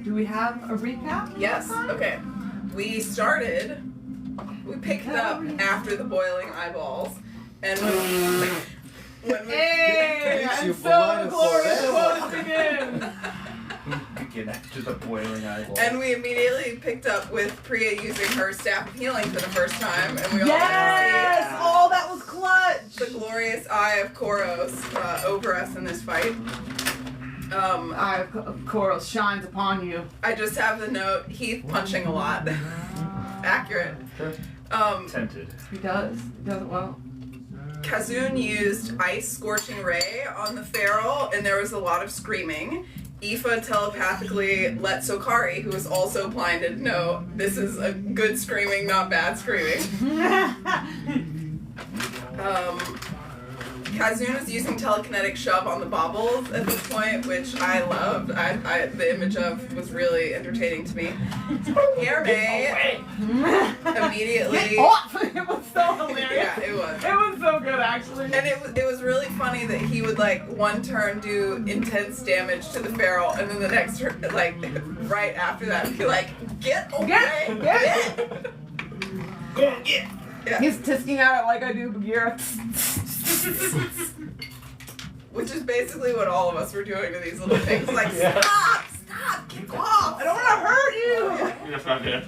do we have a recap? Yes. Okay. We picked it up after the boiling eyeballs, and when we Hey, and so the glorious quotes begin. Get after the boiling eyeballs. And we immediately picked up with Priya using her staff of healing for the first time, and we all Yes! Oh, that was clutch! the glorious eye of Koros over us in this fight. Eye of Koros shines upon you. I just have the note, Heath punching a lot. Accurate. Sure. Tempted. He does. He does it well. Kazun used Ice Scorching Ray on the feral, and there was a lot of screaming. Aoife telepathically let Sokari, who was also blinded, know this is a good screaming, not bad screaming. Kazun was using telekinetic shove on the bobbles at this point, which I loved. The image of was really entertaining to me. Hermé immediately. Get off! It was so hilarious. Yeah, it was. It was so good, actually. And it was really funny that he would like one turn do intense damage to the feral, and then the next turn, like right after that, be like, get away, Get. Go on, get! Yeah. He's tisking at it like I do Bagheera. Which is basically what all of us were doing to these little things. Like, Yeah. stop, kick off. I don't want to hurt you. Yes, I did.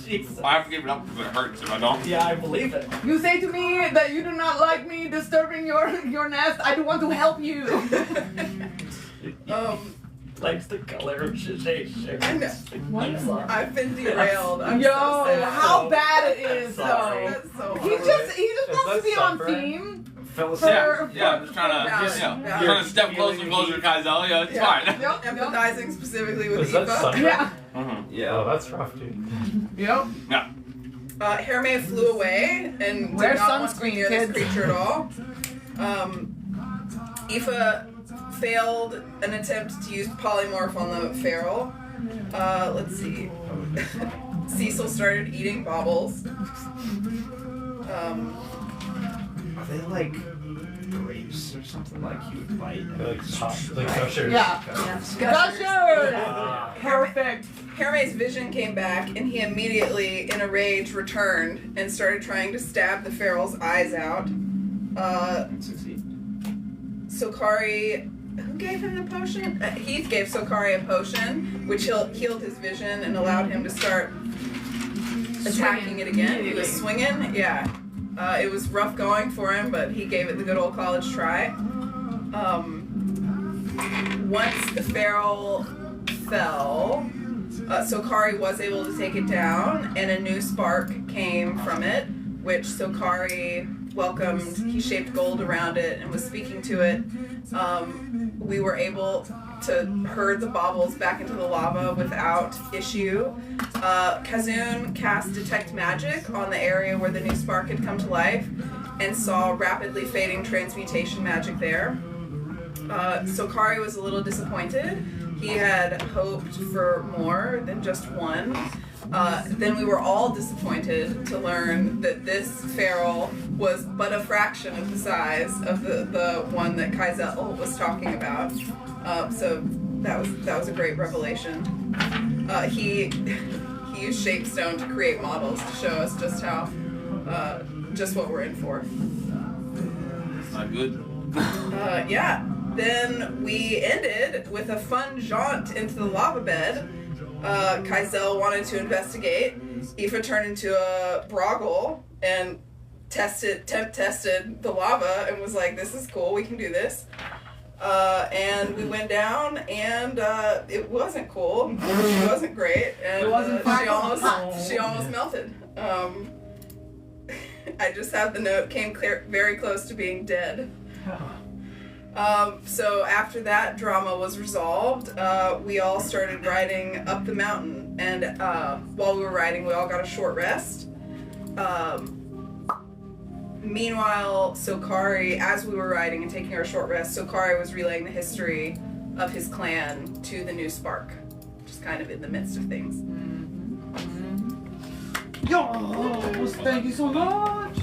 Jesus. I have to give it up because it hurts if I don't. Yeah, I believe it. You say to me that you do not like me disturbing your nest. I do want to help you. Likes the color of Shishai. I know. What? I've been derailed. I'm Yo, so sad. how bad it is, Sorry. though. That's so He hard. just Is wants that to be on suffering? theme. Philosophical. Yeah, I'm just trying to, Yeah. trying to step closer and closer to Kaizel. Yeah, it's fine. Yep. Empathizing specifically with Is that Aoife. suffering? Yeah. Yeah. Oh, that's rough, dude. Yep. Yeah. Hermé flew away and Wear did not want to be sunscreen, near this kids. creature at all. Aoife failed an attempt to use polymorph on the feral. Let's see. Cecil started eating baubles. Are they like grapes or something like you would bite? Like gushers. Yeah. Gushers! Ah. Perfect. Hermé's vision came back, and he immediately, in a rage, returned and started trying to stab the feral's eyes out. Succeed. Sokari, who gave him the potion? Heath gave Sokari a potion, which healed his vision and allowed him to start attacking it again. He was swinging, yeah. It was rough going for him, but he gave it the good old college try. Once the feral fell, Sokari was able to take it down, and a new spark came from it, which Sokari welcomed. He shaped gold around it and was speaking to it. We were able to herd the baubles back into the lava without issue. Kazun cast Detect Magic on the area where the new spark had come to life and saw rapidly fading transmutation magic there. Sokari was a little disappointed. He had hoped for more than just one. Then we were all disappointed to learn that this feral was but a fraction of the size of the one that Kaizel was talking about. So that was a great revelation. He used Shapestone to create models to show us just how just what we're in for. Not good. Yeah. Then we ended with a fun jaunt into the lava bed. Kaizel wanted to investigate. Aoife turned into a Broggle and temp tested the lava and was like, this is cool, we can do this. And we went down and it wasn't cool. She wasn't great. And It wasn't she almost melted. I just have the note, came very close to being dead. So after that drama was resolved, we all started riding up the mountain, and while we were riding, we all got a short rest. Meanwhile, Sokari, as we were riding and taking our short rest, Sokari was relaying the history of his clan to the new Spark, just kind of in the midst of things. Yo, thank you so much.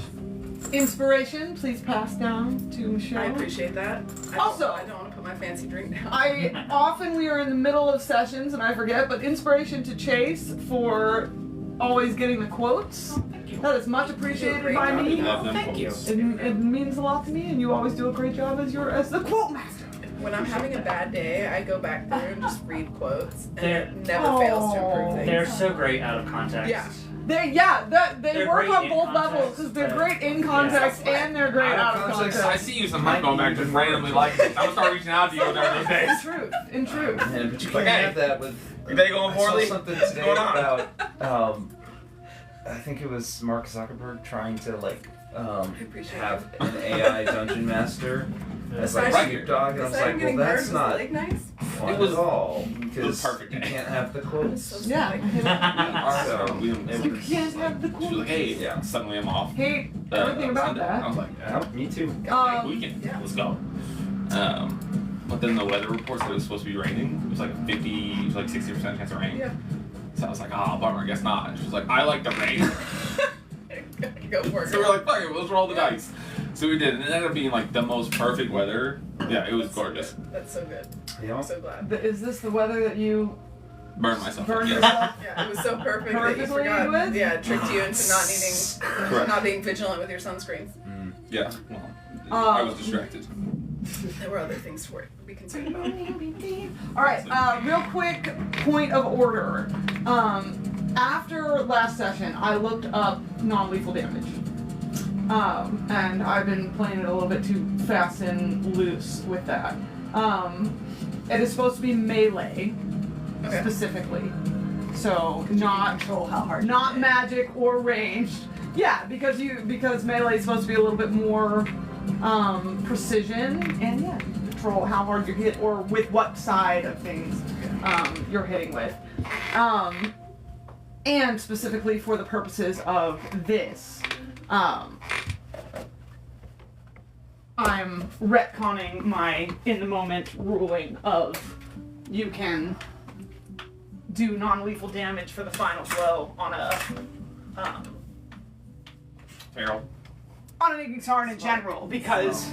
Inspiration, please pass down to Michelle. I appreciate that. Also- I don't want to put my fancy drink now. We are in the middle of sessions and I forget, but inspiration to Chase for always getting the quotes. That is much appreciated by me. Thank you. It means a lot to me, and you always do a great job as the quote master. When I'm having a bad day, I go back through and just read quotes, and They're- it never fails to improve things. They're so great out of context. Yeah. They They're work great on in both context, levels because they're but- great in context Yeah. and they're great out of context. I see you sometimes going back just randomly like I'm gonna start reaching out to you during these days. In truth. Man, but you Like, can't hey, have that with. your day going I saw poorly? something What's today going on? about. I think it was Mark Zuckerberg trying to appreciate have an AI dungeon master as like Right. Snoop Dogg, and I was Besides like, well, getting that's burned, was the not leg nice? fun It was- at all because perfect. you can't have the quotes. So Yeah. So, We it You was- can't have the She was quote. like, hey, Yeah. suddenly I'm off. Hate everything about Sunday. I that. was like, Yeah, me too. weekend. yeah. Let's go. But then the weather report said it was supposed to be raining. It was like 60% chance of rain. Yeah. So I was like, oh, bummer, I guess not. And she was like, I like the rain. Go for it. So we were like, fuck it, let's roll the dice. So we did, and it ended up being like the most perfect weather. Yeah, it was gorgeous. That's so good. Yeah. I'm so glad. Is this the weather that you Burned myself. burned yes. yourself? Yeah, it was so perfect that you Perfectly forgot. with? Yeah, it tricked you into not needing, Correct. not being vigilant with your sunscreens. Yeah, well, I was distracted. There were other things to be concerned about. All right, real quick point of order. After last session, I looked up non-lethal damage. And I've been playing it a little bit too fast and loose with that. It is supposed to be melee, Okay. specifically. So not control how hard. not magic or ranged. Yeah, because melee is supposed to be a little bit more precision and yeah, you control how hard you hit or with what side of things you're hitting with. And specifically for the purposes of this, I'm retconning my in the moment ruling of you can do non-lethal damage for the final blow on a Feral. on an Ignixaran in general because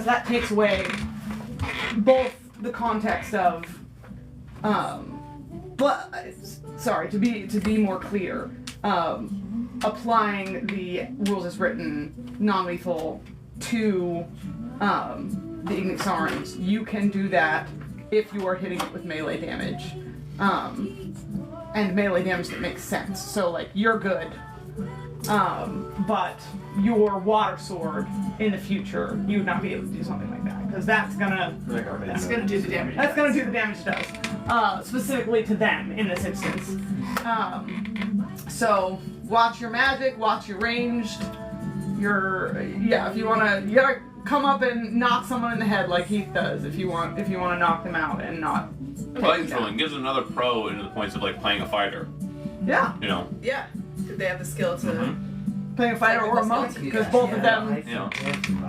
that takes away both the context of but sorry to be more clear, applying the rules as written non-lethal to the Ignixarans, you can do that if you are hitting it with melee damage. And melee damage that makes sense. So like you're good. But your water sword in the future, you would not be able to do something like that. Because that's gonna do the damage. that's gonna do the damage it does. Specifically to them in this instance. So watch your magic, watch your ranged. If you gotta come up and knock someone in the head like Heath does if you want to knock them out and not Flight controlling gives another pro into the points of like playing a fighter. Yeah. You know. Yeah. Did they have the skill to? Playing a fighter or a monk, because both of them. You know.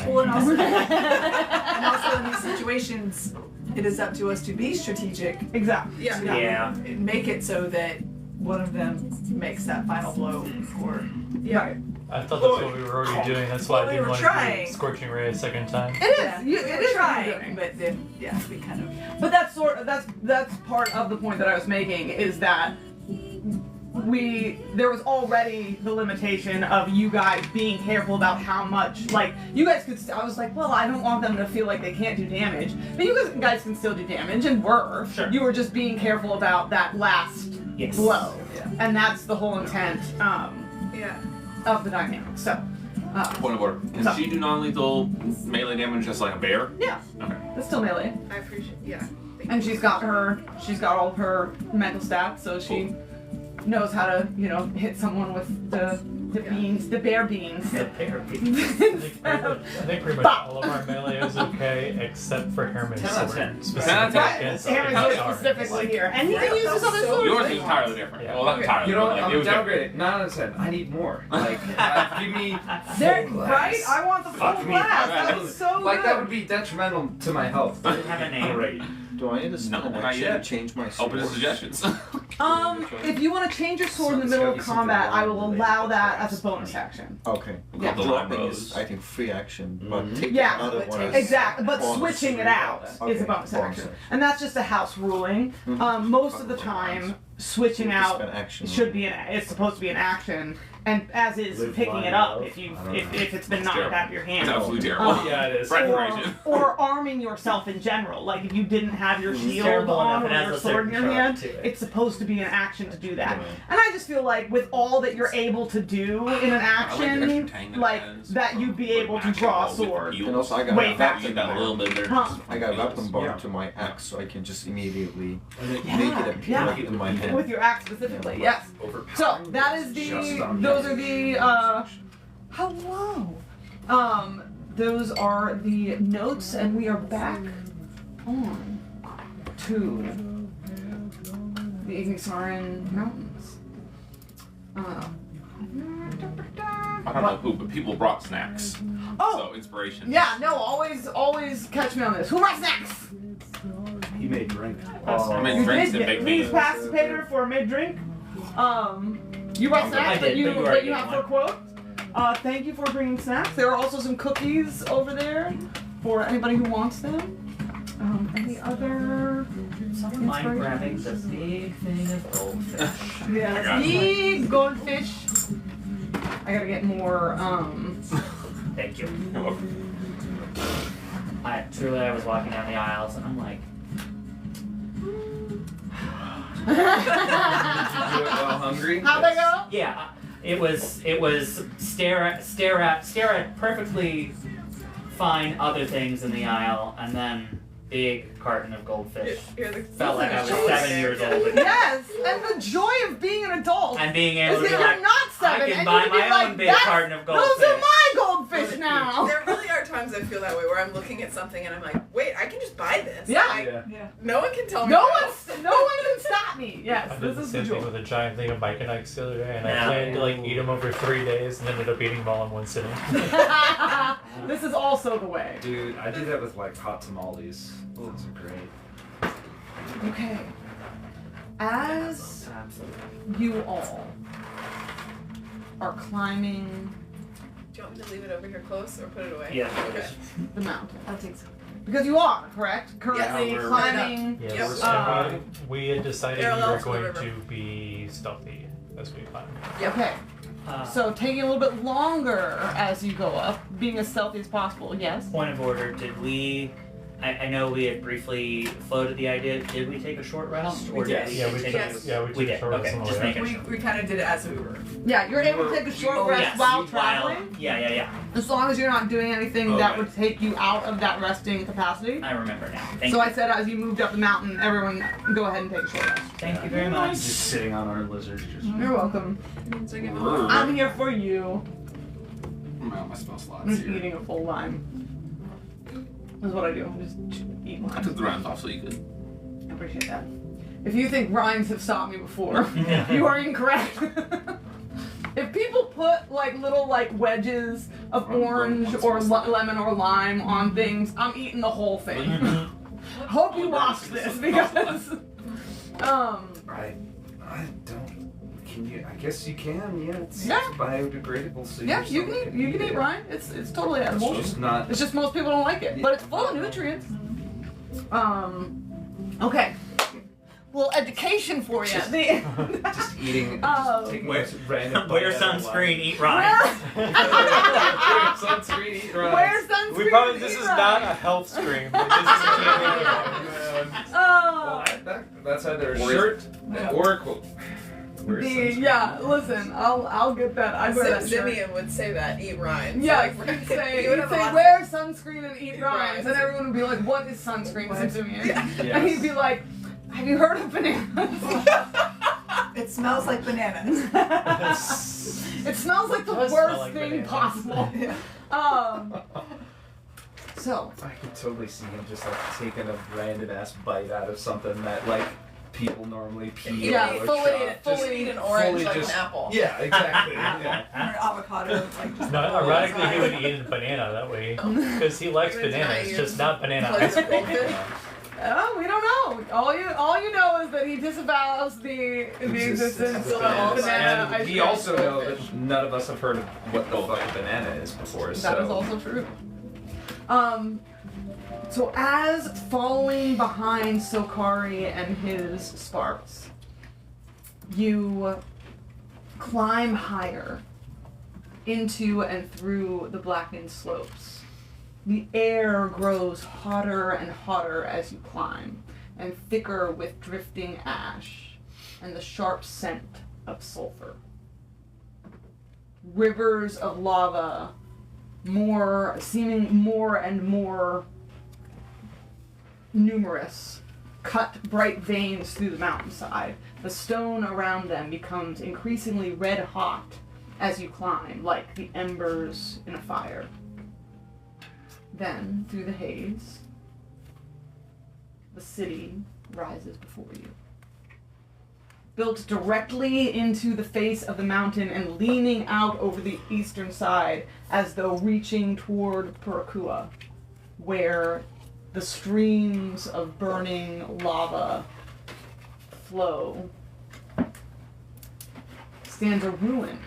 Well, and also, and also in these situations, it is up to us to be strategic. Exactly. Yeah. To Yeah. make it so that one of them makes that final blow, or Right. I thought that's what we were already doing. That's why Well, I we didn't were want to trying. do Scorching Ray a second time. It is. yeah, It we is were what you're trying, doing. but then we kind of. But that's part of the point that I was making is that there was already the limitation of you guys being careful about how much, like, you guys could, I was like, well, I don't want them to feel like they can't do damage, but you guys can still do damage, and were. Sure. You were just being careful about that last Yes. blow. Yeah. And that's the whole intent Yeah. of the dynamic, so. Point of order. Can So- she do non-lethal melee damage just like a bear? Yeah, Okay. it's still melee. I appreciate. Yeah. Thank And you. she's got all of her mental stats, so she knows how to, hit someone with the beans, the bear beans. The pair. I think pretty much all of our melee is okay except for Herman's 10 out of sword. 10. Specifically Right, against Aaron's Ignixaran. specifically here. And he can use his other So swords. Yours if is he entirely wants. different. Yeah. Well, not entirely. You know what? but, like, I'm it was downgraded. 9 out of 10. I need more. Like, give me There, full right? glass. I want the full Fuck me. glass. That was so Like good. that would be detrimental to my health. Does it have a name? Great. Do I need to spend No, an not action yet. to change my Open to sword? suggestions. If you want to change your sword in the middle of combat, I will allow that as a bonus action. Okay. Yeah. The Dropping lime is, rose. I think, free action, but taking Yeah, another one is Exactly, but bonus. switching it out is a Okay, bonus bonus action. action. And that's just a house ruling. Most of the time, switching You have to out spend action should be it's supposed to be an action, and as is Live picking line it up love? if you I don't know. if it's been It's knocked terrible. out of your hand. It's absolutely terrible. Yeah, it is. Preparation. Or arming yourself in general. Like if you didn't have your shield terrible on enough, or it has your a sword in certain your charge hand, to it. it's supposed to be an action to do that. Yeah. And I just feel like with all that you're able to do in an I like the action, extra tang like it has. that you'd be Like able an to action draw a roll with sword. heals. And also I got Way a faster. weapon That a little bar. bit better. Huh. I got a weapon bar Yeah. to my axe, so I can just immediately Yeah, make it appear yeah. in my hand. With your axe specifically, yes. So that is those are the hello. Those are the notes, and we are back on to the Ignixaran Mountains. I don't know who, but people brought snacks. Oh, So inspiration. yeah, no, always catch me on this. Who brought snacks? He made drink. I made You drinks did and baked please beans. pass the paper for a mid-drink. You brought snacks, I did, but you but already you gave have for a quote. Thank you for bringing snacks. There are also some cookies over there for anybody who wants them. Any other Mind grabbing the big thing of goldfish. Yes, the goldfish. I gotta get more. Thank you. You're welcome. I was walking down the aisles and I'm like, Hungry? How'd they go? yeah, it was stare at perfectly fine other things in the aisle, and then big carton of goldfish. You're the Felt like I was Listen, 7 years old again. Yes, and the joy of being an adult And being is able to that be you're like, not seven I can and buy you can be my like, own big "That's- carton of Those goldfish. are my goldfish now. There really are times I feel that way where I'm looking at something and I'm like, wait, I can just buy this. Yeah. Like, Yeah. no one can tell me. No no. one can stop me. Yes, I did this the is the same thing joy. with a giant thing of Mike and Ike's the other day, and I Yeah. planned to like eat them over 3 days, and ended up eating them all in one sitting. This is also the way. Dude, I do that with like hot tamales. Those are great. Okay. As Absolutely. you all are climbing Do you want me to leave it over here close or put it away? Yeah. Okay. the mountain, I'll take some. because you are correct. Currently we're- climbing. Yeah, Yep. and we had decided we Parallel were to the going river. to be stealthy as we climbed. Okay. Uh, So taking a little bit longer as you go up, being as stealthy as possible. Yes. Point of order, did we... I know we had briefly floated the idea. Did we take a short rest? Or did. did we Yeah, we take Yes. took, yeah, we We took did. short Okay, rest on the just way making up. sure. We kind of did it as we were. Yeah, you're able to take a short Oh, rest yes, while traveling, Yeah. as long as you're not doing anything that Okay. would take you out of that resting capacity. I remember now. Thank So you. I said as you moved up the mountain, everyone go ahead and take a short rest. Thank you very much. Just sitting on our lizard. Just You're welcome. So I get I'm here for you. I'm out my spell slots I'm just here. eating a full lime. That's what I do. I just eat I lime. took the rounds off so you could. I appreciate that. If you think rinds have stopped me before, you are incorrect. If people put like little like wedges of orange or lemon or lime on things, I'm eating the whole thing. Hope you watched this because I don't. Can you? I guess you can. Yeah, it's Yeah. biodegradable. So yeah, you're you still can eat rind. It's totally edible. It's just not. It's just most people don't like it, but it's full of nutrients. Okay. Little education for you. Just eating. Oh. Just taking Wear- this random. Wear bite out of sunscreen, eat Wear rind. Wear sunscreen. Eat rice. Wear sunscreen. We probably and this eat is rind. not a health stream. But this is Oh, man. Oh. Well, that's either a Or- shirt or a quote. Wear sunscreen. Yeah, listen, I'll get that. I'd wear that shirt. Simeon would say that, eat rind. Yeah, Like, he'd say, he would have a lot wear sunscreen and eat Eat rinds, rinds. and everyone would be like, what is sunscreen, Simeon? Yeah. And he'd be like, have you heard of bananas? It smells like bananas. It smells like the Does worst smell like thing bananas. possible. So, I could totally see him just like taking a random ass bite out of something that like people normally peel Yeah, or fully- chop. fully- Just eat an orange fully like just- an apple. Yeah, exactly. Yeah. Or an avocado. Like just No, ironically, he would eat a banana that way because he likes It's bananas, not just not banana Like ice a cream. goldfish. we don't know. All you know is that he disavows the existence of bananas. banana And ice we cream. also know that none of us have heard of what the fuck a banana is before. That is also true. So as following behind Sokari and his sparks, you climb higher into and through the blackened slopes. The air grows hotter and hotter as you climb, and thicker with drifting ash and the sharp scent of sulfur. Rivers of lava, seeming more and more numerous, cut bright veins through the mountainside. The stone around them becomes increasingly red hot as you climb, like the embers in a fire. Then, through the haze, the city rises before you. Built directly into the face of the mountain and leaning out over the eastern side as though reaching toward Purakua, where the streams of burning lava flow, stands a ruin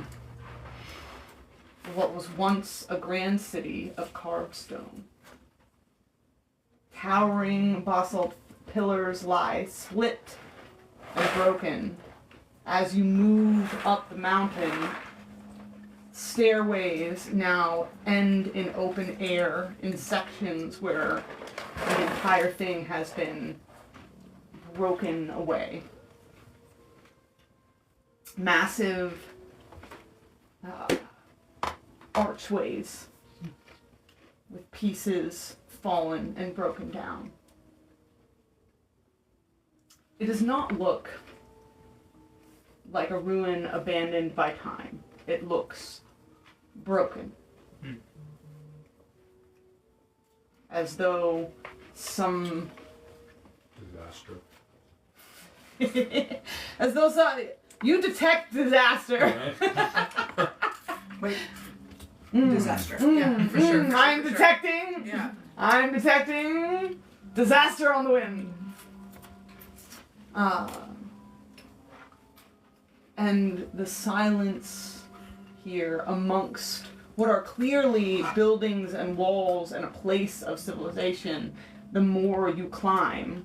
of what was once a grand city of carved stone. Towering basalt pillars lie split and broken as you move up the mountain. Stairways now end in open air in sections where the entire thing has been broken away. Massive archways with pieces fallen and broken down. It does not look like a ruin abandoned by time. It looks broken. As though some... Disaster. as though some... You detect disaster. Wait. Disaster. Yeah, for sure. I'm detecting... Yeah. I'm detecting disaster on the wind. And the silence here amongst what are clearly buildings and walls and a place of civilization, the more you climb,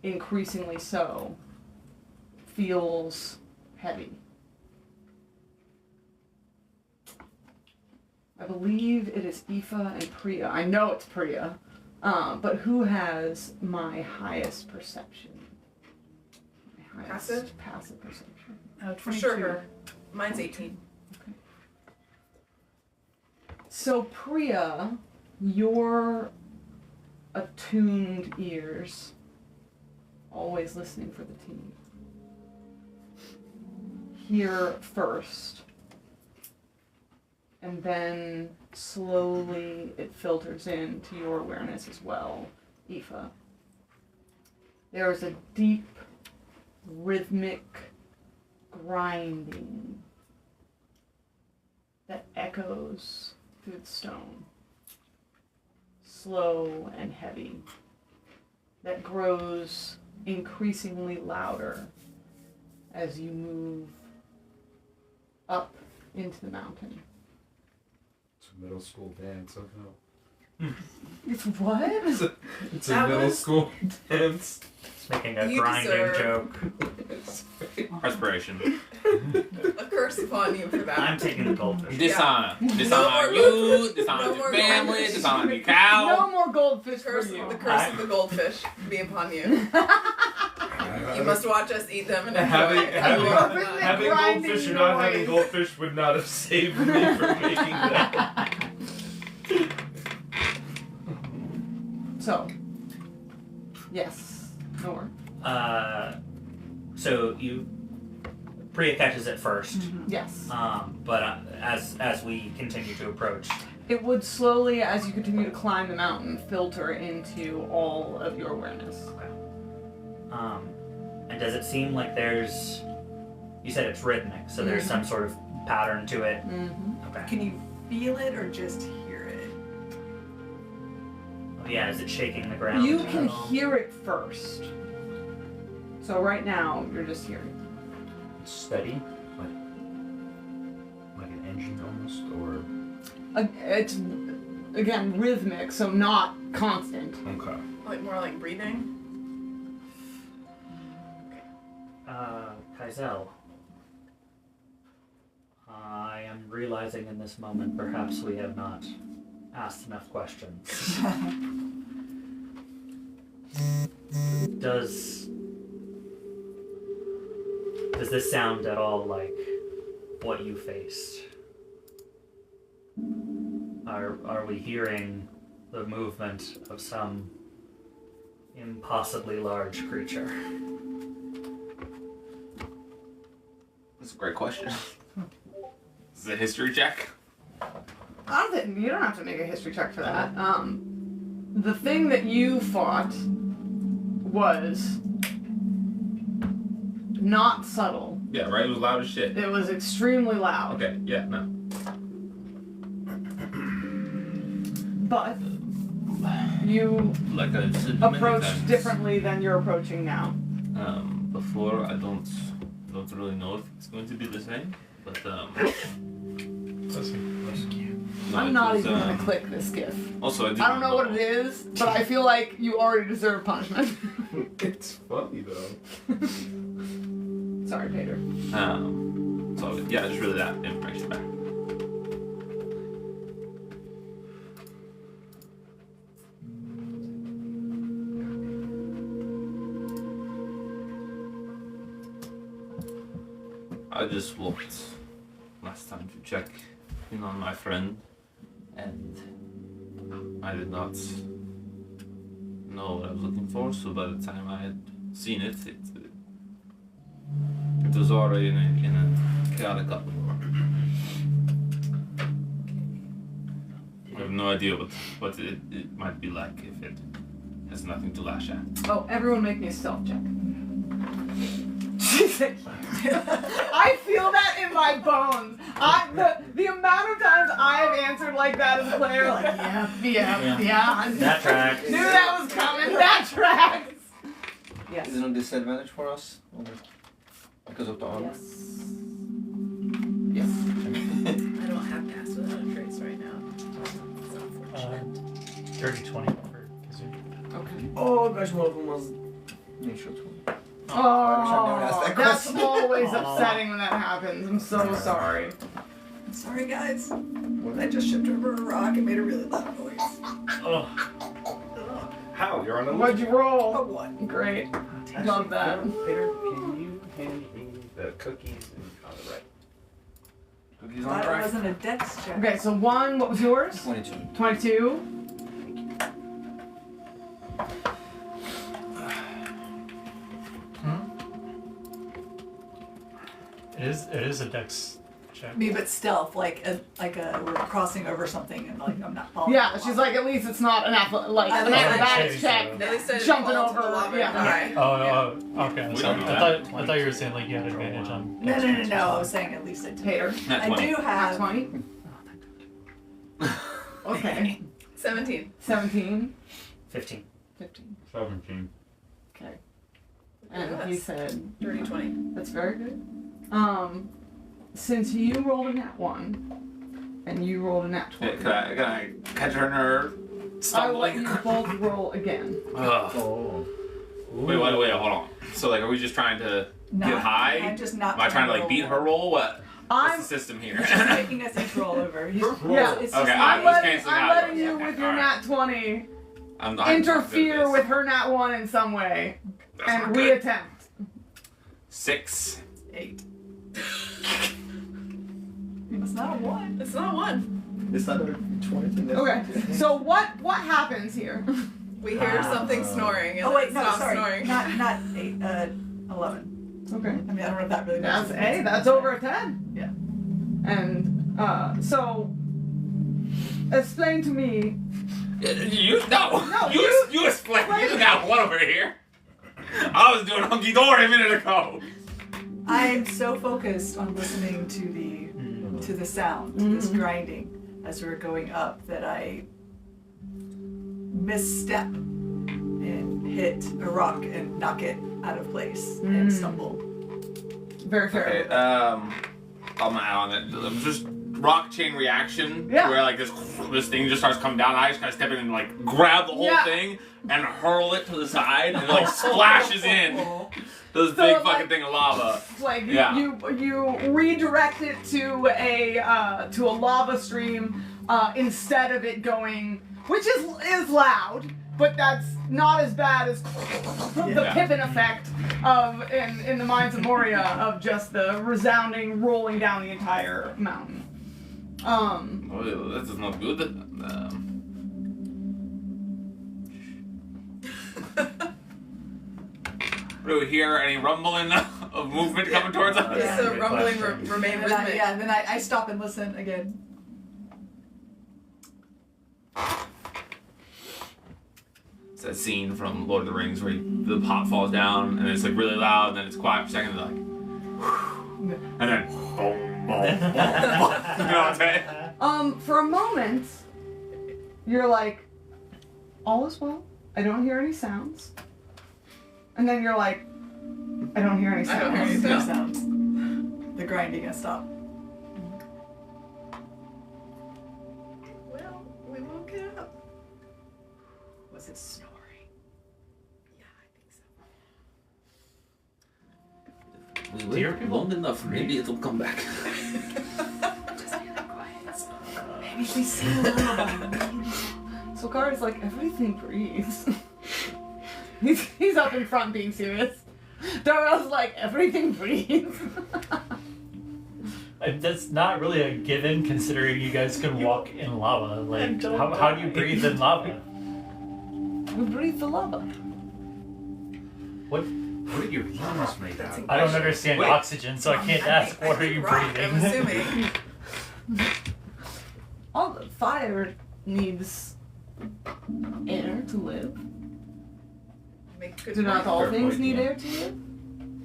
increasingly so, feels heavy. I believe it is Aoife and Priya. I know it's Priya. But who has my highest perception? My highest passive perception. For sure her. Mine's 18. Okay. So Priya, your attuned ears, always listening for the tea, hear first, and then slowly it filters into your awareness as well, Aoife. There is a deep, rhythmic grinding that echoes through the stone, slow and heavy, that grows increasingly louder as you move up into the mountain. It's a middle school dance, I know. It's what? It's a middle school dance. It's making a You grinding deserve- joke. Perspiration. A curse upon you for that. I'm taking the goldfish. Dishonor. No Dishonor more you, goldfish. dishonor No your more family, goldfish. dishonor your cow. No more goldfish The curse, for you. the curse of the goldfish be upon you. You must watch us eat them and enjoy Having, it. having, You are Rhythmic having grinding goldfish or not having noise. goldfish would not have saved me from making that. So, yes, Nor. So Priya catches it first. Yes. But as we continue to approach, It would slowly, as you continue to climb the mountain, filter into all of your awareness. and does it seem like there's? You said it's rhythmic, so there's some sort of pattern to it. Mm-hmm. Okay. Can you feel it or just hear it? Oh, yeah, is it shaking the ground? You at can all? hear it first. So right now, you're just hearing. It's steady, like an engine almost, or It's, again, rhythmic, so not constant. okay. Like more like breathing. Kaizel. I am realizing in this moment perhaps we have not asked enough questions. Does this sound at all like what you faced? Are we hearing the movement of some impossibly large creature? That's a great question. Is it a history check? I don't think you don't have to make a history check for that. The thing that you fought was not subtle. Yeah, right? It was loud as shit. It was extremely loud. Okay, yeah, no. But you Like I said many approached times, differently than you're approaching now. Before, I don't really know if it's going to be the same, but no, I'm it not was, even gonna click this GIF. Also, I I don't know what it is, but I feel like you already deserve punishment. It's funny though. Sorry, Peter. So yeah, just really that information back. I just looked last time to check in on my friend, and I did not know what I was looking for. So by the time I had seen it, it was already in a chaotic uproar. I have no idea what it might be like if it has nothing to lash at. Oh, everyone make me a stealth check. I feel that in my bones. The amount of times I have answered like that as a player, like, yeah. That tracks. Knew that was coming. That tracks. Yes. Is it a disadvantage for us? Because of the armor? Yes. I don't have pass without a trace right now. It's unfortunate. Dirty 20 for Kazoo. Okay. Oh gosh, one of them was natural 20. Oh, asked that that's question. always upsetting when that happens. I'm so sorry. Sorry guys. I just shipped over a rock and made a really loud noise. Oh, How? You're on the What'd you A roll? 1. Great. Love that. Peter, can you hand me the cookies on the right? Cookies Glad it wasn't a dex check. Okay, so 1, what was yours? 22. 22. it is a dex check. Me, but stealth, like we're crossing over something and like I'm not following. Yeah, she's like, at least it's not an I acrobatics like check. it. At least I didn't Jumping fall into over, the lava yeah. and die. Oh, okay. We Sorry. don't do I thought you were saying like you had advantage on. No. I was saying at least I did. Hater. Nat I 20. do At have 20. Okay. 17. 17. 15. 15. 17. Okay. And he said, Dirty 20. that's very good. Since you rolled a nat 1 and you rolled a nat 20, Can I catch her in her I will let stumbling? you both roll again. Ugh. Oh. Wait, hold on. So like, are we just trying to get high? I'm just not. Am I trying to like beat her roll? What? What's I'm the system here? He's just making us each roll over. It's Okay, just I'm just letting, canceling I'm out letting yours. you Okay, with your alright. nat 20 I'm not good at interfere this. with her nat 1 in some way That's and not good. reattempt. 6. 8. It's not a 1. It's not 1. Is that a 20? Okay, so what happens here? We hear something snoring and Oh wait, then no, stop sorry, snoring. not 8. 11. Okay. I mean, I don't know if that really That's matters. that's over a 10. Yeah. And so explain to me. You No, you explain. You got one over here. I was doing hunky dory a minute ago. I'm so focused on listening to the sound, to this grinding as we were going up, that I misstep in hit a rock and knock it out of place and stumble. Very fair. Okay, I'm out on it. Just rock chain reaction, Yeah. where like this thing just starts coming down. I just kind of step in and like grab the whole thing and hurl it to the side, and it like splashes in. This big fucking thing of lava. Like Yeah. you redirect it to a lava stream instead of it going, which is loud, but that's not as bad as the Pippin effect of in the Mines of Moria of just the resounding rolling down the entire mountain. Oh, this is not good. Do we hear any rumbling of movement coming towards us? Yeah. So rumbling remain And with me. then I stop and listen again. It's that scene from Lord of the Rings where the pot falls down and it's like really loud and then it's quiet for a second and like and then boom, boom, boom. You know what I'm saying? For a moment, you're like, all is well. I don't hear any sounds. And then you're like, I don't hear any sounds. I don't hear any No sounds. sounds. The grinding has stopped. Well, we woke it up. Was it snoring? Yeah, I think so. We wait long enough, maybe it'll come back. Maybe she's still alive. So Kari's like, everything breathes. he's up in front being serious. Darrell's like, everything breathes. That's not really a given, considering you guys can walk in lava. Like, how do you breathe in lava? We breathe the lava. What? What are your lungs made out of? I don't understand Wait. oxygen, so I can't ask what are you Rock, breathing. I'm assuming. All the fire needs air to live. Make a good Do not point. all Fair things point, need yeah. air to live?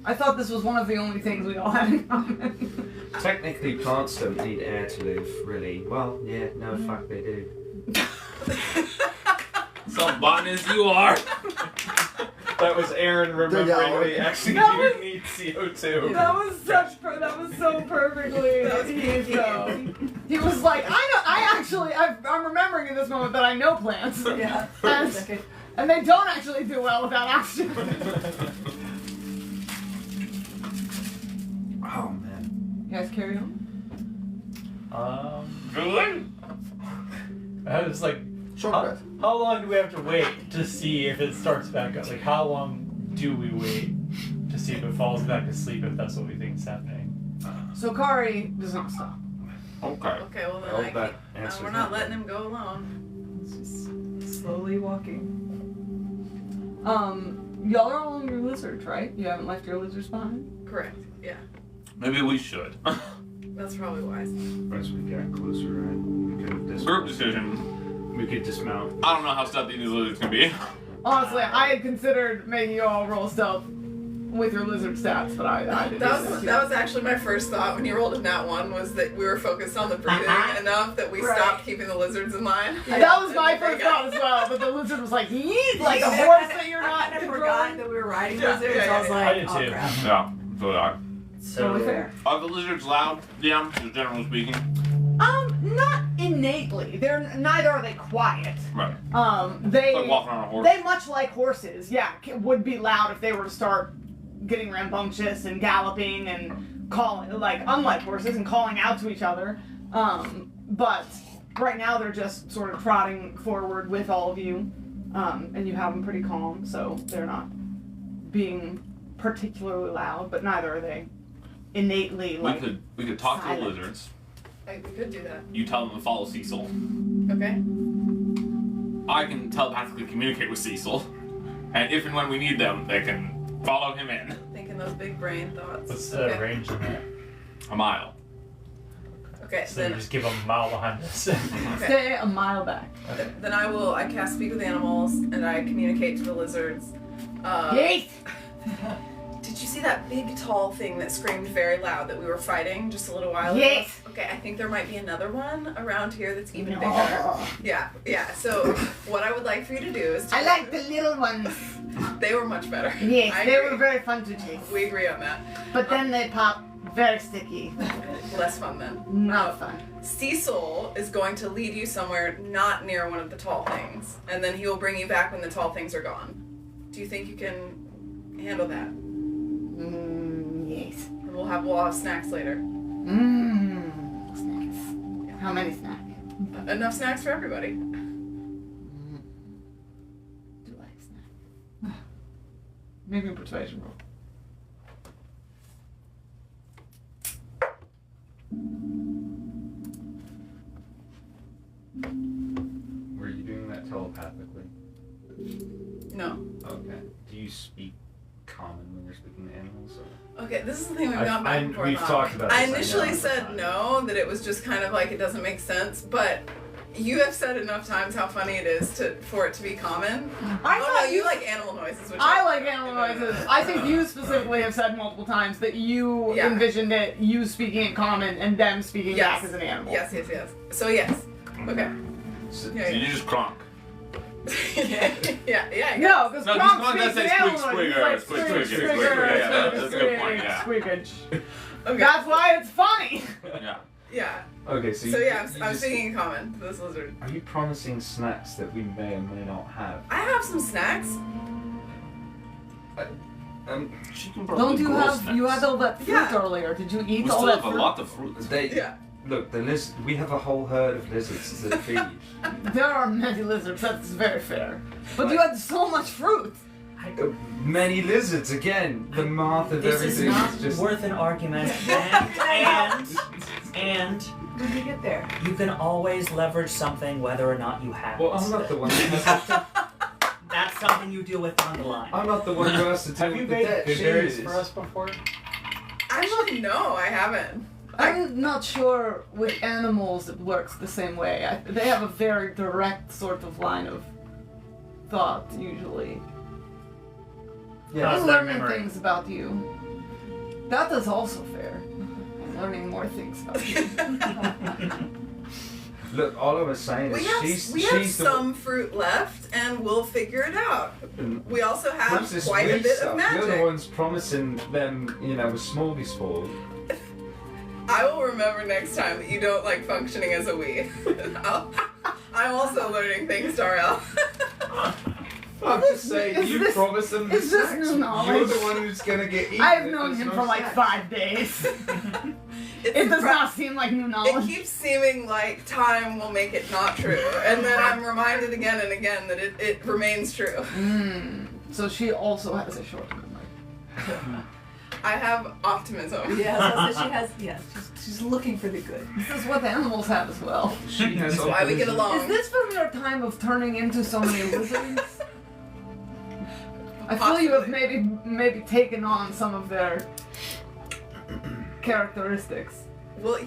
I thought this was one of the only things we all had in common. Technically, plants don't need air to live, really. Well, yeah, no, fuck, they do. Some botanist you are. That was Aaron remembering they actually That do was- need CO2. That was that was so perfectly. That was He, he was like, I'm remembering in this moment that I know plants, Yeah. and, Second. and they don't actually do well without oxygen. Oh, man. You guys carry on. Good. I was like, how long do we have to wait to see if it starts back up? Like, how long do we wait to see if it falls back asleep, if that's what we think is happening? So Kari does not stop. Okay. Okay, well then Well, I that can't, answers we're not that. letting him go alone. It's just slowly walking. Y'all are all on your lizards, right? You haven't left your lizards behind? Correct. Yeah, Maybe we should. that's probably wise. As we got closer, right? We could have Group decision. We could dismount. I don't know how stealthy these lizards can be. Honestly, I had considered making you all roll stealth with your lizard stats, but I didn't. That was actually my first thought when you rolled a nat one, was that we were focused on the breathing enough that we Right. stopped keeping the lizards in line. That was my first thought as well, but the lizard was like, yeet, like a horse that you're I not kind of forgot controlling. that we were riding Yeah, lizards. yeah, So I was yeah, like, I did oh too. crap. Yeah. So I. Totally So fair. Are the lizards loud? Yeah, just generally speaking. Not innately. Neither are they quiet. Right. They It's like walking on a horse. they much like horses, yeah, would be loud if they were to start getting rambunctious and galloping and calling, like unlike horses and calling out to each other. But right now they're just sort of trotting forward with all of you, and you have them pretty calm, so they're not being particularly loud, but neither are they innately like. we could talk to the silent. lizards. We could do that. You tell them to follow Cecil. Okay. I can telepathically communicate with Cecil, and if and when we need them, they can follow him in. Thinking those big brain thoughts. What's the Okay. range in that? A mile. Okay, So we then, just give them a mile behind us. okay. Stay a mile back. Then I cast speak with animals and I communicate to the lizards. Yeet! Did you see that big tall thing that screamed very loud that we were fighting just a little while ago? Yes. Okay, I think there might be another one around here that's even No. bigger. Yeah. So what I would like for you to do is to I like the little ones. They were much better. Yes, I they agree. were very fun to chase. We agree on that. But then they pop very sticky. Less fun then. Not fun. Cecil is going to lead you somewhere not near one of the tall things, and then he will bring you back when the tall things are gone. Do you think you can handle that? Yes. And we'll have snacks later. Snacks. How many snacks? Enough snacks for everybody. Do I like snacks? Maybe a persuasion roll. Were you doing that telepathically? No. Okay. Do you speak common when you're speaking to animals? Or? Okay, this is the thing we've gone back and forth We've on. talked about this. I know, initially but- said no, that it was just kind of like it doesn't make sense, but you have said enough times how funny it is for it to be common. I Oh thought no, you like animal noises, which I like animal noises. I think you specifically have said multiple times that you Yeah. envisioned it, you speaking in common and them speaking back as an animal. Yes. So yes. Okay. So, Yeah, So you just cronk. yeah. No, because No, Kronk Kronk does speaks say in animal noises. He's like squeaker. Yeah, that's a good point. Yeah. Squeakage. Okay. That's why it's funny. Yeah. Yeah. okay, so, So you, yeah, you I'm just- speaking in common to this lizard. Are you promising snacks that we may or may not have? I have some snacks. She can probably Don't you grow have? You snacks. had all that fruit Yeah. earlier. Did you eat We all still that have a fruit? lot of fruit. They Yeah. look. We have a whole herd of lizards to feed. There are many lizards. That's very fair. But you had so much fruit. Many lizards again. The math of This is everything not is just. worth an argument, and When we get there. you can always leverage something whether or not you have Well, it. I'm not the one. That's something you deal with on the line. I'm not the one who has to deal Have you with the made debt. good She berries is. for us before? Actually, no, I haven't. I'm not sure with animals it works the same way. They have a very direct sort of line of thought usually. Yeah. How's I'm their learning memory? things about you. That is also fair. I'm learning more things about you. Look, all I was saying is We have she's some fruit left, and we'll figure it out. the. We also have What's this quite a weed bit stuff? of You're the magic. ones promising them, a smorgasbord. I will remember next time that you don't like functioning as a we. I'm also learning things, Darrell. I'm just saying, is you this- promise them is the this snacks. new knowledge? You're the one who's gonna get eaten. I've if known there's him no for like snacks. 5 days. It's It does pro- not seem like new It knowledge. keeps seeming like time will make it not true, and then I'm reminded again and again that it remains true. So she also has a short memory. I have optimism. Yeah, so she has. Yeah, she's looking for the good. This is what the animals have as well. She has That's why we get optimism. along. Is this from your time of turning into so many lizards? I feel you have maybe taken on some of their characteristics. Well,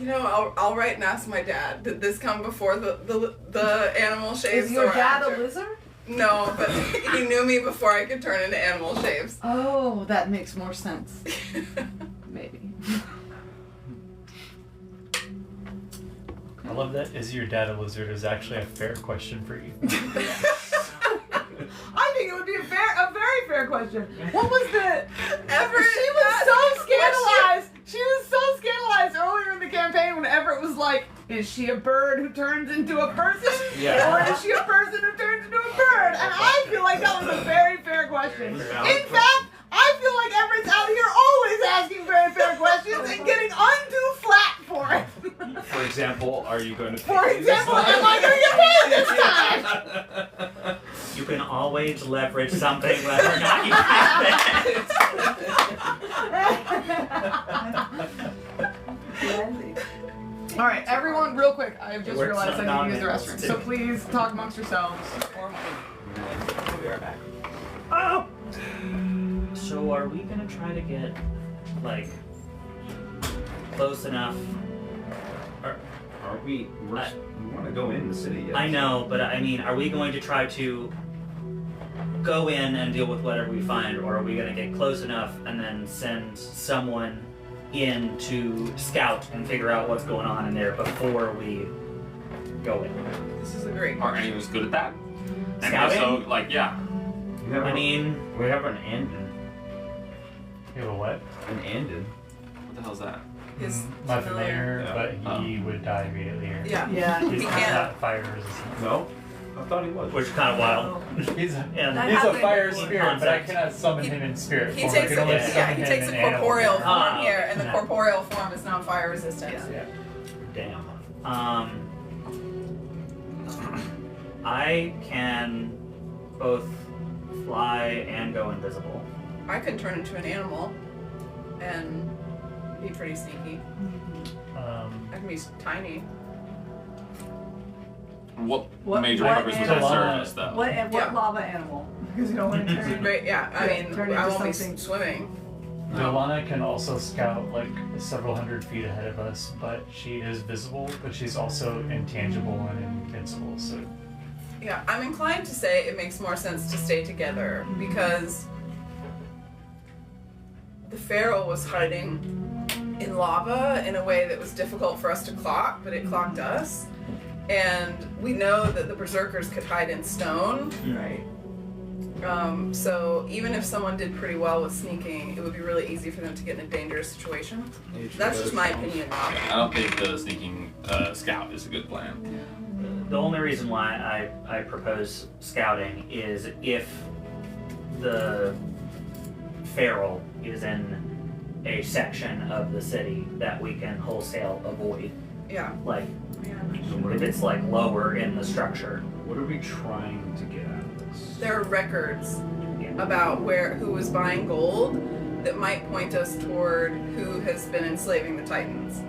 I'll write and ask my dad. Did this come before the animal shapes? Is your or dad after? a lizard? No, but he knew me before I could turn into animal shapes. Oh, that makes more sense. Maybe. I love that. Is your dad a lizard? Is actually a fair question for you. I think it would be a very fair question. What was the? Everett, She was so scandalized. She was so scandalized earlier in the campaign when Everett was like, "Is she a bird who turns into a person, Yeah. or is she a person who turns into a bird?" And I feel like that was a very fair question. In fact, I feel like Everett's out here always asking very fair questions and getting undue flack for it. For example, are you going to For pay example, this am I going to get paid this time? You can always leverage something whether or not you have it. All right, everyone, real quick. I just works realized on I need to use the non-animals, restroom. So too. please talk amongst yourselves. Or We'll be right back. Oh! So are we gonna try to get, like, close enough? Are we? We want to go in the city yet. I know, but I mean, are we going to try to go in and deal with whatever we find, or are we gonna get close enough and then send someone in to scout and figure out what's going on in there before we go in? This is a great Are any of us good at that? And Scouting? also, like, yeah. I mean, we have an Andon. You have a what? An Andon. What the hell's that? His My familiar, Yeah. but he would die immediately here. Yeah. Yeah. He's He can't. not fire resistant. No, I thought he was. which is kind of wild. He's And I he's a haven't- fire in spirit, but I concept. cannot summon He- him in spirit He form. takes I can only a, summon yeah, he him takes in a animal corporeal form. form Ah, here, and the yeah. corporeal form is now fire resistant. Yeah. Damn. I can both fly and go invisible. I could turn into an animal and be pretty sneaky. I can be tiny. What What- major what purpose would that animal- serve us, though? What Yeah. lava animal? Because you don't want to It's a turn. great, yeah. I mean, Turn I into won't be something. swimming. Delana can also scout like several hundred feet ahead of us, but she is visible, but she's also intangible and invincible, so Yeah, I'm inclined to say it makes more sense to stay together because the feral was hiding in lava in a way that was difficult for us to clock, but it clocked us. And we know that the berserkers could hide in stone. Right. So even if someone did pretty well with sneaking, it would be really easy for them to get in a dangerous situation. That's just my opinion. I don't think the sneaking scout is a good plan. The only reason why I propose scouting is if the feral is in a section of the city that we can wholesale avoid. Yeah. Like, if it's like lower in the structure. What are we trying to get out of this? There are records Yeah. about who was buying gold that might point us toward who has been enslaving the Titans.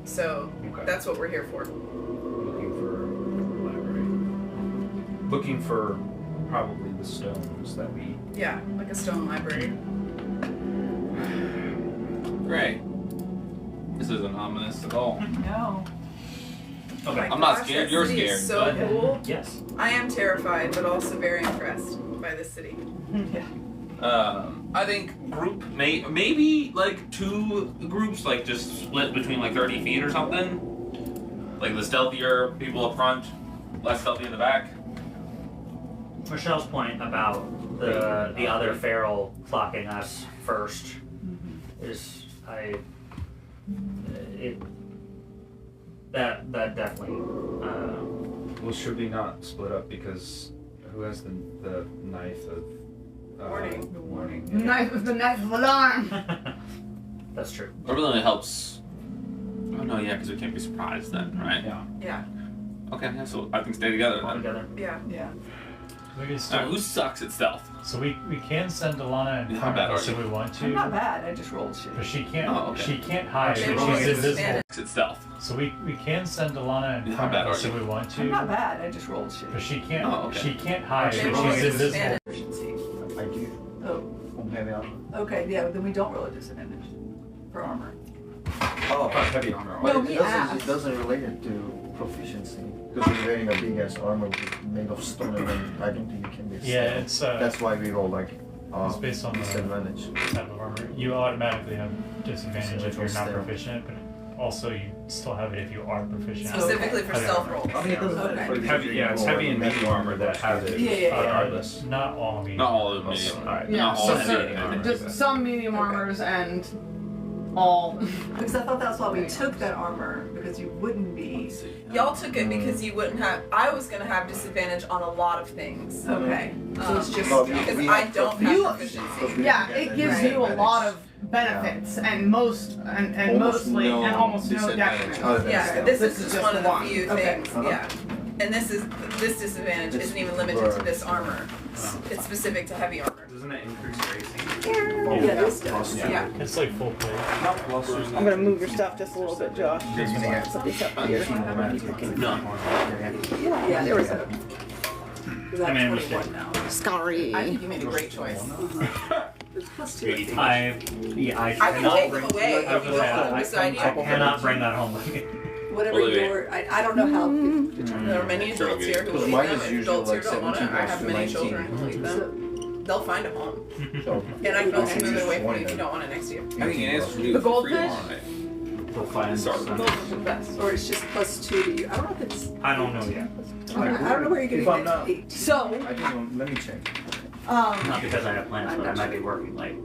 So Okay. that's what we're here for. Looking for library. Looking for probably the stones that we. Yeah, like a stone library. Great. This isn't ominous at all. No. Oh my I'm not gosh, scared, that you're city is scared, so but- cool. Yes. I am terrified, but also very impressed by this city. I think maybe like two groups, like just split between like 30 feet or something. Like the stealthier people up front, less stealthy in the back. Michelle's point about the other feral clocking us first is that definitely Well, should we not split up because who has the knife of Warning. warning? Knife of alarm. that's true. It really only helps. Oh no, yeah, because we can't be surprised then, right? Yeah. Yeah, Okay, yeah, so I think stay together All then. together. yeah. Yeah. we can Alright, still, who sucks at stealth? so we can send Delana in How front bad of us are if you? we want I'm to, not bad. I just rolled shit. but she can't. Oh, okay. She can't hide. Okay, but roll she's against invisible. advantage. At stealth. So we can send Delana in How front bad of us are if you? we want to, I'm not bad. I just rolled shit. but she can't. Oh, okay. She can't hide. Okay, but roll she's against invisible. advantage. I do. Oh, On heavy armor. okay. Yeah, then we don't roll a disadvantage for armor. Oh, heavy armor. Well, It we doesn't, asked. it doesn't relate it to proficiency because you're wearing a big ass armor made of stone, and then I don't think you can be. Yeah, it's That's why we roll like it's based on the disadvantage. type of armor. You automatically have disadvantage if you're not Stealth. proficient, but also you still have it if you are proficient. Specifically for Okay. stealth rolls. I mean, it doesn't Okay. matter for Heavy, yeah, it's heavy and medium armor that has it. Yeah, yeah, yeah. Regardless. Not all medium. Not all of them. medium. Alright. Yeah, Not all so heavy armor. just some medium armors and all. Because I thought that's why we took that armor, because you wouldn't be. Y'all took it because you wouldn't have. I was gonna have disadvantage on a lot of things. Okay. So it's just. No, Because we I have don't You- have proficiency. Yeah, it gives you a lot of benefits and mostly and almost no detriment. Oh, that's Yeah, stealth. this This is is just just one of the one. few Okay. things. Uh-huh. Yeah, and this disadvantage It's isn't even limited to for- this armor. It's specific to heavy armor. Doesn't it increase racing? Yeah, this does. Yeah. It's like full plate. Not plus or I'm gonna move your stuff just a little bit, Josh. They're using it. Put these up I'm here. guessing automatically can No. Yeah, there we go. I mean, I'm just 21 now. Sorry. I think you made a great choice. It's plus 2. I I can cannot take bring. them away I if you was want gonna them say, beside I you. cannot bring that home with me. whatever Well, your, I don't know how. There are many Sure, adults okay. here who will Because eat mine them, is and usually adults here like don't want to. 17 I have to many 19. children who will eat them. They'll find a home. So, And I can also Okay. move it away from you if 20 you don't want it next to you. I think Inez should do The it for free goldfish? tomorrow night. They'll find Sorry. some. Those are the best. Or it's just +2 to you. I don't know if it's. I don't know yet. I don't know where you're getting If I'm it. not- 18. So, I don't know, let me check. Not because I have plans, I'm but I not might sure. be working late.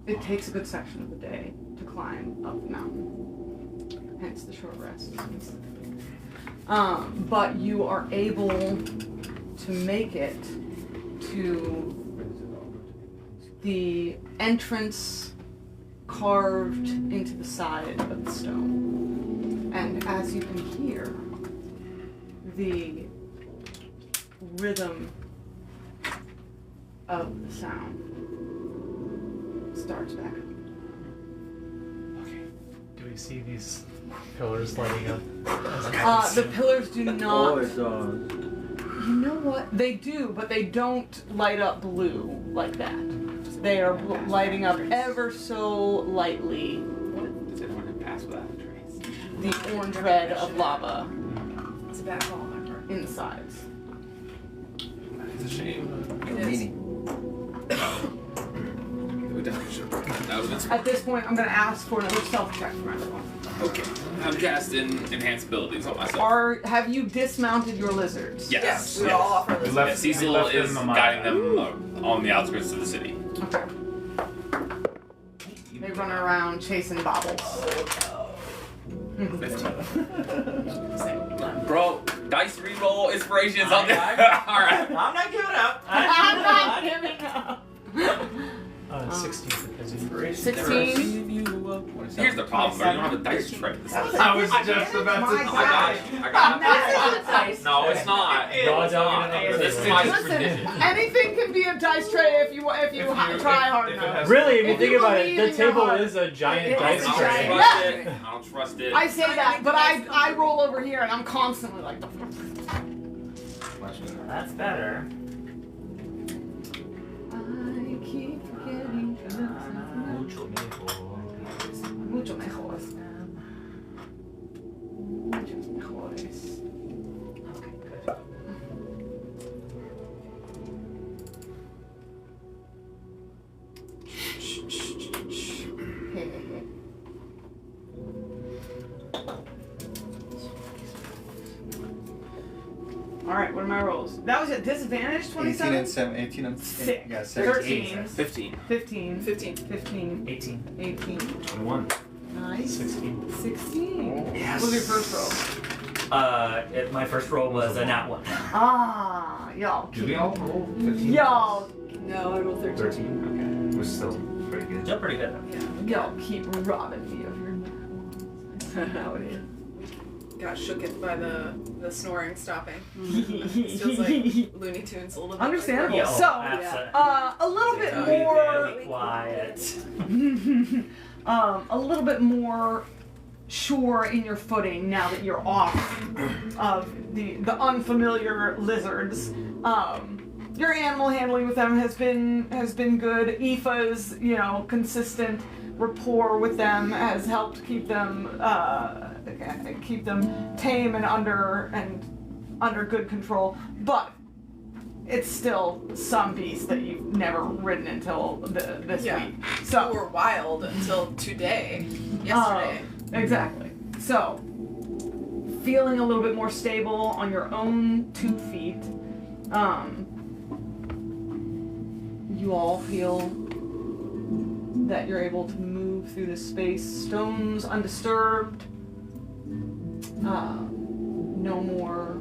it takes a good section of the day to climb up the mountain. Hence the short rest. But you are able to make it to the entrance carved into the side of the stone. And as you can hear, the rhythm of the sound starts back. Do we see these pillars lighting up? The pillars do not. Oh, it does. You know what? They do, but they don't light up blue like that. They are lighting up ever so lightly Does everyone pass without a trace? the orange red of lava It's a bad call on my part. in the sides. It's a shame. It is. Meaning. We definitely should have broken that was At this point, I'm going to ask for another stealth check from everyone. Okay. I'm casting enhanced abilities on myself. Have you dismounted your lizards? Yes. Yes, we all offer We this. left- Yeah, Cecil left them is on my guiding side. them on the outskirts of the city. Okay. They run around chasing baubles. 15. Bro, dice reroll inspiration is on there. Alright. I'm not giving up. I'm not giving up. 16 for Kizzy. 16. Here's the problem, bro. You don't have a dice tray. I was just about My to God. I got it. No, it's not. No, It's not. This is my Listen, tradition. anything can be a dice tray if you try hard enough. Really, if you If think you about it, believe the in your table heart. is a giant It dice is I a tray. don't giant- trust Yeah. it. I don't trust it. I say that, but I roll over here and I'm constantly like. That's better. I keep forgetting. Mucho mejor. Muchos mejores. Okay, good. Hey, hey, hey. All right, what are my rolls? That was at disadvantage, 18 27? and 7, 18 and Sick. Yeah, 13. 15. 15. 15. 15. 18. 18. 21. Nice. 16. 16. Yes. What was your first roll? My first roll was a nat 1. Ah, y'all. Do we all roll 15? Y'all, No, I rolled 13. 13? Okay. It was still pretty good. Still pretty good. y'all keep robbing me of your nat How it is. Got shooketh by the snoring stopping. It feels like Looney Tunes a little bit. Understandable. Yeah, So, absolutely. a little bit Be more, very quiet. a little bit more sure in your footing now that you're off of the unfamiliar lizards. Your animal handling with them has been good. Aoife's, consistent rapport with them has helped keep them tame and under good control. But it's still some beast that you've never ridden until this week. You So were wild until today. Yesterday. exactly. So feeling a little bit more stable on your own 2 feet. You all feel that you're able to move through the space, stones undisturbed. No more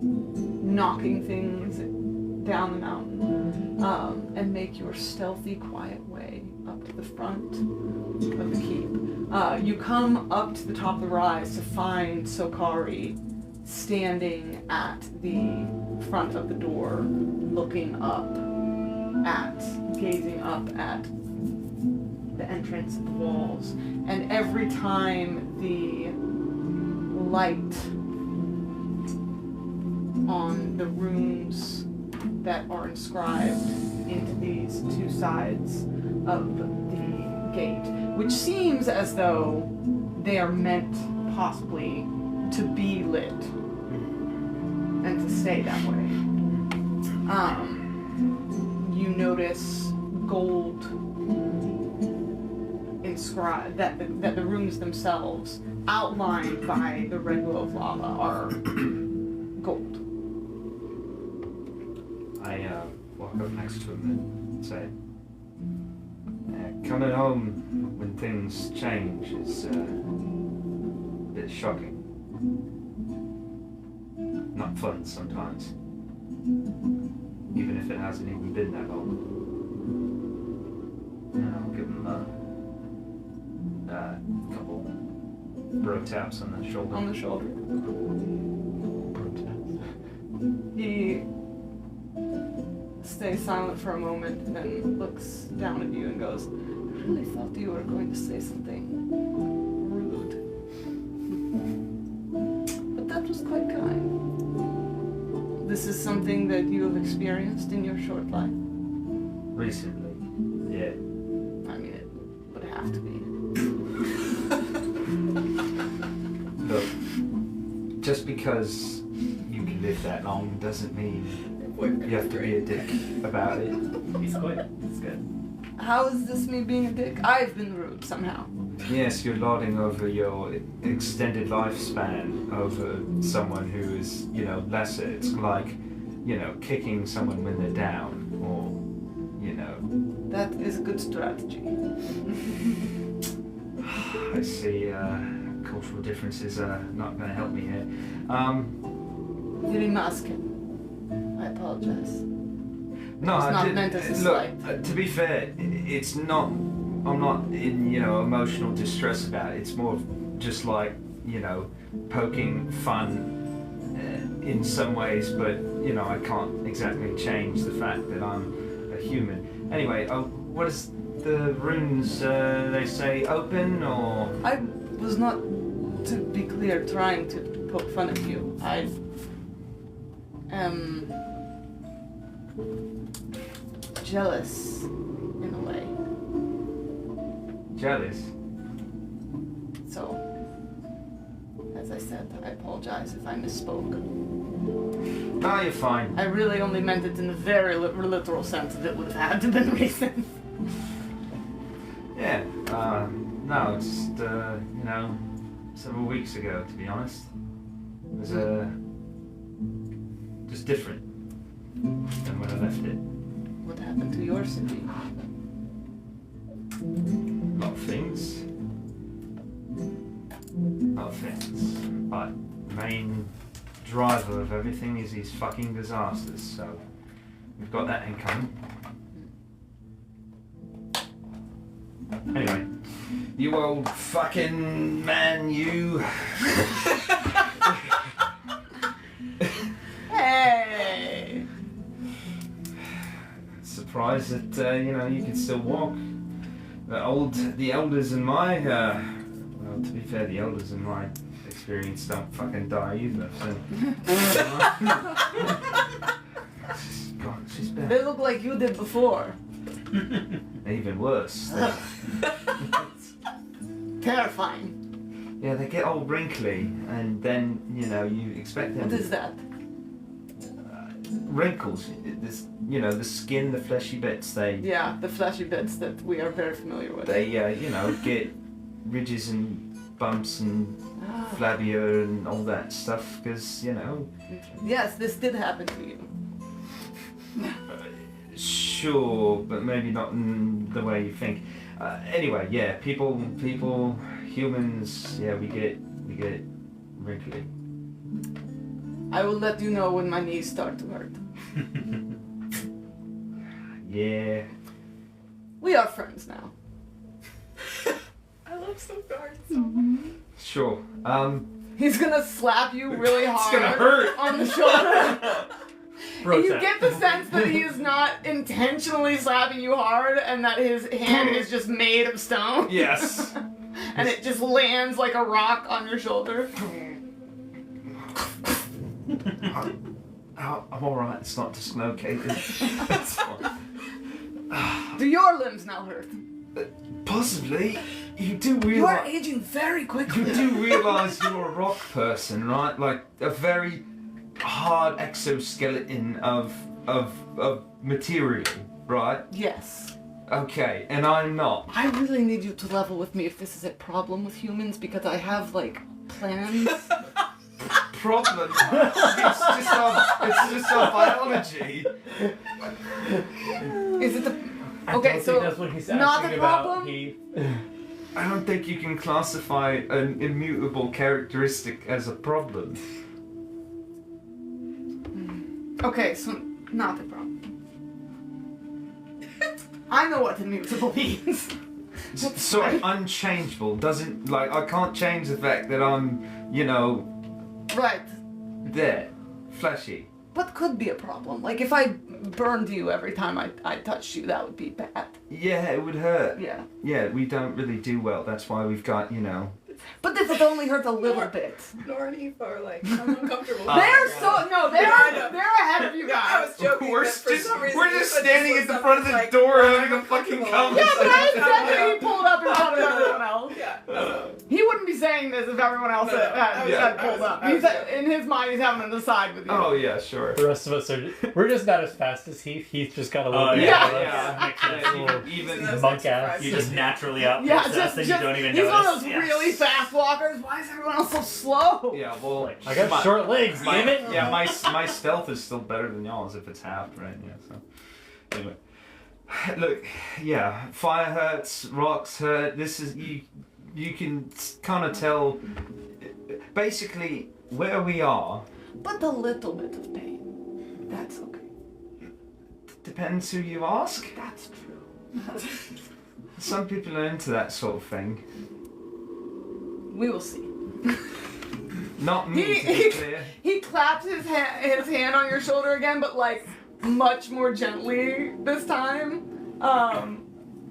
knocking things down the mountain, and make your stealthy, quiet way up to the front of the keep. You come up to the top of the rise to find Sokari standing at the front of the door, looking up gazing up at the entrance of the walls. And every time the light on the runes that are inscribed into these 2 sides of the gate, which seems as though they are meant possibly to be lit and to stay that way. You notice gold inscribed, that the rooms themselves, outlined by the red glow of lava, are gold. I walk up next to him and say, coming home when things change is a bit shocking. Not fun sometimes. Even if it hasn't even been that long. And I'll give him a couple bro taps on the shoulder. On the shoulder. Bro taps. He stays silent for a moment and then looks down at you and goes, I really thought you were going to say something rude. But that was quite kind. This is something that you have experienced in your short life? Recently, yeah. I mean, it would have to be. Look, just because you can live that long doesn't mean you have to be a dick about it. He's quick. It's good. How is this me being a dick? I've been rude somehow. Yes, you're lording over your extended lifespan over someone who is, lesser. It's like, kicking someone when they're down, or, That is a good strategy. I see cultural differences are not going to help me here. Masking. I apologize. No, It's I not did, meant as a look, slight. to be fair, it's not, I'm not in, emotional distress about it. It's more of just like, poking fun in some ways, but, I can't exactly change the fact that I'm a human. Anyway, what is the runes, they say open, or? I was not, to be clear, trying to poke fun at you. I am jealous, in a way. Jealous? So, as I said, I apologize if I misspoke. No, you're fine. I really only meant it in the very literal sense that it would have had to been recent. Yeah, no, it's just, several weeks ago, to be honest. It was, just different than when I left it. What happened to your city? A lot of things. But the main driver of everything is these fucking disasters, so we've got that in common. Anyway, you old fucking man, you. Hey! Surprised that, you can still walk. The elders in my, well, to be fair, the elders in my experience don't fucking die either, so. God, she's bad. They look like you did before. Even worse. Terrifying. Yeah, they get all wrinkly, and then, you expect them What is that? wrinkles. This, the skin, the fleshy bits, Yeah, the fleshy bits that we are very familiar with. they, get ridges and bumps and flabbier and all that stuff, because, Yes, this did happen to you. Sure, but maybe not in the way you think. Anyway, yeah, people, humans, yeah, we get wrinkly. I will let you know when my knees start to hurt. Yeah. We are friends now. I love so guards. Sure. He's gonna slap you really hard gonna hurt. on the shoulder. And you Tap. get the sense that he is not intentionally slapping you hard and that his hand is just made of stone. Yes. And it just lands like a rock on your shoulder. I'm alright, it's not dislocated. That's fine. Do your limbs now hurt? Possibly. You do You are realize aging very quickly. you do realize you're a rock person, right? Like a very hard exoskeleton of material, right? Yes. Okay, and I'm not. I really need you to level with me if this is a problem with humans because I have like plans. Problem. It's just our biology. Is it the I okay? don't So think that's what he's not asking the about. problem? I don't think you can classify an immutable characteristic as a problem. Okay, so not the problem. I know what immutable means. So unchangeable doesn't like I can't change the fact that I'm, you know, Right. there, fleshy. What could be a problem? Like if I burned you every time I touched you, that would be bad. Yeah, it would hurt. Yeah. Yeah, we don't really do well. That's why we've got, you know. But this would only hurt a little bit. Nora and Eva are like, I'm uncomfortable. They're they're I know. ahead of you I guys. was joking. We're that for just some reason we're just Eva standing looks at the up front of and the is like, door "I'm having a fucking uncomfortable." conversation. Yeah, but I said that he pulled up in front of everyone else. Yeah. He wouldn't be saying this if everyone else No, had Yeah. pulled up. I was He's in his mind, he's having an aside with you. Oh yeah, sure. The rest of us we're just not as fast as Heath. Heath just got a little Oh, bit yeah. of us. Yeah. Even Even monk ass. You just naturally out Yeah, process and you don't even he's notice. one of those Yes. really fast walkers. Why is everyone else so slow? yeah, well, I got short legs, damn it. Yeah, my stealth is still better than y'all's if it's halved, right? Yeah. So anyway, look, yeah, fire hurts, rocks hurt. This is you can kind of tell. Basically, where we are But a little bit of pain. That's okay. depends who you ask. That's true. Some people are into that sort of thing. We will see. Not me, to be clear. He claps his hand on your shoulder again, but like much more gently this time.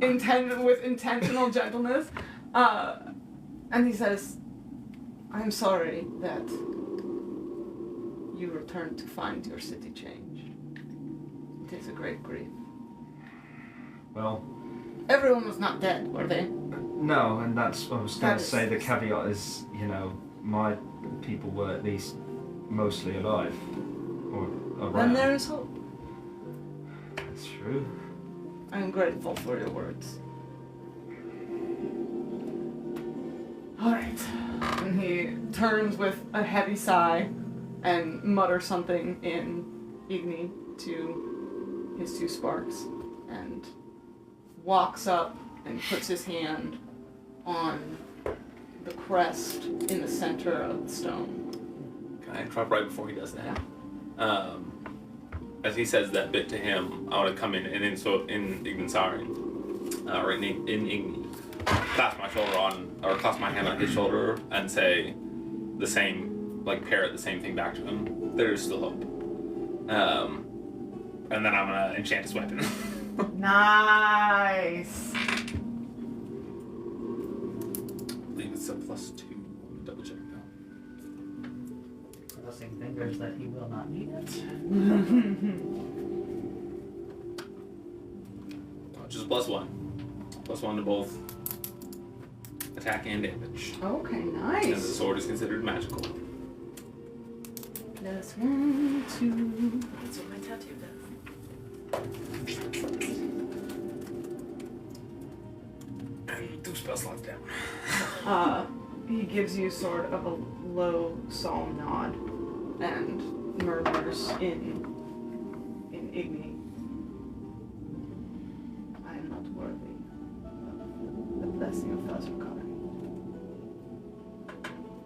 With intentional gentleness. And he says, I'm sorry that you returned to find your city changed. It is a great grief. Well, Everyone was not dead, were they? no, and that's what I was going That to is- say. The caveat is, you know, my people were at least mostly alive. Or around. Then there is hope. That's true. I'm grateful for your words. Alright. And he turns with a heavy sigh and mutters something in Igni to his two sparks and walks up and puts his hand on the crest in the center of the stone. Can I interrupt right before he does that? As he says that bit to him, I want to come in and in Ignixaran, or in Igni, clasp my shoulder on, or clasp my hand on his shoulder and say the same, like parrot the same thing back to him. There is still hope. And then I'm gonna enchant his weapon. Nice. I believe it's a +2. Let me double check now. Crossing fingers that he will not need it. Just +1. +1 to both attack and damage. Okay, And the nice. sword is considered magical. Plus 1, 2. That's what my tattoo does. And 2 spell slots down. He gives you sort of a low solemn nod and murmurs in Igni. I am not worthy of the blessing of Felzrakari.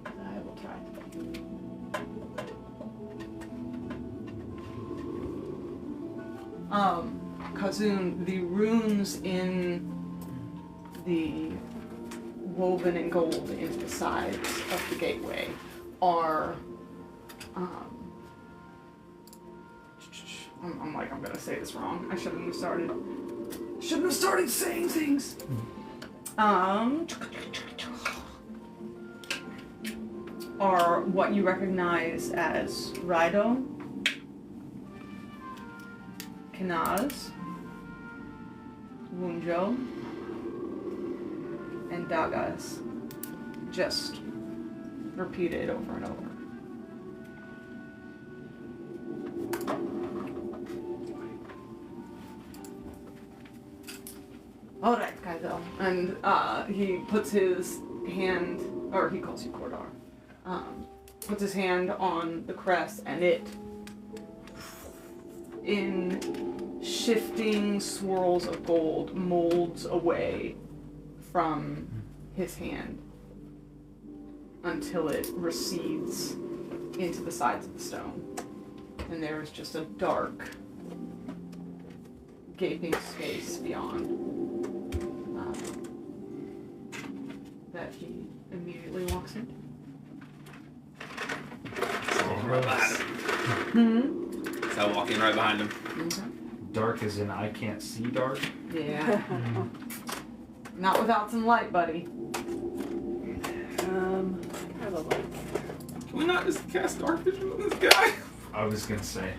I will try to be. Kazun, the runes in the woven in gold into the sides of the gateway are I'm gonna say this wrong. I shouldn't have started saying things. Are what you recognize as Raido, Kanaz, Wunjo, and dagas. Just repeated over and over. Alright, Kaido. And he puts his hand, or he calls you Kordar, puts his hand on the crest, and it, in shifting swirls of gold, molds away from his hand until it recedes into the sides of the stone. And there is just a dark, gaping space beyond that he immediately walks into. Right behind him. So walking right behind him. Okay. Dark as in I can't see dark? Yeah. Not without some light, buddy. Have a look. Can we not just cast dark vision on this guy? I was gonna say.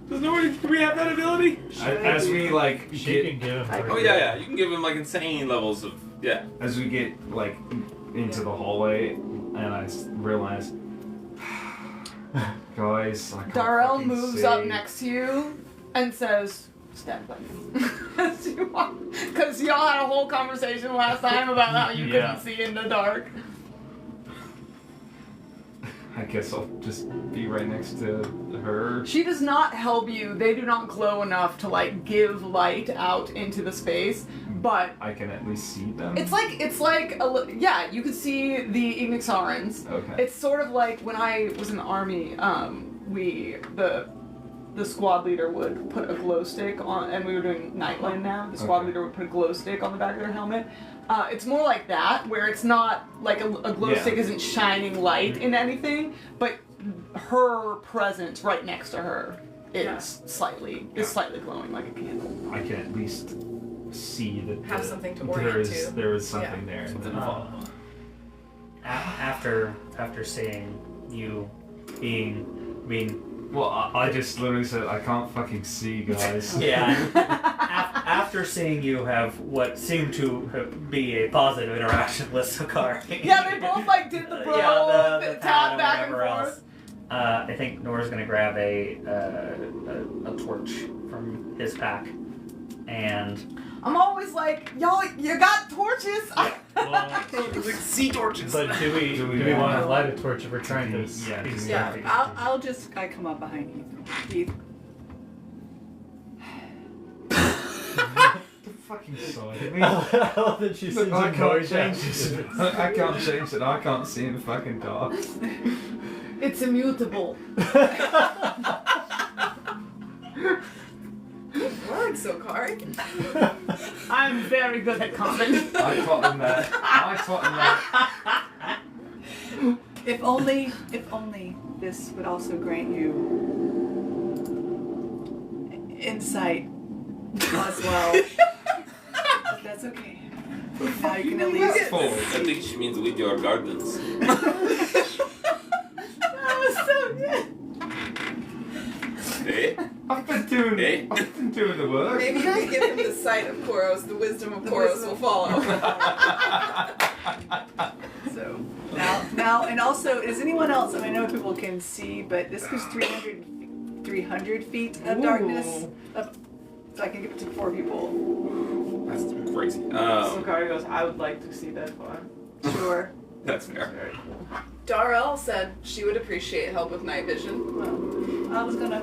Does nobody? Do we have that ability? As we like She get, can give him. Oh yeah. You can give him like insane levels of as we get like into the hallway, and I realize, guys, I can't Darrell fucking moves see. up next to you and says, "Stand by me." Because y'all had a whole conversation last time about how you couldn't see in the dark. I guess I'll just be right next to her. She does not help you. They do not glow enough to like give light out into the space, but I can at least see them. it's like yeah, you can see the Ignixarans. Okay. It's sort of like when I was in the army, the squad leader would put a glow stick on, and we were doing Nightland now. The squad leader would put a glow stick on the back of their helmet. It's more like that, where it's not like a glow stick isn't shining light in anything, but her presence right next to her is slightly glowing like a candle. I can at least see that Have something to orient to. There is something there. something to follow. After seeing you being Well, I just literally said I can't fucking see, guys. after seeing you have what seemed to be a positive interaction with Sakari. Yeah, they both like did the bro the tap pad back and and whatever forth. else. I think Nora's gonna grab a torch from his pack, and I'm always like, y'all, you got torches. Like sea torches. But do we want to light a torch if we're trying to? Yeah, I come up behind Heath. Fucking side me. That she Look, sends I a can't noise change out. this. I can't change it. I can't see in the fucking dark. It's immutable. Good word, Sokari. I'm very good at comedy. I taught him that. If only this would also grant you insight as well. But that's okay. Now you can at least. I think she means with your gardens. That was so good. Hey? I've been doing the work. Maybe you can give him the sight of Koros, the wisdom of Koros will follow. So now, and also, is anyone else? I know people can see, but this goes 300 feet of darkness. So I can give it to 4 people. That's crazy. Sokari goes, I would like to see that far. Sure. That's fair. Very cool. Darrell said she would appreciate help with night vision. Well, I was gonna.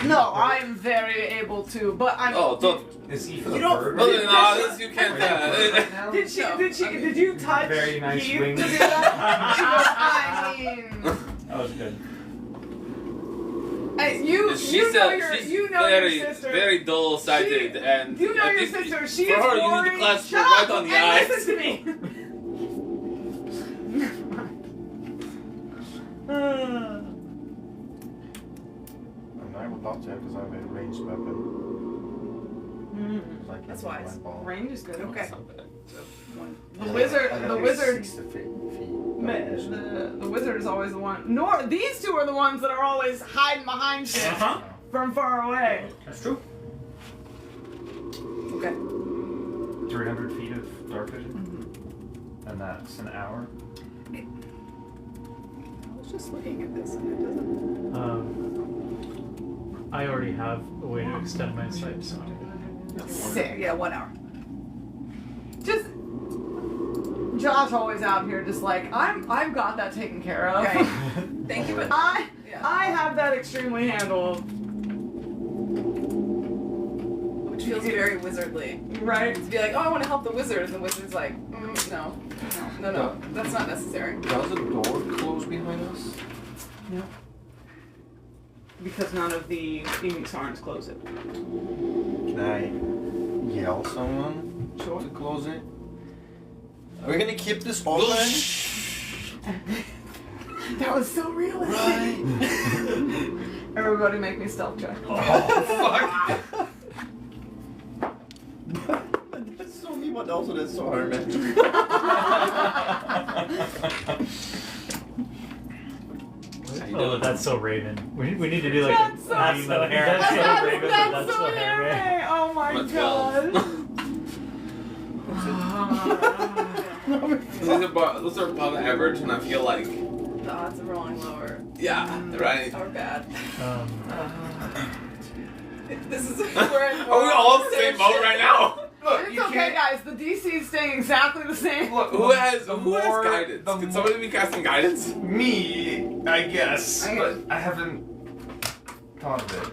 No, I am very able to, but I'm. Oh, don't. Is he for You the don't- bird? No, this you can't. Did you touch Very nice Heath wings. to do that? She goes, I mean, That was good. She's your sister. very dull-sighted, and You know I your think sister. She for is her, you need worried. to clasp her Shut right up on the and eyes. listen to me. And I would love to have because I have a ranged weapon. Like That's a wise. light ball. Range is good. Okay. The wizard. I have The a wizard. 60 feet. The wizard is always the one. These two are the ones that are always hiding behind shit from far away. that's true. Okay. 300 feet of dark vision, and that's an hour. I was just looking at this and it doesn't. I already have a way to extend my sight, so. Sick. Yeah, 1 hour. Just Josh always out here just like I've got that taken care of. Okay. Thank you, but I yeah. have that extremely handled. Which feels very wizardly. Right? To be like, oh, I want to help the wizard, and the wizard's like, no, that's not necessary. Does the door close behind us? No. Because none of the Ignixarans close it. Can I yell someone to close it? Are we gonna keep this open? That was so realistic. Right. Everybody make me stealth check. Oh, fuck. That's so me, but also that's so hard, man. Oh, that's so Raven. We need to do like That's a so meme of Harry. that's so Raven, but That's that's so so Harry. Harry. Oh my Let's god. Those are above average, and I feel like, The odds of rolling lower yeah, right. are bad. This is Are we all in the same boat right now? Look, It's you okay, can't. guys. The DC is staying exactly the same. Look, Who has more- guidance? the Can more- somebody be casting guidance? Me, I guess, I- but I haven't thought of it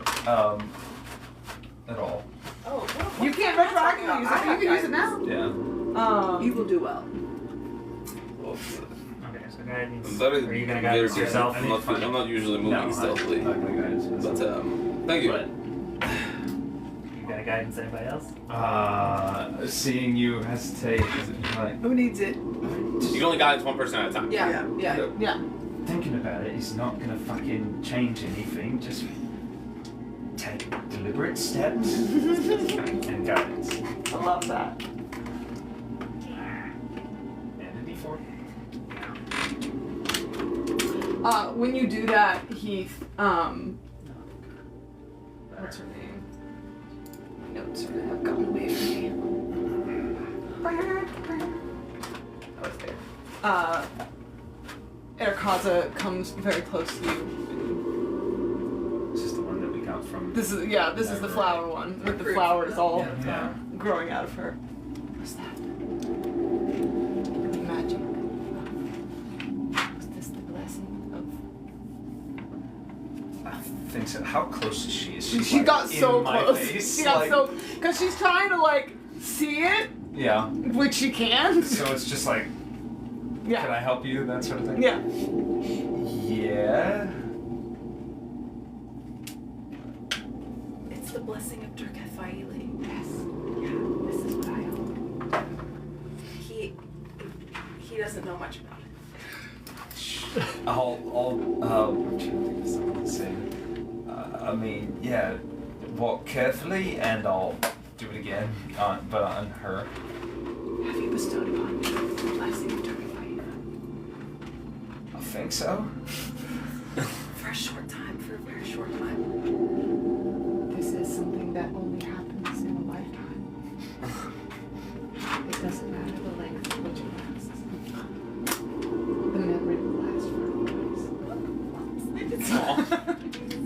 at all. Oh, You can't retroactively use it. You can use it now. Yeah. You will do well. Okay, so guidance. That is Are you gonna very guidance good. yourself? I'm not usually moving stealthily. I'm not gonna guidance But myself. thank you. You got a guidance? Anybody else? Seeing you hesitate, is it like Who needs it? You can only guidance one person at a time. yeah. Yeah. thinking about it? He's not gonna fucking change anything. Just take deliberate steps and guidance. I love that. And a D4. When you do that, Heath, what's her name? My notes are have gone away from me. That was there. Erkaza comes very close to you. This is the one that we got from. This is the flower one with the flowers all Yeah. growing out of her. What's that? Magic. Was this the blessing of? I think so. How close is she? Is she She like, got so in my close. face? She got Like- so because she's trying to like see it, Yeah. which she can. So it's just like, can Yeah. I help you? That sort of thing. Yeah. Yeah. It's the blessing of Durkathaili. Yes. Yeah. This is what I hope. He doesn't know much about it. I'll I'm trying to think of something to say. I mean, yeah, walk carefully and I'll do it again, but on her. Have you bestowed upon me the blessing of Durkathaili? I think so. For a short time, for a very short time. This is something that only happens in a lifetime. It doesn't matter the length of which it lasts. The memory will last for always.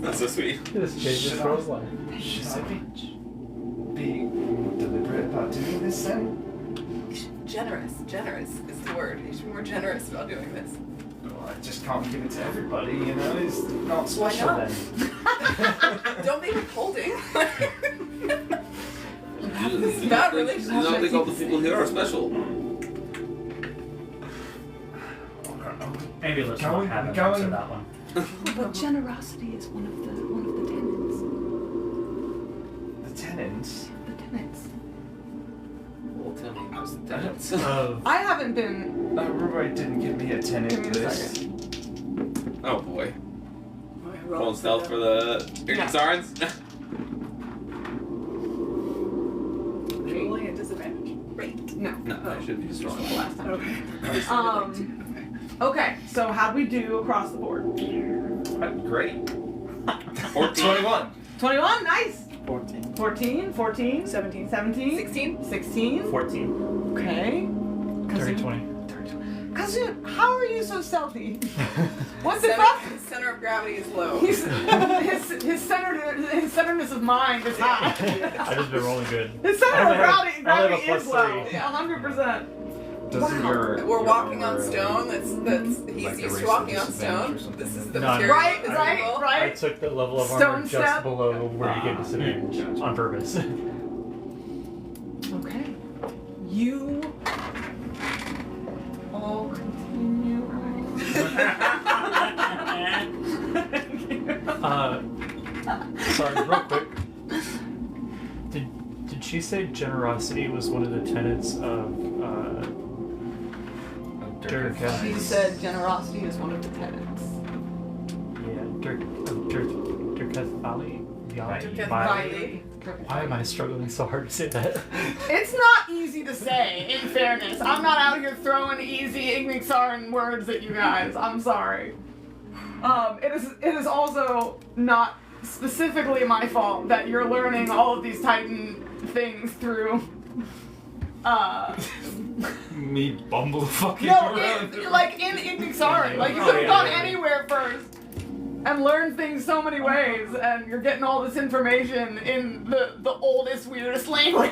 That's so sweet. This changes Crow's life. Should I be deliberate about doing this then? Generous is the word. You should be more generous about doing this. Well, I just can't give it to everybody, you know? It's not special not? then. Don't be withholding. You Bad don't relationship. think all the people here are special. Maybe let's not have him answer that one. But generosity is one of the tenets. The tenants? The tenets. Well, tell me, how's the tenants? I haven't been. Roy didn't give me a tenant Give me a list. second. Oh boy. Okay, Rolling stealth for the Ignixarans? Rolling at disadvantage. Great. No. No, I should be strong. Last time. Okay. Okay, so how'd we do across the board? Great. 14. 21. 21, nice! 14. 14? 14? 17. 17? 16? 16? 14. Okay. Dirty 20. Kazun, how are you so stealthy? What the Center, fuck? his center of gravity is low. His centeredness of mind is high. I just been rolling good. His center of gravity I have a is +3. low. Yeah, 100%. Doesn't Wow. We're walking on stone. That's he's like used erase to walking the on stone. disadvantage or something This is like the that? material. Right, is right, evil. I right. took the level of Stone armor just step. below where you get disadvantage Gotcha. on purpose. Okay. You all continue. Sorry, real quick. Did she say generosity was one of the tenets of Durkheim? She said generosity is one of the tenets. Yeah, Durkheim Valley? Durkheim Valley. Why am I struggling so hard to say that? It's not easy to say, in fairness. I'm not out here throwing easy Ignixaran words at you guys. I'm sorry. It is also not specifically my fault that you're learning all of these Titan things through Me bumble fucking no, around. in Ignixaran. Like you could have gone anywhere first and learned things so many ways, and you're getting all this information in the oldest, weirdest language.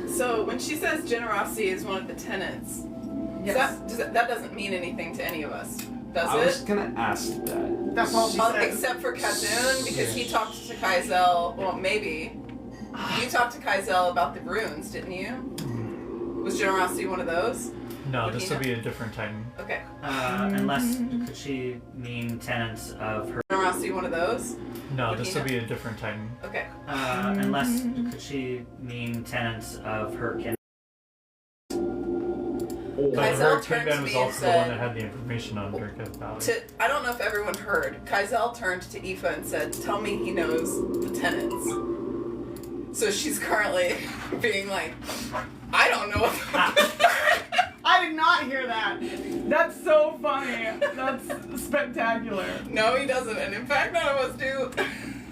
So when she says generosity is one of the tenets, Yes. that doesn't mean anything to any of us, does I was it? gonna ask that. That's all she said. Except for Kazun, because he talked to Kaizel. Well, maybe. You talked to Kaizel about the runes, didn't you? Was generosity one of those? No, Would this he will know? be a different time. Okay. Unless could she mean tenants of her? Generosity one of those? No, Would this he will know? be a different time. Okay. Unless could she mean tenants of her kin? But Kaizel her turned Tinban to was me and also the one said- that had the information on Durkheim Valley. I don't know if everyone heard. Kaizel turned to Aoife and said, "Tell me he knows the tenants." So she's currently being like, "I don't know." I did not hear that. That's so funny. That's spectacular. No, he doesn't, and in fact, none of us do.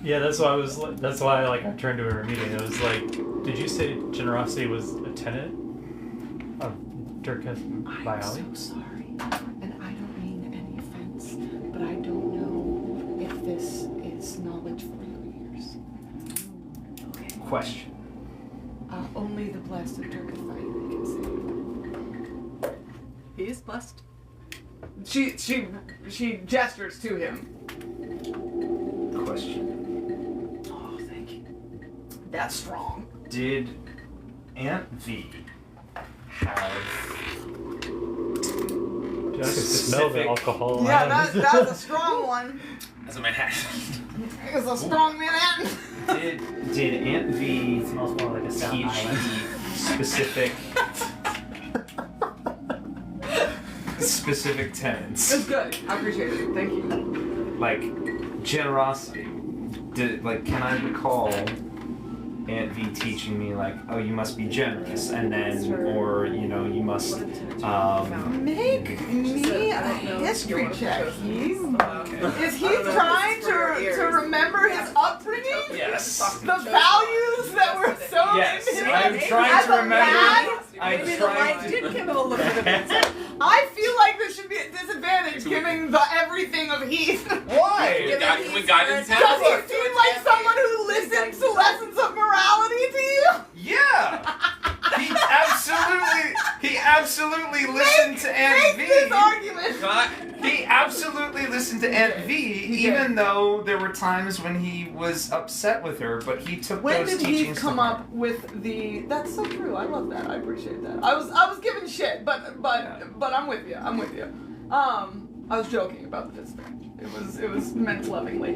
Yeah, that's why I turned to her immediately. I was like, did you say generosity was a tenet of Durkheim Valley? I'm so sorry, and I don't mean any offense, but I don't know if this is knowledge for your ears. Okay. Question. Only the blessed of Durkheim Valley can say. He is blessed. She gestures to him. Question. Oh, thank you. That's strong. Did Aunt V have Dude, I could smell the alcohol. Yeah, that's a strong one. That's a Manhattan. It's a strong Manhattan. did Aunt V Smells more like a Staten teach Island. specific tenets? That's good. I appreciate it. Thank you. Like generosity. Can I recall Aunt V teaching me like, oh, you must be generous, and then, or you must Make me a history check, Heath. Is he trying to remember his upbringing? Yes. The values that were so Yes, in him I'm trying as to a remember. man? I'm Maybe the light trying did to. give him a little bit of insight. I feel like this should be a disadvantage given the everything of Heath. Why? Can we guidance him? Does he seem like someone who listens to lessons of morality to you? Yeah. He absolutely listened to Aunt Make this V. argument. He absolutely listened to Aunt V, even though there were times when he was upset with her, but he took When those did he teachings come to heart. up with the? That's so true. I love that. I appreciate that. I was giving shit, but I'm with you. I'm with you. I was joking about the disadvantage. It was meant lovingly.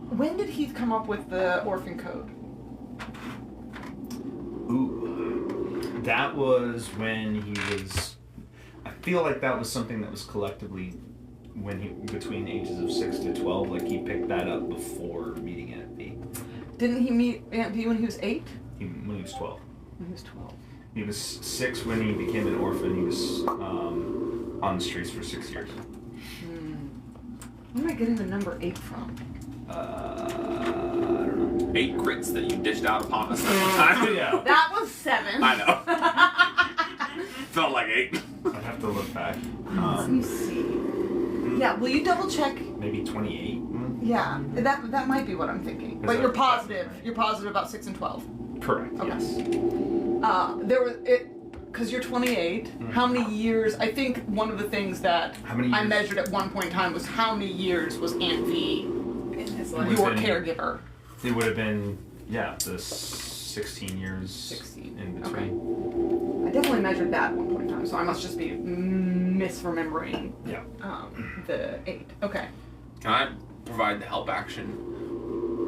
When did he come up with the orphan code? Ooh, that was when he was. I feel like that was something that was collectively between ages of 6 to 12. Like he picked that up before meeting Aunt V. Didn't he meet Aunt V when he was 8? When he was 12. When he was 12. He was 6 when he became an orphan. He was on the streets for 6 years. Where am I getting the number 8 from? I don't know. 8 crits that you dished out upon us that time. Yeah. That was 7. I know. Felt like 8. I'd have to look back. Let me see. Yeah, will you double check? Maybe 28. Yeah, that might be what I'm thinking. But that- you're positive. You're positive about 6 and 12. Correct. Okay. Yes. There was it because you're 28. How many years? I think one of the things that How many I years? measured at one point in time was how many years was Aunt V In his Would life. your been- caregiver? It would have been the 16 years 16. in Okay. between. I definitely measured that at one point in time, so I must just be misremembering Yeah. the 8. Okay. Can I provide the help action?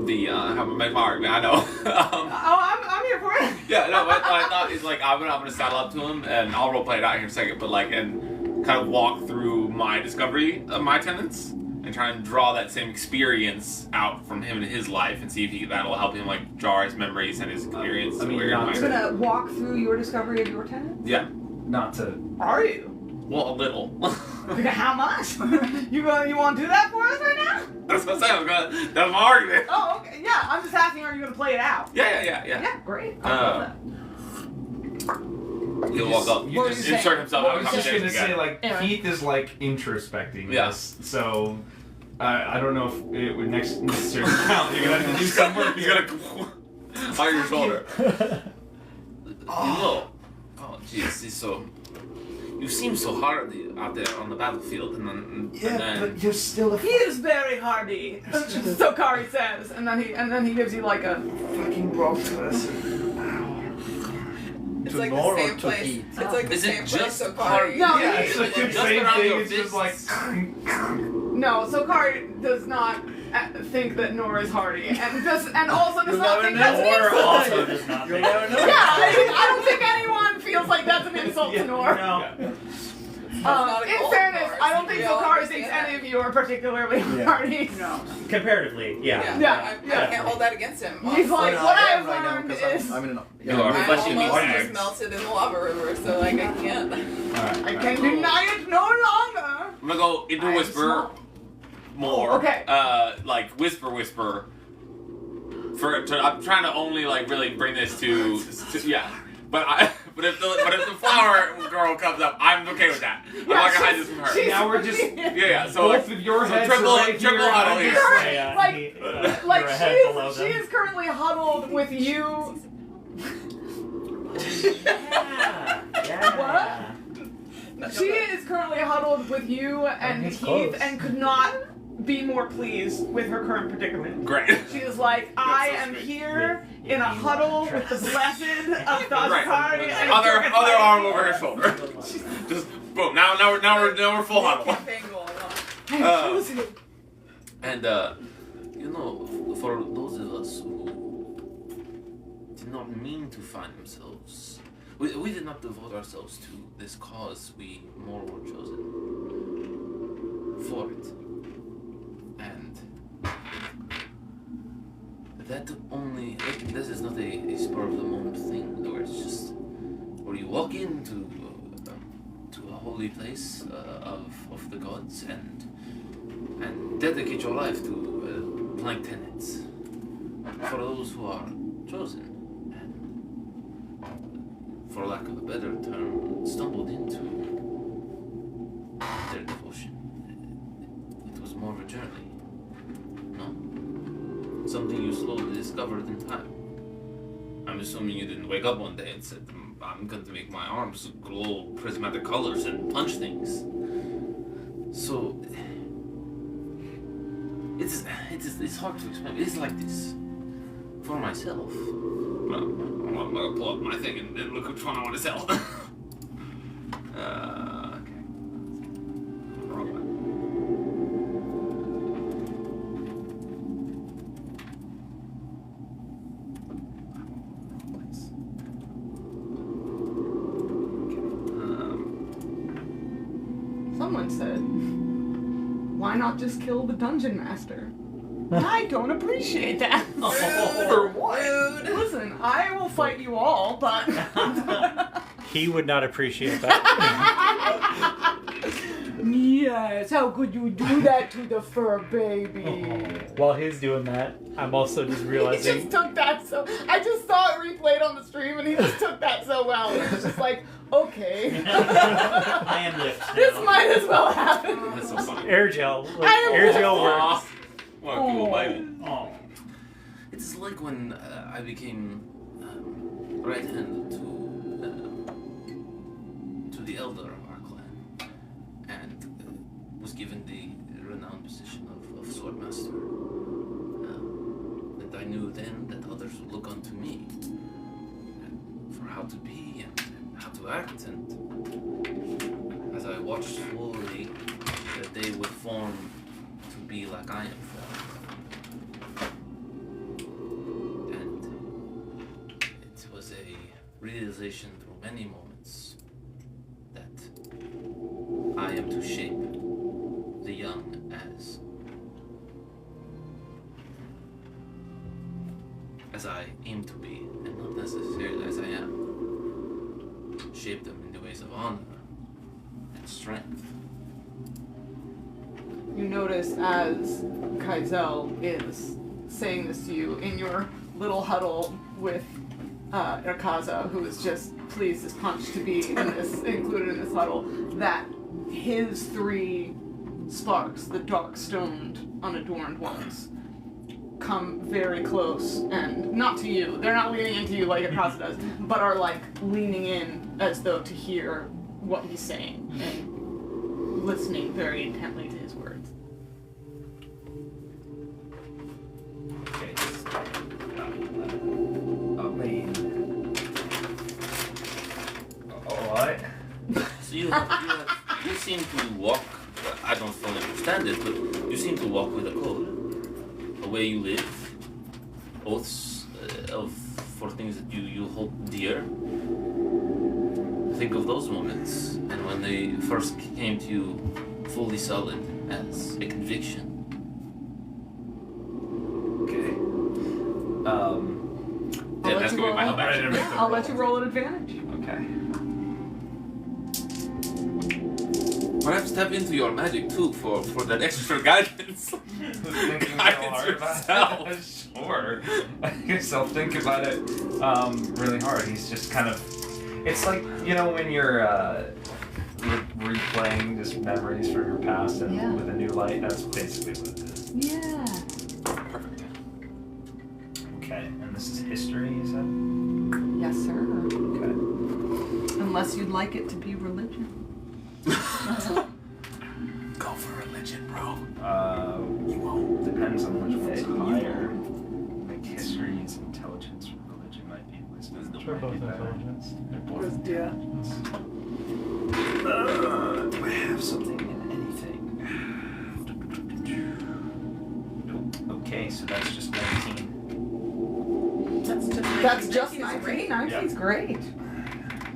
The have a make my argument. I know. I'm here for it. Yeah, no, but what I thought is like I'm gonna saddle up to him and I'll roleplay it out here in a second, but like and kind of walk through my discovery of my tenants and try and draw that same experience out from him in his life and see if that'll help him like jar his memories and his experience. I mean, where not he You're might- gonna walk through your discovery of your tenant. yeah, Not to. Are you? well, a little. How much? You want to do that for us right now? That's what I'm saying. That's my argument. Oh, okay. Yeah, I'm just asking, are you gonna play it out? Yeah. Yeah, great. I love that. He'll walk up. you What just were you insert saying? himself What out of I was just conversation gonna say, again. like, Anyway. Keith is like introspecting Yeah. this, so I don't know if it would necessarily count. You're gonna have to do some work. He's gonna on your shoulder. You know, oh jeez, he's so. You seem so hard out there on the battlefield, and then but you're still a He is very hardy. So Kari says, and then he gives you like a fucking broke person. It's To like gnaw or the same to place. eat? It's like the Is it same place. just So hard? Kari. No, Yeah, it's like the Just same around thing. your It's just like. no. So Kari does not think that Nora is hardy, and also does not think that's an Or insult. also does not You'll think. never know. Yeah, I don't think anyone feels like that's an insult to Nora. No. not a In goal fairness, for us. I don't think We all Sokari thinks understand any of you are particularly hardy. No. Comparatively, yeah. Yeah. I can't hold that against him. He's like, No, what I I am have right now learned because is I'm in an. You are I'm refreshing these almost just eggs. melted in the lava river, so like I can't. I can deny it no longer. I'm gonna go into I whisper smell- more. Okay. Like whisper. I'm trying to only like really bring this to yeah. But if the flower girl comes up, I'm okay with that. I'm not gonna hide this from her. Now we're just. Yeah. So Both of your heads triple are right triple here. huddle I'm here. just- Yeah, Like- you're Like ahead below she them. is currently huddled with you. Yeah. She is currently huddled with you and he's Keith close. and could not be more pleased with her current predicament. Great. She is like, I so am sweet. here in a huddle with the blessed of Right. Thajikari and Other arm over her shoulder. Just boom. Now we're full huddle. Campaign going on. And you know, for those of us who did not mean to find themselves, we did not devote ourselves to this cause. We more were chosen for it, and that only. This is not a spur of the moment thing, where it's just where you walk into to a holy place of the gods and dedicate your life to blank tenets for those who are chosen and, for lack of a better term, stumbled into their devotion. It was more of a journey, no? Something you slowly discovered in time. I'm assuming you didn't wake up one day and said, I'm going to make my arms glow prismatic colors and punch things. So it's hard to explain. It's like this for myself. Well, I'm gonna pull up my thing and look which one I want to sell. Okay. Wrong one. Someone said, why not just kill the dungeon master? I don't appreciate that. For what? Rude. Listen, I will fight you all, but He would not appreciate that. yeah. Yes, how could you do that to the fur baby? While he's doing that, I'm also just He realizing. just took that so. I just saw it replayed on the stream, and he just took that so well. He was just like, okay. I am lift. This might as well happen. That's so funny. Air gel. Like, I am air gel works. Well, people bite it. Oh. It's like when I became right-handed to the elder of our clan, and was given the renowned position of swordmaster. And I knew then that others would look unto me for how to be and how to act. And as I watched slowly that they would form to be like I am formed. And it was a realization through many moments that I am to shape the young as I aim to be, and not necessarily as I am. Shape them in the ways of honor and strength. You notice as Kaizel is saying this to you in your little huddle with Irkaza, who is just pleased as punch to be included in this huddle, that his 3 sparks, the dark-stoned, unadorned ones, come very close, and not to you. They're not leaning into you like Irkaza does, but are like leaning in as though to hear what he's saying and listening very intently to his words. Okay. What? So you seem to walk, I don't fully understand it, but you seem to walk with a code. The way you live, oaths for things that you hold dear. Think of those moments, and when they first came to you fully solid as a conviction. Okay. Yeah, that's gonna be my help action. I'll let you roll an advantage. Okay. Perhaps tap into your magic too for that extra guidance. Thinking Guidance real hard about yourself. it. Sure. I guess I'll think about it really hard. He's just kind of. It's like, you know, when you're replaying just memories from your past and Yeah. with a new light. That's basically what it is. Yeah. Perfect. Okay. And this is history, you said? Yes, sir. Okay. Unless you'd like it to be religion. Go for religion, bro. You won't. Depends on which one's higher. Like history is intelligence, religion might be wisdom. Sure, both intelligence. They're both Yeah. Do I have something in anything? Nope. Okay, so that's just 19. That's just 19 is 19. great. 19's great.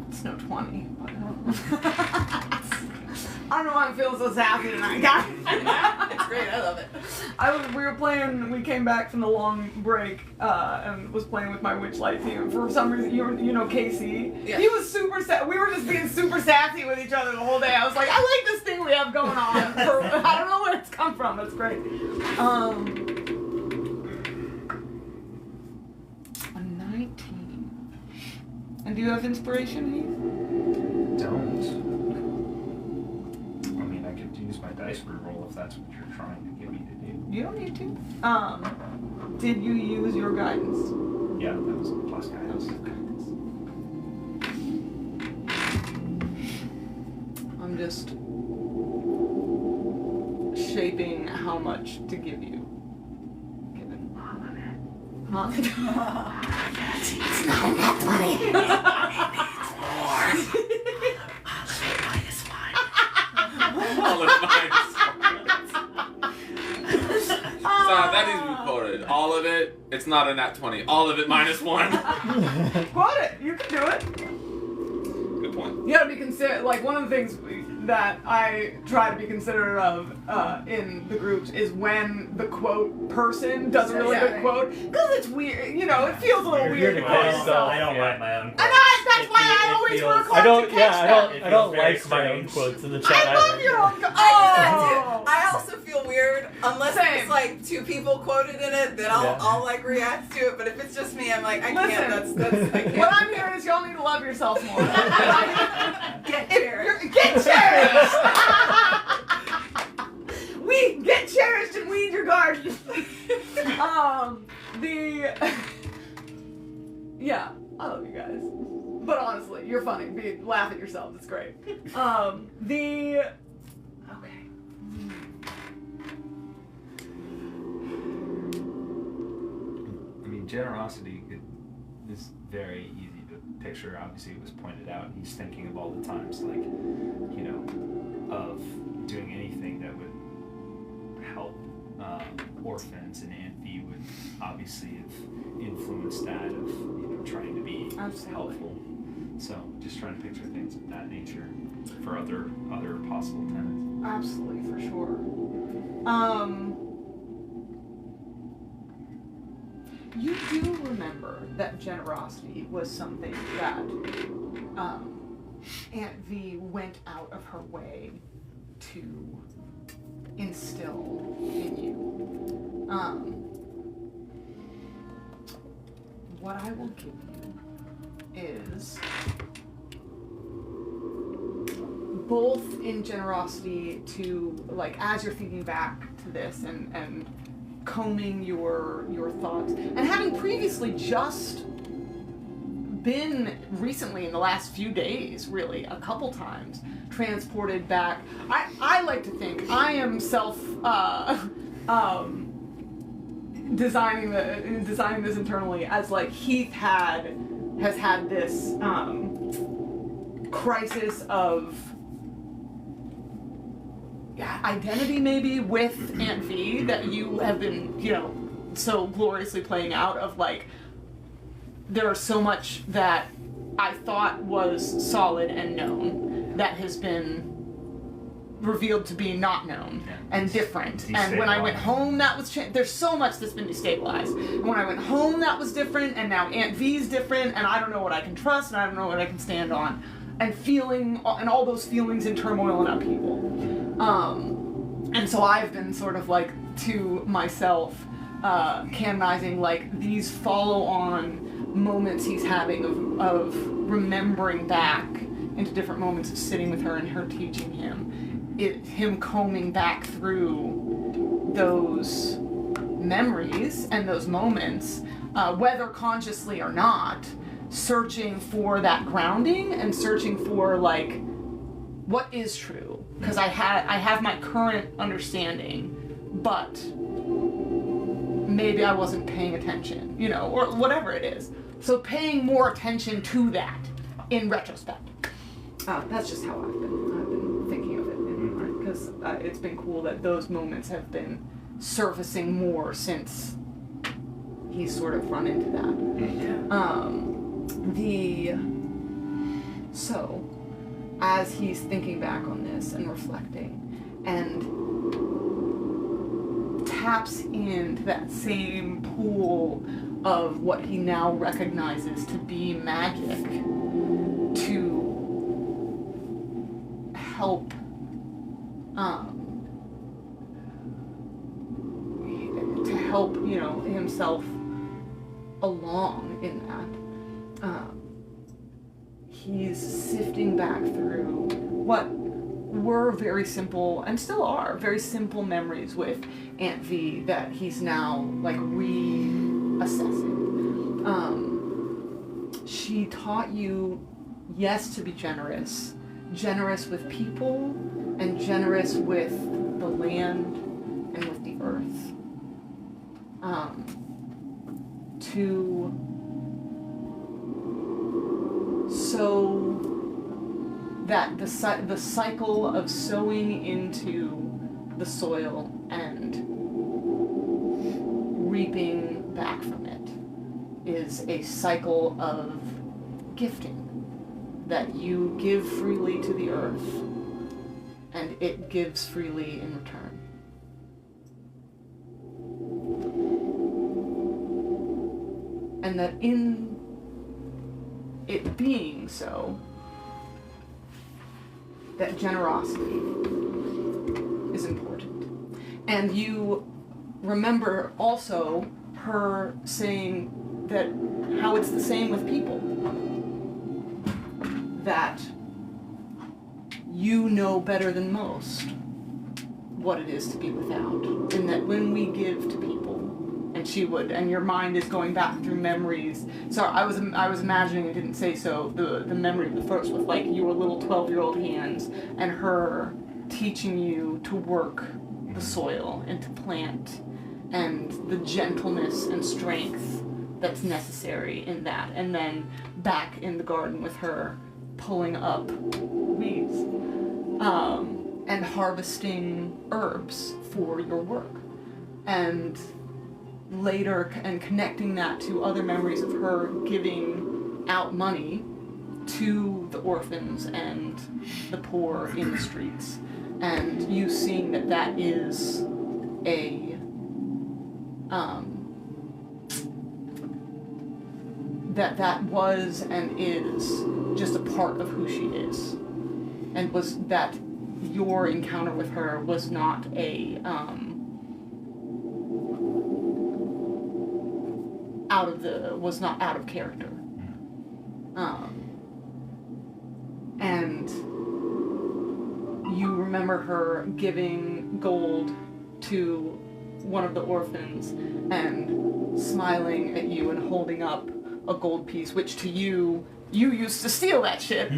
It's no 20. But I don't know why I'm feeling so sassy tonight, guys. It's great. I love it. We were playing. We came back from the long break and was playing with my Witchlight team. And for some reason, you know Casey. Yeah. He was super. We were just being super sassy with each other the whole day. I was like, I like this thing we have going on. I don't know where it's come from. It's great. A 19. And do you have inspiration, Heath? Don't. I mean, I could use my dice reroll if that's what you're trying to get me to do. You don't need to. Did you use your guidance? Yeah, that was plus guidance. I'm just shaping how much to give you. Given. Huh? It's not that funny. All of mine. So that needs to be quoted. All of it, it's not a nat 20. All of it -1. Quote it. You can do it. Good point. You gotta be considered. Like one of the things that I try to be considerate of in the groups is when the quote person does a really good quote, because it's weird. You know, it feels a little weird. You're the quote I yourself. don't write my own And quotes. that's That's why I always work hard I don't. to catch them. I don't very like my own strange. quotes in the chat. I love either. your own. I also feel weird unless Same. it's like 2 people quoted in it. Then I'll like react to it. But if it's just me, I'm like I can't. That's I can't. What I'm hearing is y'all need to love yourselves more. Get cherished. Get cherished. We get cherished and weed your garden. Yeah, I love you guys. But honestly, you're funny. Laugh at yourselves. It's great. Okay. I mean, generosity is very easy to picture. Obviously, it was pointed out. He's thinking of all the times, like, you know, of doing anything that would help orphans, and Aunt V would obviously have influenced that of, you know, trying to be helpful. So, just trying to picture things of that nature for other possible tenants. Absolutely, for sure. You do remember that generosity was something that Aunt V went out of her way to instill in you. What I will give you is both in generosity to, like, as you're thinking back to this and combing your thoughts, and having previously just been recently in the last few days, really, a couple times, transported back. I like to think I am designing this internally as, like, Heath has had this crisis of identity, maybe, with Aunt V that you have been, you know, so gloriously playing out of, like, there's so much that I thought was solid and known that has been revealed to be not known and different. And when I went home, that was there's so much that's been destabilized. And when I went home, that was different, and now Aunt V's different, and I don't know what I can trust, and I don't know what I can stand on, and all those feelings in turmoil and upheaval. And so I've been sort of, like, to myself, canonizing, like, these follow-on moments he's having of remembering back into different moments of sitting with her and her teaching him, him combing back through those memories and those moments, whether consciously or not, searching for that grounding and searching for, like, what is true, because I have my current understanding, but maybe I wasn't paying attention, you know, or whatever it is. So paying more attention to that in retrospect. That's just how I've been thinking of it, because it's been cool that those moments have been surfacing more since he's sort of run into that. So as he's thinking back on this and reflecting and taps into that same pool of what he now recognizes to be magic to help you know, himself along in that, he's sifting back through what were very simple, and still are, very simple memories with Aunt V that he's now, like, reassessing. She taught you, yes, to be generous with people, and generous with the land and with the earth. So that the cycle of sowing into the soil and reaping back from it is a cycle of gifting, that you give freely to the earth and it gives freely in return. And that in it being so, that generosity is important. And you remember also her saying that how it's the same with people. That you know better than most what it is to be without. And that when we give to people, and she would, and your mind is going back through memories. So I was imagining, I didn't say so, the memory of the first with like your little 12-year-old hands and her teaching you to work the soil and to plant and the gentleness and strength that's necessary in that. And then back in the garden with her pulling up weeds and harvesting herbs for your work. And later, and connecting that to other memories of her giving out money to the orphans and the poor in the streets. And you seeing that that is that was and is just a part of who she is. And was that your encounter with her was not was not out of character. And you remember her giving gold to one of the orphans and smiling at you and holding up a gold piece, which to you used to steal that shit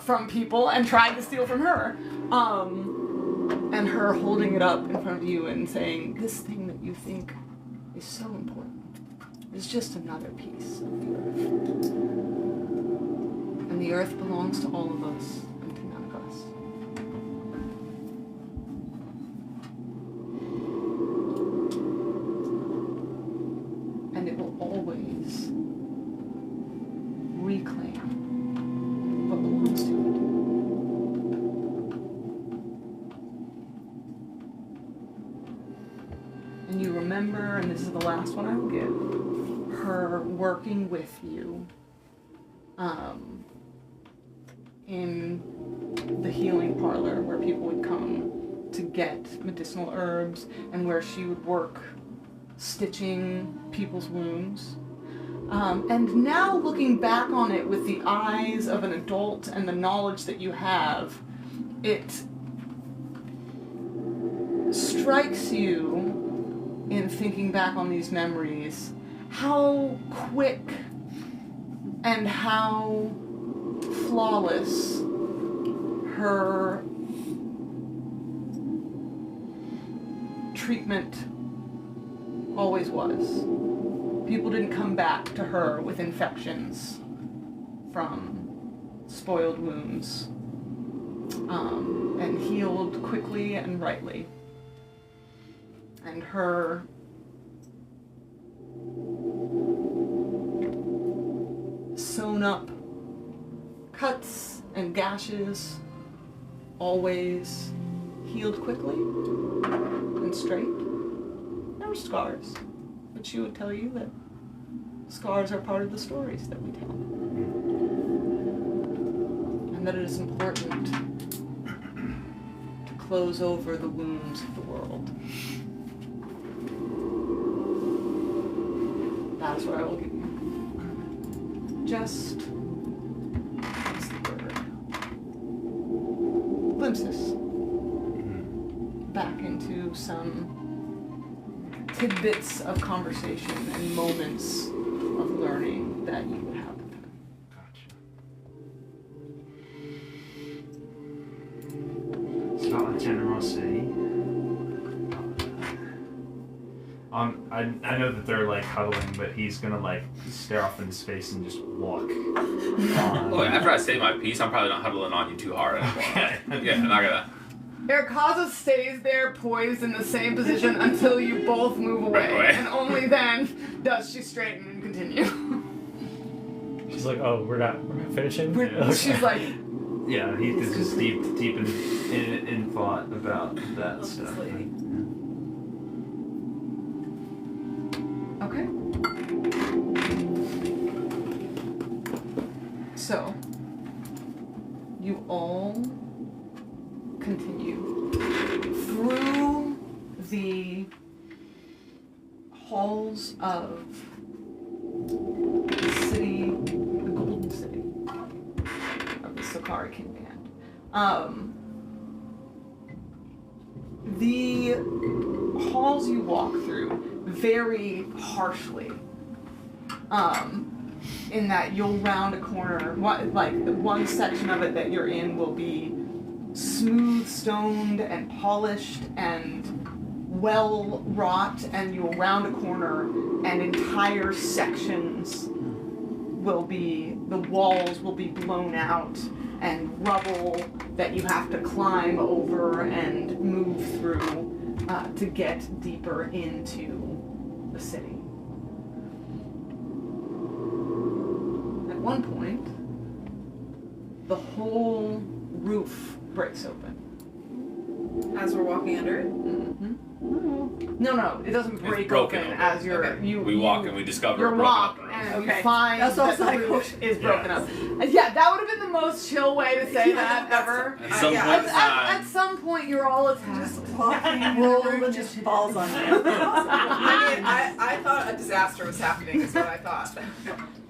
from people and tried to steal from her. And her holding it up in front of you and saying, this thing that you think is so important is just another piece of the earth. And the earth belongs to all of us and to none of us. And it will always reclaim what belongs to it. And you remember, and this is the last one I will give, her working with you in the healing parlor where people would come to get medicinal herbs and where she would work stitching people's wounds. And now looking back on it with the eyes of an adult and the knowledge that you have, it strikes you in thinking back on these memories how quick and how flawless her treatment always was. People didn't come back to her with infections from spoiled wounds, and healed quickly and rightly. And her sewn up cuts and gashes always healed quickly and straight. There were scars, but she would tell you that scars are part of the stories that we tell. And that it is important to close over the wounds of the world. That's what I will give you. Just, what's the word? Glimpses. Back into some tidbits of conversation and moments of learning that you would have with her. Gotcha. It's not like generosity. I know that they're like huddling, but he's gonna like stare off into space and just walk on. Look, after I say my piece, I'm probably not huddling on you too hard anymore. Okay. Yeah, I'm not gonna. Erkaza stays there poised in the same position until you both move away. Right away. And only then does she straighten and continue. She's like, oh, we're not finishing? She's like, Yeah, he is just deep in thought about that stuff. okay. So, you all continue through the halls of the city, the Golden City of the Sokari King Band. The halls you walk through vary harshly. In that you'll round a corner, like the one section of it that you're in will be smooth stoned and polished and well wrought, and you'll round a corner and entire sections will be, the walls will be blown out and rubble that you have to climb over and move through to get deeper into the city. At one point, the whole roof breaks open. As we're walking under it? Mm-hmm. No, it doesn't break broken open open. as you're Okay. We walk and we discover you a broken walk open room. and Okay. you find That's that also the like, roof is broken up. Yeah, that would have been the most chill way to say that ever. At some yeah. point in At time, some point, you're all attacked. Walking in the room just falls on you. I mean, I thought a disaster was happening, is what I thought.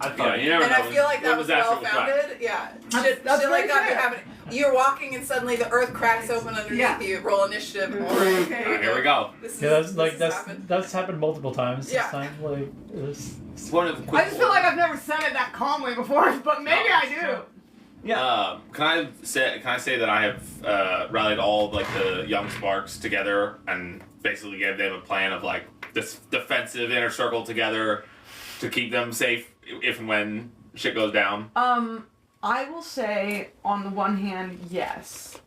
I thought you never And know. I feel like that when was disaster well will strike. founded. Yeah. That's Shit like very that be fair. happening. You're walking and suddenly the earth cracks open underneath Yeah. you. Roll initiative. Okay. Alright, here we go. This Yeah, is, that's this has happened. that's happened multiple times. Yeah. This time, like this. One of the quick I just feel like I've never said it that calmly before, but maybe I do. Yeah. Can I say that I have rallied all of, like the young sparks together and basically gave them a plan of like this defensive inner circle together to keep them safe if and when shit goes down? I will say, on the one hand, yes.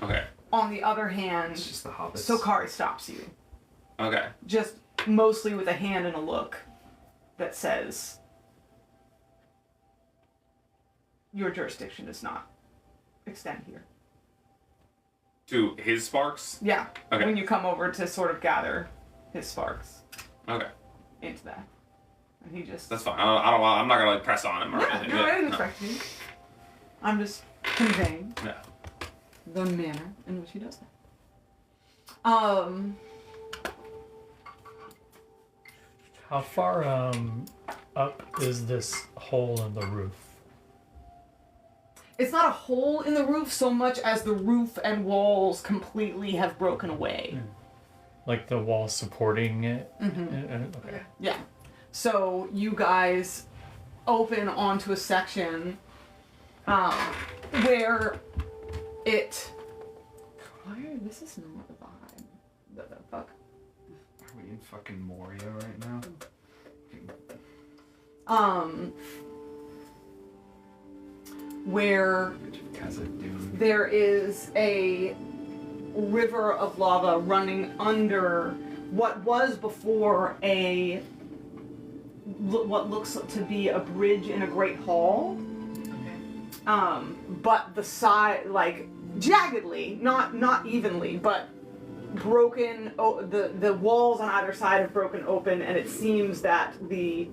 Okay. On the other hand, It's just the hobbits. Sokari stops you. Okay. Just mostly with a hand and a look that says, your jurisdiction does not extend here. To his sparks? Yeah. Okay. When you come over to sort of gather his sparks Okay. into that. And he just... That's fine. I'm not gonna like press on him or Yeah, anything. no, I didn't expect you. I'm just conveying Yeah. the manner in which he does that. How far up is this hole in the roof? It's not a hole in the roof so much as the roof and walls completely have broken away. Like the wall supporting it? Mm-hmm. Okay. Yeah. So you guys open onto a section where it... Why? This is not the vibe. What the fuck? Are we in fucking Moria right now? Where there is a river of lava running under what was before what looks to be a bridge in a great hall. But the side, like, jaggedly, not evenly, but broken, the walls on either side have broken open, and it seems that the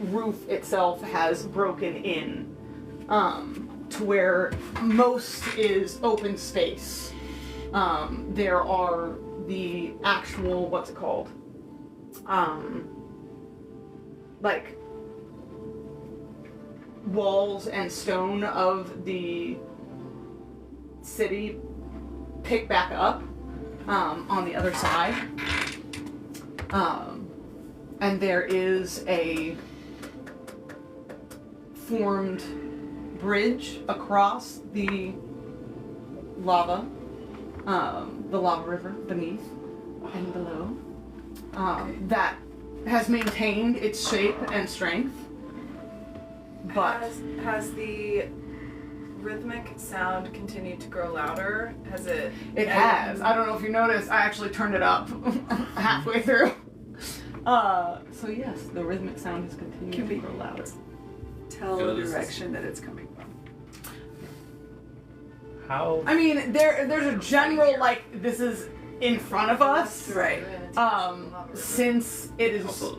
roof itself has broken in, to where most is open space. There are the actual, what's it called? Like, walls and stone of the city pick back up on the other side. And there is a formed bridge across the lava river beneath and below, that has maintained its shape and strength. But Has the rhythmic sound continued to grow louder? Has it? it has. I don't know if you noticed, I actually turned it up halfway through. So yes, the rhythmic sound has continued Can to we- grow louder. Tell the direction that it's coming from. How? I mean, there's a general, like, this is in front of us. Right. Since it is Also,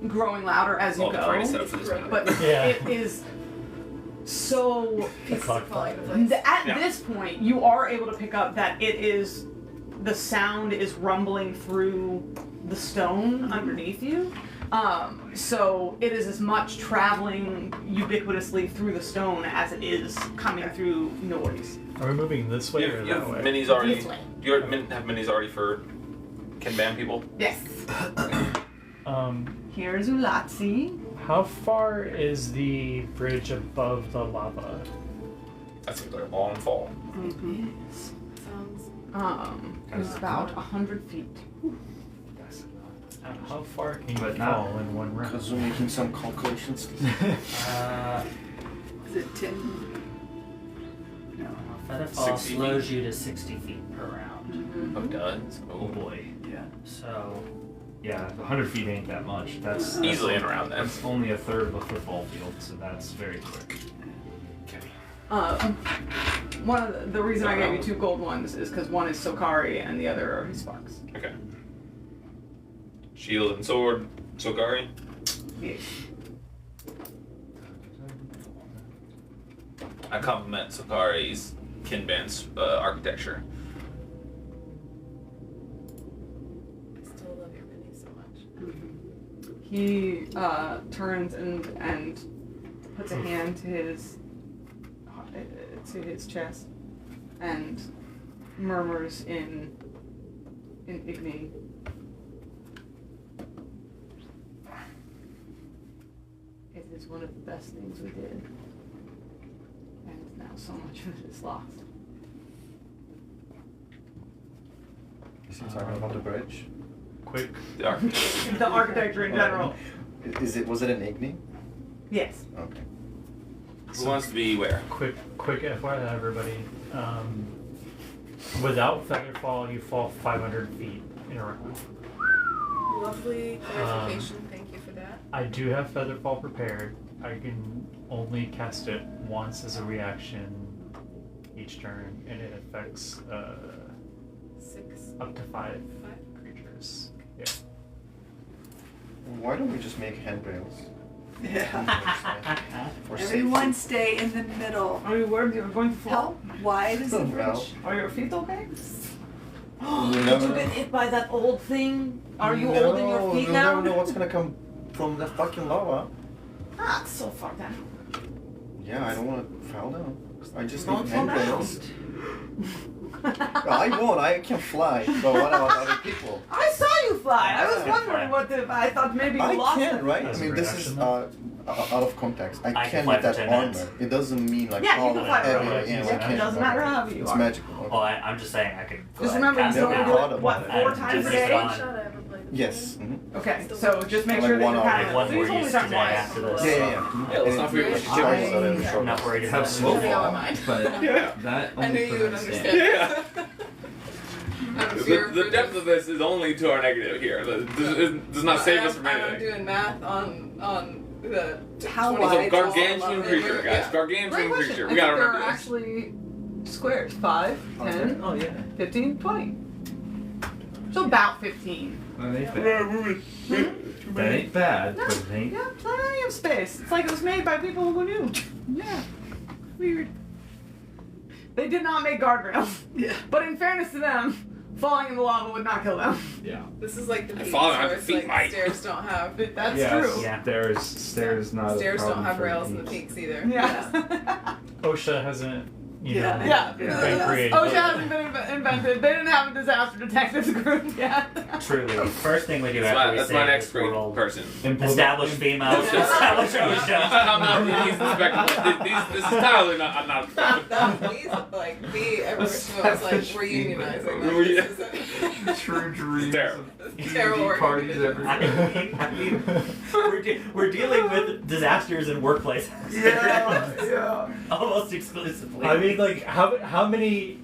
growing louder as you all the party go. set up for this. But Yeah. it is So It's clock falling tower. into place. at Yeah. this point, you are able to pick up that the sound is rumbling through the stone underneath you. So it is as much traveling ubiquitously through the stone as it is coming through noise. Are we moving this way You or have that way? minis already. This way. Do you have minis already for Kanban people? Yes. Here's Ulatzi. How far is the bridge above the lava? That seems like a long fall. Sounds. It's about 100 feet. How far can you But not- fall in one round? Because we're making some calculations. Is it 10? No. Featherfall 60 slows you to 60 feet per round. Oh, it does. Oh boy. Yeah. So, Yeah, 100 feet ain't that much. That's Easily in around that. That's only a third of a football field, so that's very quick. One of the reason I gave you 2 gold ones is because one is Sokari and the other are his sparks. Okay. Shield and sword, Sokari. Yes. I compliment Sokari's Kinban's architecture. I still love your mini so much. He turns and puts a hand to his chest and murmurs in Igni. It is one of the best things we did, and now so much of it is lost. Is he talking about the bridge? Quick. The architecture. The architecture in general. Was it an Igni? Yes. Okay. Who wants to be where? Quick FYI, everybody. Without Featherfall, you fall 500 feet in a round. Lovely clarification. Thank you for that. I do have Featherfall prepared. I can only cast it once as a reaction each turn, and it affects 6. up to 5 5? creatures. Yeah. Why don't we just make handrails? Yeah. For Everyone stay in the middle. Are you worried you're going to How fall? wide is the Oh, bridge? well. Are your feet okay? We'll Did never you know. get hit by that old thing? Are you No, old in your feet we'll now? never know what's gonna come from the fucking lava. Ah, it's so far down. Yeah, I don't want to fall down. I just Don't need fall down. handrails. I won't. I can fly. But what about other people? I saw you fly. I was Yeah. wondering what if I thought maybe you I lost can, it. right? I As a mean, this reaction, is though? out of context. I I can can fly with for that 10 armor. minutes. It doesn't mean like Yeah, you how can fly for heavy a I minute. am. It I can't. doesn't matter how heavy you It's are. magical. Okay. well, I'm just saying I could. Just like, remember, you cast can it only now. do it, what, And 4 times a just day? respond. Shot, I have a blade of Yes. flame. Okay, so just make Like sure that 1 you hour. have Like one please more only use done today twice. after this. Yeah. Yeah, let's not forget what you did. I'm not worried Have about slow it. Yeah, fall, mine. but Yeah. that I only knew you would prevents understand. Yeah. I'm The depth of this is only to our negative here. It does not save us from I'm anything. doing math on the How 20 It's a wide? gargantuan creature, guys. Yeah. Gargantuan Great question. creature. I We think gotta there are remember this. actually squares. 5, 10, Oh yeah. 15, 20. So about 15. That ain't bad. That ain't bad, No, but it ain't. yeah, plenty of space. It's like it was made by people who knew. Yeah. Weird. They did not make guardrails. Yeah. But in fairness to them, falling in the lava would not kill them. Yeah. This is like the peaks falling on where the it's feet, like Mike. stairs don't have That's Yes, true. Yeah. Stairs not a stairs don't problem have for rails in the peaks. peaks either. Yeah. OSHA hasn't, Yeah. know, Yeah. been created. OSHA hasn't been invented. They didn't have a disaster detectives group yet. Truly. First thing we do That's after my, we that's save my this next great world, person. establish FEMA, OSHA. establish OSHA. I'm not. He's inspector. This is totally not. I'm not. That please, like, me every once in a while was like, we're unionizing. Like, Yeah. this is True dreams. Terrible. of Terrible PvP parties organization. everywhere. we're dealing with disasters in workplaces. Yeah. Almost exclusively. I mean, like, how many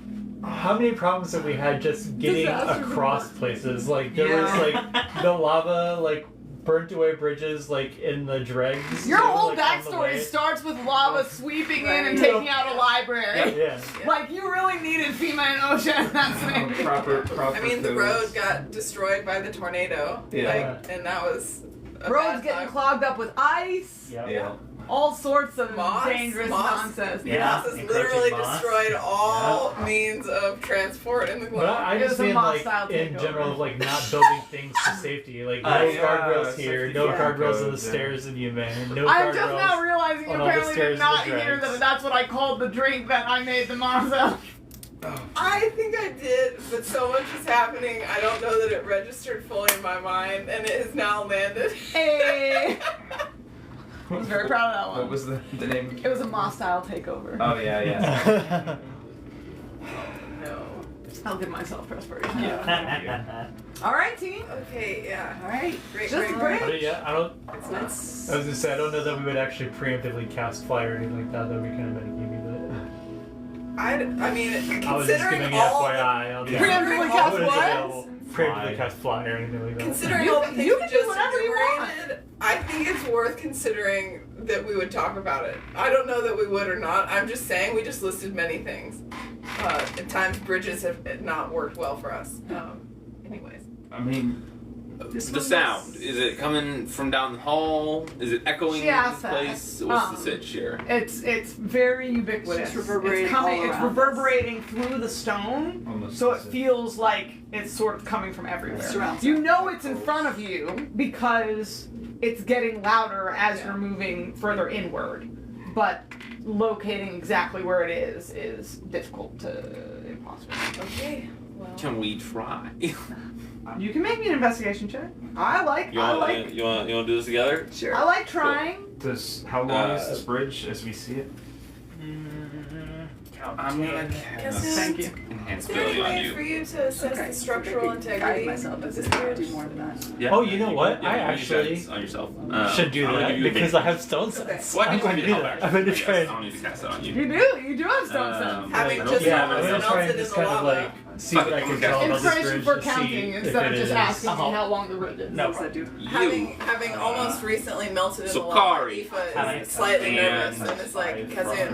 problems have we had just getting Disasters across in places? Like, there Yeah. was, like, the lava, like, burnt away bridges, like, in the dregs. Your too, whole like, on the backstory way. starts with lava sweeping in and Right. taking out a library. Yeah. Like, you really needed FEMA and OSHA in that scenario. Proper. I mean, the codes. road got destroyed by the tornado. Yeah. Like, and that was a Roads bad getting time. clogged up with ice. Yep. Yeah. all sorts of Moss? dangerous Moss? nonsense. Yeah. Moss has encroaching literally moss. destroyed all means of transport in the But globe. I It just was a mean moss like style in takeover. general of like not building things to safety. Like no Yeah, guardrails here, no safety guardrails on the codes, yeah. stairs in Yemen, no I'm just now guardrails. realizing you on all the apparently stairs did in not the hear drags. that that's what I called the drink that I made the moss out. I think I did, but so much is happening. I don't know that it registered fully in my mind, and it has now landed. Hey! I was very proud of that one. What was the name? It was a moss style takeover. Oh yeah. No. I'll give myself perspiration. Yeah. All right, team. Okay, yeah. All right. Great, Just great, a break. But yeah, I don't. It's nice. I was gonna say I don't know that we would actually preemptively cast fly or anything like that. That would be kind of metagamey. I mean, I was just considering giving all FYI. I'll be Preemptively I cast wouldn't what? know. Preemptively cast fly or anything like that. considering You all the can- things you we can do just whatever you want. enumerated, I think it's worth considering that we would talk about it. I don't know that we would or not. I'm just saying we just listed many things. At times, bridges have not worked well for us. Anyways. I mean, The sound, is it coming from down the hall? Is it echoing She asked this that. place? What's the sitch here? It's very ubiquitous. It's reverberating coming. all It's around reverberating through the stone, almost so it as if- feels like it's sort of coming from everywhere. Surrounds You know it's in front of you because it's getting louder as you're moving further inward, but locating exactly where it is difficult to impossible. Okay. Well. Can we try? You can make me an investigation check. I like You want to do this together? Sure. I like trying. How long is this bridge as we see it? I'm gonna Thank you. enhance Is there any ability on way for you. you to assess Okay, the so structural I could integrity guide myself, but of this this can't do bridge? more than that. Yeah. Oh, you know what? Yeah, I you can actually use that on yourself. should do I'm gonna that give you because I advantage. have stone sets. Well, I I'm can going to give do you that. help, I'm going to actually. try. I don't need to cast that on you. You do have stone sense. Having I don't just think Yeah, I I'm have going it. to try and melted just in the kind of lava. like see what I can tell about this Inspiration bridge for to see counting if instead it of just is- asking Uh-huh. how long the route is. No What does that do? Having almost recently melted in So the lava, Kari. Aoife is slightly nervous and is like, Kazim,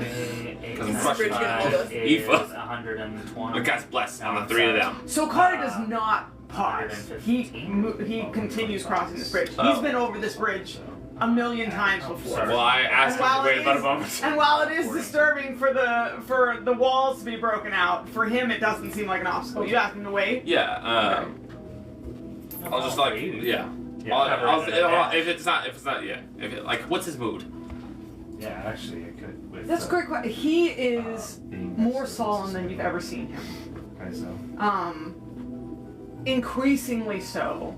Because I'm This crushing bridge can hold us. Aoife. 120. I cast bless on the three of them. So Kari does not pause. He continues crossing this bridge. He's been over this bridge a million times before. Well, I asked him to wait about a moment. And while it is disturbing for the walls to be broken out, for him it doesn't seem like an obstacle. You ask him to wait. Yeah. I'll just like yeah. If it's not like what's his mood? Yeah, actually, I could. With, That's a great question. He is being more next to solemn than this, you've ever seen him. Okay, so. Increasingly so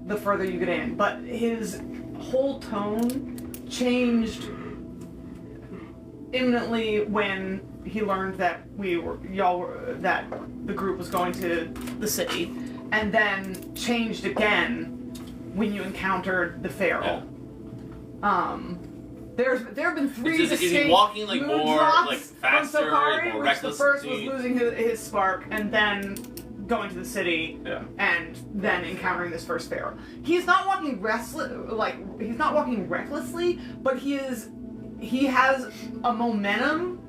the further you get in, but his whole tone changed imminently when he learned that that the group was going to the city, and then changed again when you encountered the Pharaoh. There have been three Is he distinct walking, like, mood more, drops like, from faster, Sokari, more which reckless? the first was losing his spark, and then going to the city, and then encountering this first Pharaoh. He's not walking he's not walking recklessly, but he has a momentum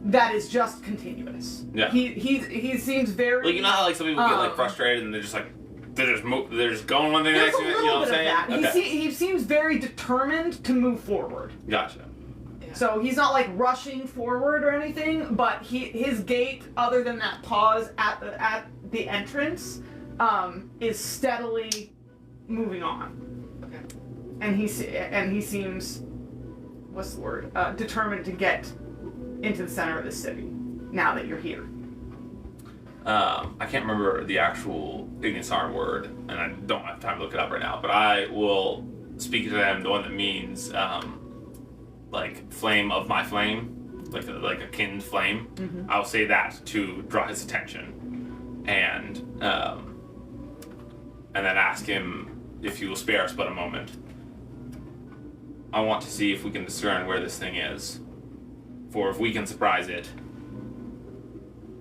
that is just continuous. Yeah. He seems very Like you know how like some people get like frustrated and they're just like they're just going one thing There's next a to it. little You know what bit I'm of saying? that. He seems very determined to move forward. Gotcha. So he's not like rushing forward or anything, but his gait, other than that pause at the entrance, is steadily moving on. Okay. And he seems, what's the word? Determined to get into the center of the city. Now that you're here. I can't remember the actual Ignixaran word, and I don't have time to look it up right now. But I will speak to them the one that means like flame of my flame, like a kindled flame. Mm-hmm. I'll say that to draw his attention, and then ask him if he will spare us but a moment. I want to see if we can discern where this thing is. For if we can surprise it,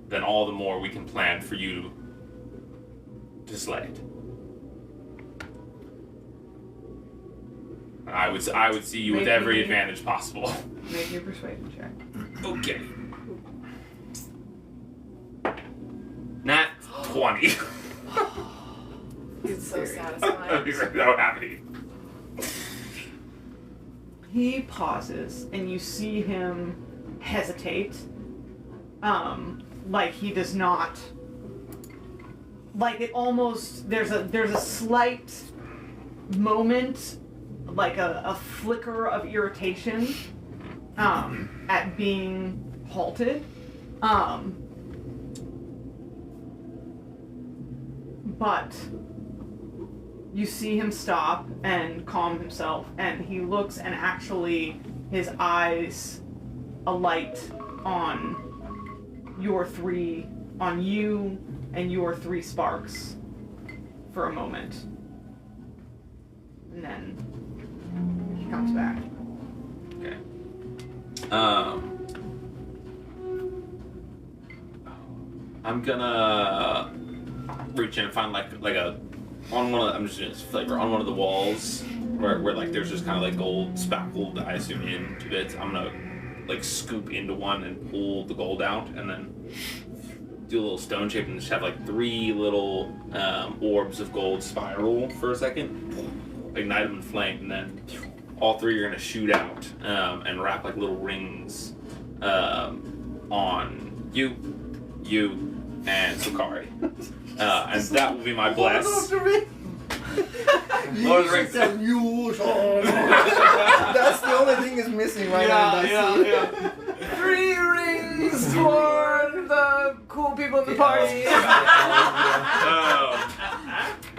then all the more we can plan for you to slay it. I would see you with every advantage possible. Make your persuasion check. Okay. Nat 20. It's so satisfying. He's like so happy. He pauses, and you see him hesitate. Like he does not. Like it almost there's a slight moment, like a flicker of irritation, at being halted. But you see him stop and calm himself, and he looks, and actually his eyes alight on you and your 3 sparks for a moment. And then he comes back. Okay. I'm gonna reach in and find like a on one of the, I'm just doing this flavor on one of the walls where like there's just kind of like gold spackled, I assume, into bits. I'm gonna like scoop into one and pull the gold out, and then do a little stone shape and just have like 3 little orbs of gold spiral for a second, ignite them in flame, and then all 3 are gonna shoot out and wrap like little rings on you, and Sukari. And that will be my bless. Lord of the Rings. That's the only thing is missing right now. Yeah. 3 rings for the cool people in the party.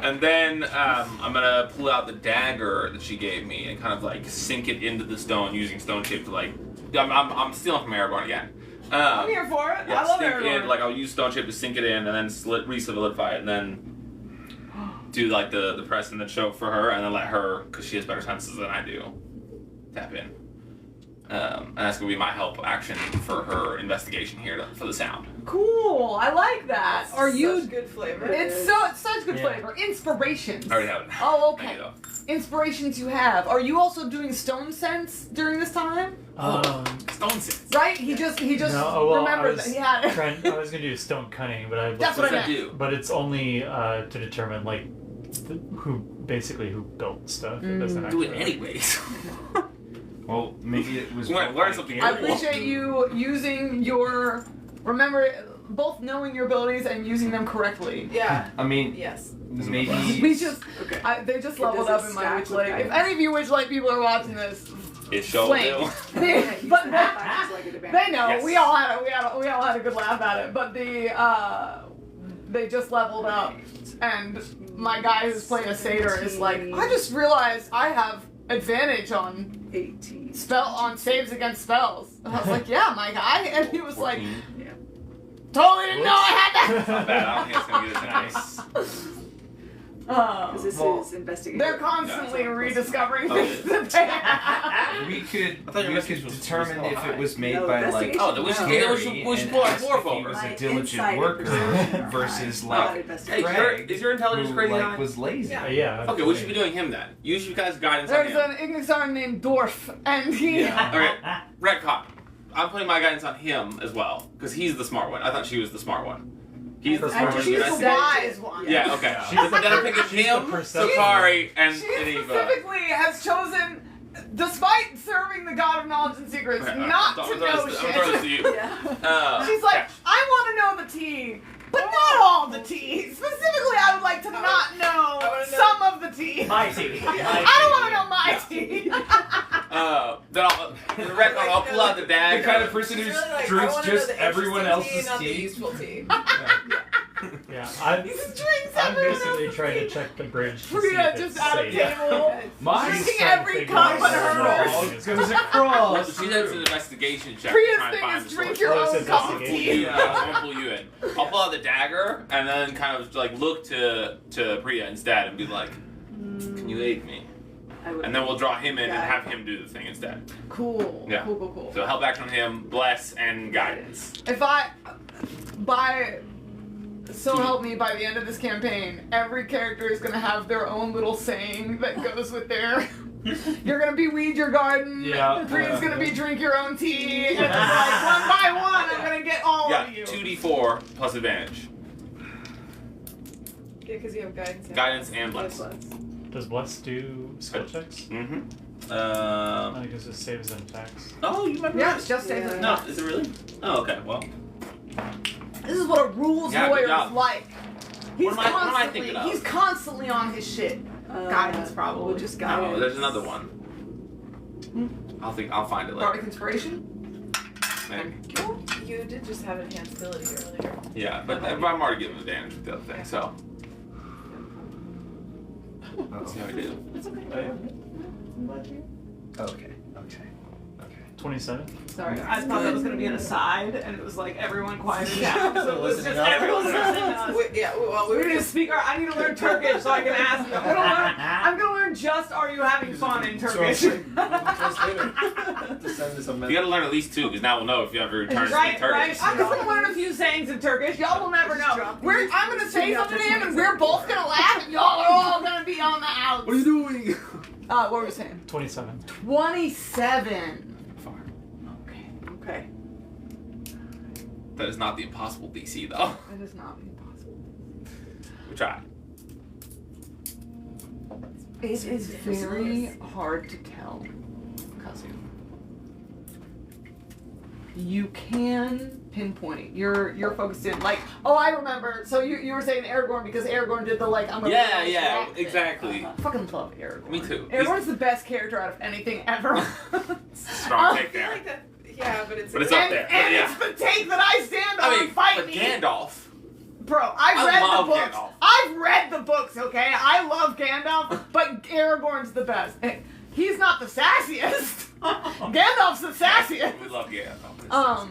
And then I'm gonna pull out the dagger that she gave me and kind of like sink it into the stone using stone shape to like. I'm stealing from Aragorn again. I'm here for it. Yeah, I love sink Aragorn. in, like I'll use stone shape to sink it in and then re-solidify it and then do like the press and the choke for her and then let her, because she has better senses than I do, tap in. And that's gonna be my help action for her investigation here for the sound. Cool. I like that. Are you? Such good flavor. It's such good flavor. Inspirations. I already have it. Oh, okay. Thank you, though. Inspirations you have. Are you also doing stone sense during this time? Stone sense. Right? He just no, well, remembered that he had it. I was gonna do stone cunning, but That's what I meant. But it's only to determine like who built stuff. It doesn't Do actually it anyways. Well, maybe it was. Learn something. I appreciate you using your both knowing your abilities and using them correctly. Yeah. I mean, Yes. maybe. We just Okay. they just It leveled doesn't up in my stack Witchlight. with If any of you Witchlight people are watching this, It show flame. will. But Like they know. Yes. We all had a good laugh at it. But they just leveled up, and my guy who's playing a satyr is like, I just realized I have advantage on 18. saves against spells. And I was like, yeah, my guy, and he was like, 14. totally didn't know I had that. Not bad. I don't think it's gonna get as nice. Because this Well, is investigation. they're constantly Yeah, rediscovering Oh, things that they have. We could I thought your message was determine so if high. it was made No, by like investigation. Oh, then we should get Gary we should and pull our ask dwarf if he over. was My a diligent insight worker perception versus Not like Hey, investigation. Craig, is your intelligence who crazy like high? was lazy. Yeah. Okay, we should be doing him then. Use you guys' guidance on There's him. an Ignixaran named Dwarf, and he. Okay, Redcon. I'm putting my guidance on him as well, because he's the smart one. I thought she was the smart one. He's the smart one. She's Did I the say- wise one. Yeah, okay. She's Then I'm picking she's the him, perception. Sakari, and She Eva. specifically has chosen, despite serving the God of Knowledge and Secrets, Okay, not I'm to throwing know this to you. Yeah. She's like, yeah. I want to know the tea, but not all the tea. Specifically, I would like to not know wanna know- some of the tea. My tea. I don't want to know my tea. Then I'll pull out the The dagger. kind of person who It's really like, I drinks wanna know just the everyone interesting else's not the tea. useful tea. Yeah, I'm He just drinks I'm everyone basically else's trying to tea. check the bridge to see Frida if just it's at a safe. table, Mine drinking trying to every figure cup out but where hers. everything is Goes going. across. She does an investigation check to Priya's try and thing find is the drink source. your Oh, own it's cup of investigation. tea. Yeah, I'm gonna pull you in. I'll pull out the dagger and then kind of like look to Priya instead and be like, "Can you aid me?" I would. And then we'll draw him in and Yeah. have him do the thing instead. Cool. Yeah. Cool. So help action on him, bless and guidance. If so help me, by the end of this campaign, every character is gonna have their own little saying that goes with their. You're gonna be weed your garden. Yeah. Priya's gonna be drink your own tea. And it's like one by one, I'm gonna get all Yeah, of you. 2d4 plus advantage. Yeah, because you have guidance. Guidance and bless. Does Bless do skill checks? Mm-hmm. I guess it saves in text. Oh, you remember? Yeah, it's just saves in No, text. is it really? Oh, okay. Well, This is what a rules Yeah, good lawyer is job. like. He's What am I thinking of? He's constantly on his shit. Guidance, probably. We'll just guidance. no, there's another one. I'll find it later. Bardic Inspiration? Maybe. You did just have enhanced ability earlier. Yeah, but I'm already giving advantage with the other thing, so. Let's see how we do. Okay. 27. Sorry, I thought that was going to be an aside, and it was like everyone quieted down. So it was just everyone listening to us. We need to speak. I need to learn Turkish so I can ask you. I'm gonna learn just "Are you having fun" in Turkish. To send this a You gotta learn at least 2, because now we'll know if you ever return to Right, speak right. Turkish. I'm just gonna learn a few sayings in Turkish. Y'all will never know. I'm gonna say something to him, and we're both gonna laugh, and y'all are all gonna be on the outs. What are you doing? What were we saying? 27. 27. Okay. That is not the impossible DC, though. That is not impossible. We tried. It is very hard to tell, Kazu. You can pinpoint it. You're focused in, like, oh, I remember. So you were saying Aragorn because Aragorn did the, like, I'm gonna Yeah, exactly. I fucking love Aragorn. Me too. Aragorn's the best character out of anything ever. Strong take there. Like that. Yeah, but it's But it's up there. And Yeah. it's the take that I stand on. I mean, Fight but me. Gandalf. Bro, I I've read love the books. Gandalf. I've read the books, okay? I love Gandalf, but Aragorn's the best. He's not the sassiest. Gandalf's the sassiest. We love Gandalf.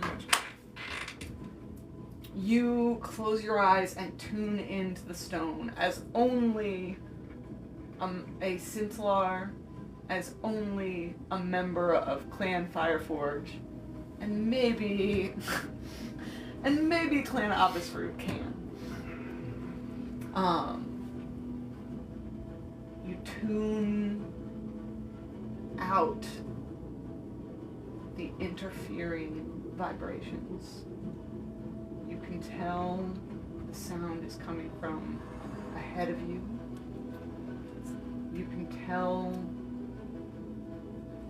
You close your eyes and tune into the stone as only a Cintlar, as only a member of Clan Fireforge, and maybe Clan Obvisroot can. You tune out the interfering vibrations. You can tell the sound is coming from ahead of you. You can tell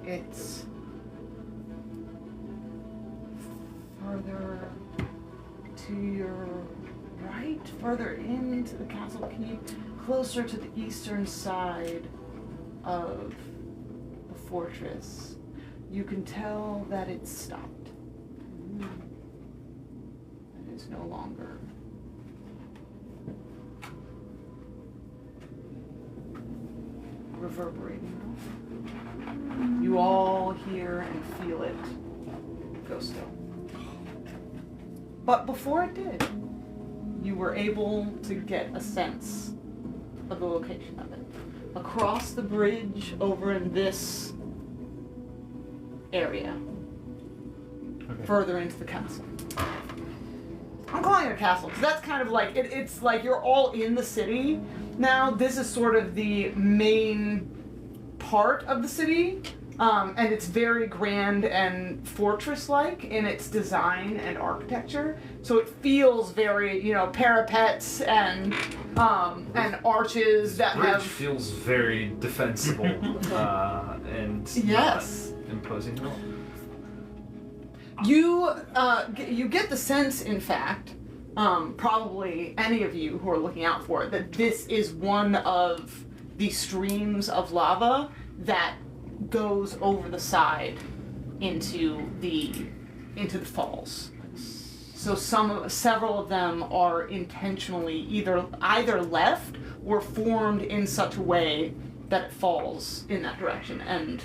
it's further to your right, further into the castle keep, closer to the eastern side of the fortress. You can tell that it's stopped. It is no longer reverberating. You all hear and feel it go still. But before it did, you were able to get a sense of the location of it. Across the bridge over in this area, further into the castle. I'm calling it a castle because that's kind of like, it's like you're all in the city now. This is sort of the main part of the city, and it's very grand and fortress-like in its design and architecture. So it feels very, parapets and arches that Bridge have. feels very defensible and Yes. not imposing at all. You get the sense, in fact, probably any of you who are looking out for it, that this is one of the streams of lava that goes over the side into the falls. So several of them are intentionally either left or formed in such a way that it falls in that direction, and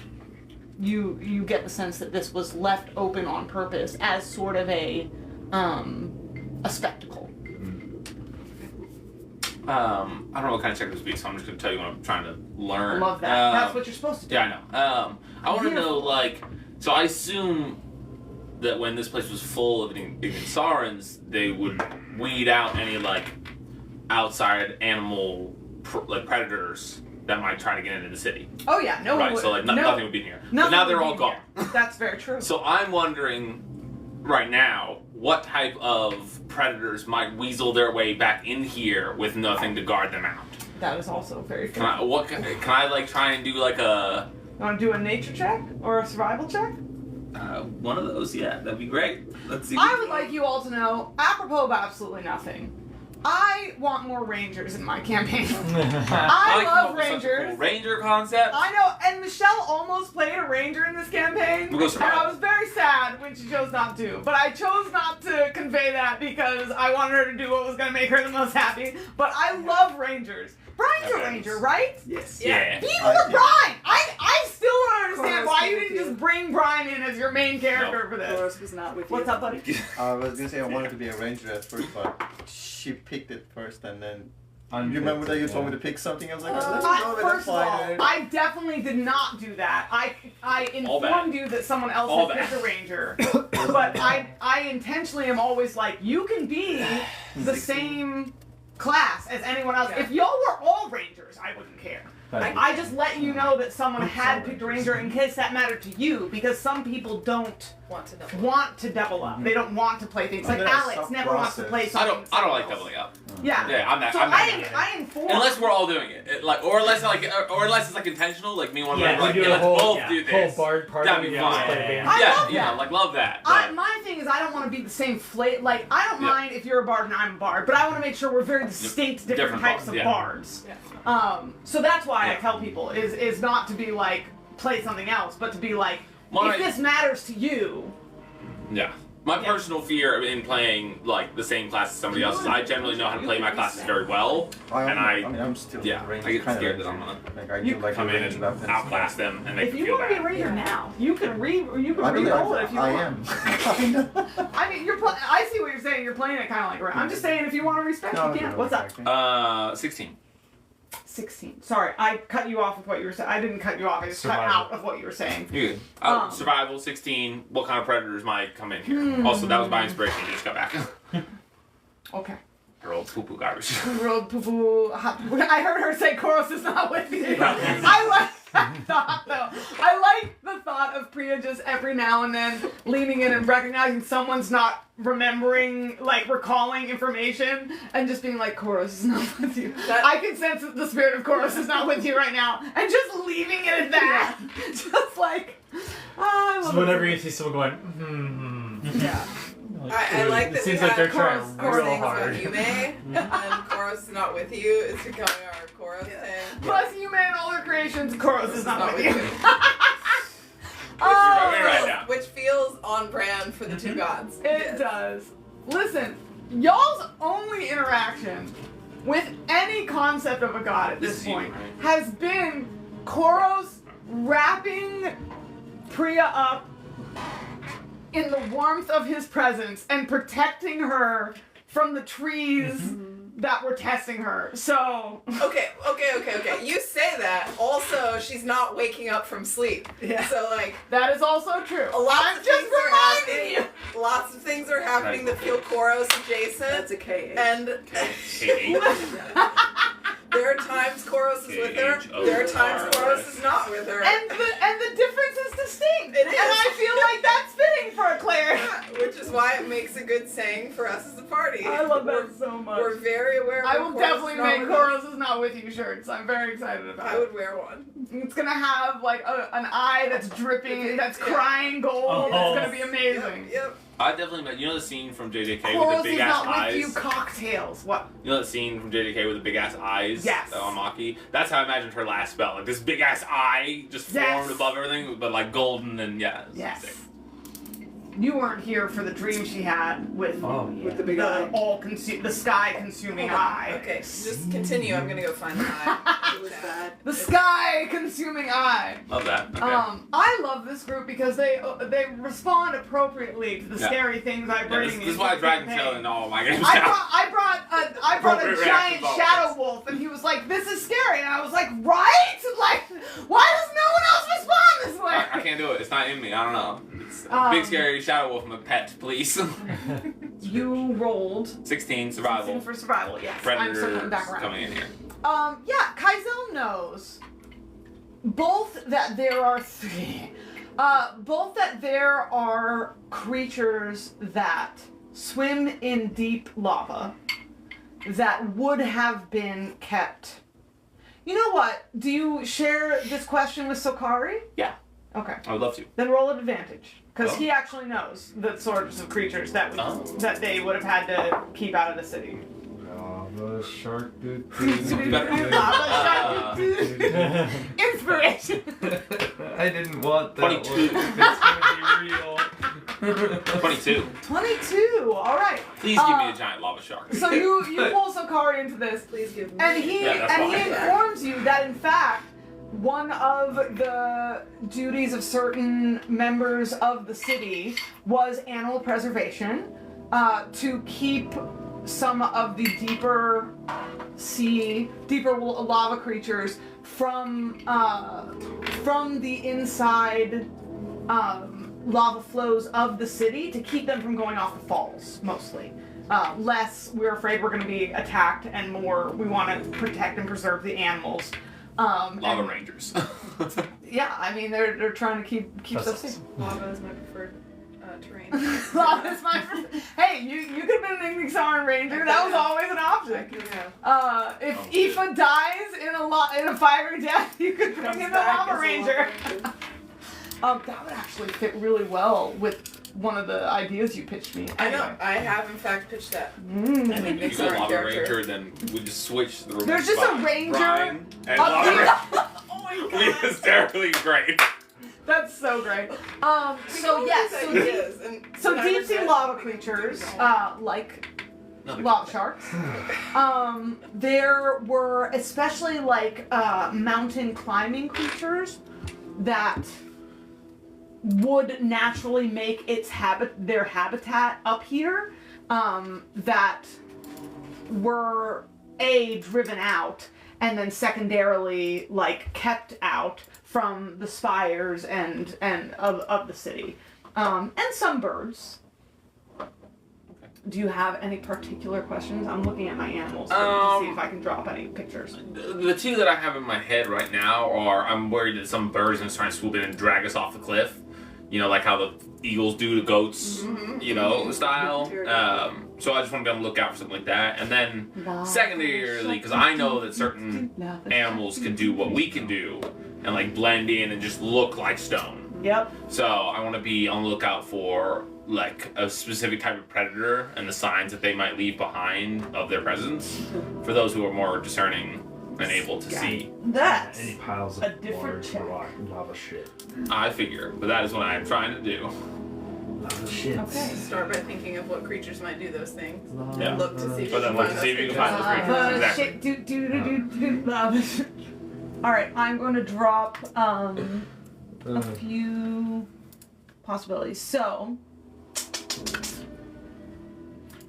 you get the sense that this was left open on purpose as sort of a spectacle. I don't know what kind of check this would be, so I'm just going to tell you what I'm trying to learn. I love that. That's what you're supposed to do. Yeah, I know. I want to know, so I assume that when this place was full of Ignixarans, they would weed out any, outside animal, predators that might try to get into the city. Oh yeah, no one Right, would. so nothing would be in here. But Nothing now would they're be all in gone. here. That's very true. So I'm wondering, right now, what type of predators might weasel their way back in here with nothing to guard them out? That is also very Can true. I try and do a You want to do a nature check or a survival check? One of those, yeah, that'd be great. Let's see. I would like you all to know, apropos of absolutely nothing, I want more rangers in my campaign. I love rangers. Cool ranger concept. I know, and Michelle almost played a ranger in this campaign, We'll go and survival. I was very sad when she chose not to. But I chose not to convey that because I wanted her to do what was going to make her the most happy. But I love rangers. Brian's a ranger, right? Yes. Yeah. Be with Brian! I still don't understand why you didn't just bring Brian in as your main character for this. Boris was not with you. What's up, buddy? I was gonna say I wanted to be a ranger at first, but she picked it first, and then you remember that you told me to pick something? I was like, oh, let's go with First the of all, fighter. I definitely did not do that. I informed you that someone else All had bad. picked a ranger, but I intentionally am always like, you can be the same class as anyone else. Yeah. If y'all were all rangers, I wouldn't care. I just let you know that someone had picked a ranger in case that mattered to you, because some people don't Want to know. want to double up. They don't want to play things. Like That's Alex tough never wants to play process. something. I don't like else. doubling up. Yeah. Yeah, I'm that. So I'm that guy. I informed. Unless we're all doing it, like, or unless it's like intentional, like me and one Yeah, friend, like, we do yeah, a let's whole- both do Whole this. bard party. That'd be yeah, fun. play a band. I yeah, love you know, that. like love that. My thing is I don't want to be the same like I don't Yeah. mind if you're a bard and I'm a bard, but I want to make sure we're very distinct different types bards, of yeah. bards. So that's why I tell people is not to be like play something else, but to be like if this matters to you. Yeah. My personal fear in playing like the same class as somebody else is I generally know how to play my classes very well, and I'm still yeah, ranger, I get kinda scared that ranger. I'm gonna Like I do like come the in range and weapons. outclass them and make If them you feel want to be a bad. ranger now, you can I believe re-roll it if you I want. am. I mean, I see what you're saying. You're playing it kind of like around. I'm just saying if you want to respect, No, you can. no, What's up? okay. 16. 16. Sorry, I cut you off with what you were saying. I didn't cut you off. I just cut Survival. out of what you were saying. You're good. Survival 16. What kind of predators might come in here? Also, that was my inspiration. You just got back. Okay. Your old poo poo garbage. Road poo poo. I heard her say Koros is not with you. I like that thought though. I like the thought of Priya just every now and then leaning in and recognizing someone's not remembering, like recalling information, and just being like, Koros is not with you. I can sense that the spirit of Koros is not with you right now, and just leaving it at that. Just like, I love So whenever it. you see someone going, Yeah. I like it that seems we like they're have trying our real sayings hard. about Yume, and Koros is not with you is becoming our Koros saying. Plus, you man, all their creations, Koros is not with you. Right now. Which feels on brand for the two gods. It does. Listen, y'all's only interaction with any concept of a god at this This is you, point right? has been Koros wrapping Priya up in the warmth of his presence and protecting her from the trees that were testing her. So Okay. You say that. Also, she's not waking up from sleep. Yeah. So like, that is also true. lots I'm of just things are reminding happening. Lots of things are happening that feel Koros adjacent. That's a KH. And there are times Koros is with her. There are times Koros is not with her. And the difference is distinct. It is. And I feel like that's fitting for a cleric. Which is why it makes a good saying for us as a party. I love that so much. We're very aware of I when will Koros definitely is not make with us. Koros is not with you shirts. I'm very excited about I it. would wear one. It's gonna have like an eye that's dripping, that's crying gold. Oh. It's gonna be amazing. Yep. I definitely met. You know the scene from JJK with the Koros big is ass not eyes. with you. Cocktails. What? You know that scene from JJK with the big ass eyes? Yes. On Maki? That's how I imagined her last spell. Like this big ass eye just Yes. formed above everything, but like golden and yeah. It was Yes. sick. You weren't here for the dream she had with With the big eye. the sky consuming eye. Okay, just continue. I'm gonna go find the eye. It was bad. The sky consuming eye. Love that. Okay. I love this group because they respond appropriately to the Yeah. scary things I Yeah, bring. this is why Dragon Tail in all my games I now. brought a Appropriate giant reaction shadow wolf, and he was like, "This is scary," and I was like, "Right? Like, why does no one else respond this way?" I can't do it. It's not in me. I don't know. It's big scary shadow wolf. I'm a pet, please. You rolled 16 survival. for survival. Yes, I'm Predators circling back around. coming in here. Yeah, Kaizel knows both that there are both that there are creatures that swim in deep lava that would have been kept. You know what? Do you share this question with Sokari? Yeah. Okay. I would love to. Then roll an advantage. Because Oh. he actually knows the sorts of creatures that Oh. that they would have had to keep out of the city. Lava shark. Inspiration. I didn't want that 22. one. It's gonna be real. 22. 22. All right. Please give me a giant lava shark. So you pull Sokari into this, Please give me. and he Yeah, that's fine. informs you that in fact one of the duties of certain members of the city was animal preservation, to keep some of the deeper lava creatures from the inside lava flows of the city, to keep them from going off the falls, mostly. Less we're afraid we're going to be attacked, and more we want to protect and preserve the animals. Lava rangers. Yeah, I mean they're trying to keep us safe. Lava is my preferred terrain. Lava is my Hey, you could have been an Ignixaran ranger. That was always an option. If Aoife dies in a fiery death, you could bring in the lava ranger. That would actually fit really well with one of the ideas you pitched me. I know. I have in fact pitched that. Mm. I mean, If you go lava ranger, then we just switch the There's just a ranger. Brian and lava ranger. Oh my We god. hysterically great. That's so great. So yes, so deep sea lava creatures, like lava sharks. There were especially like mountain climbing creatures that would naturally make their habitat up here, that were driven out, and then secondarily like kept out from the spires and of the city, and some birds. Do you have any particular questions? I'm looking at my animals to see if I can drop any pictures. The two that I have in my head right now are, I'm worried that some birds are going to try and swoop in and drag us off the cliff. You know, like how the eagles do to goats, you know, style. So I just want to be on the lookout for something like that. And then secondarily, because I know that certain animals can do what we can do and like blend in and just look like stone. Yep. So I want to be on the lookout for like a specific type of predator and the signs that they might leave behind of their presence for those who are more discerning and able to see. That's Any piles of a different large check. lava shit. I figure, but that is what I am trying to do. Lava shit. Okay. Start by thinking of what creatures might do those things. Yeah. Look to see if But you then can look find to see if you can those find those creatures. creatures. Exactly. Shit, do lava. All right, I'm going to drop a few possibilities. So,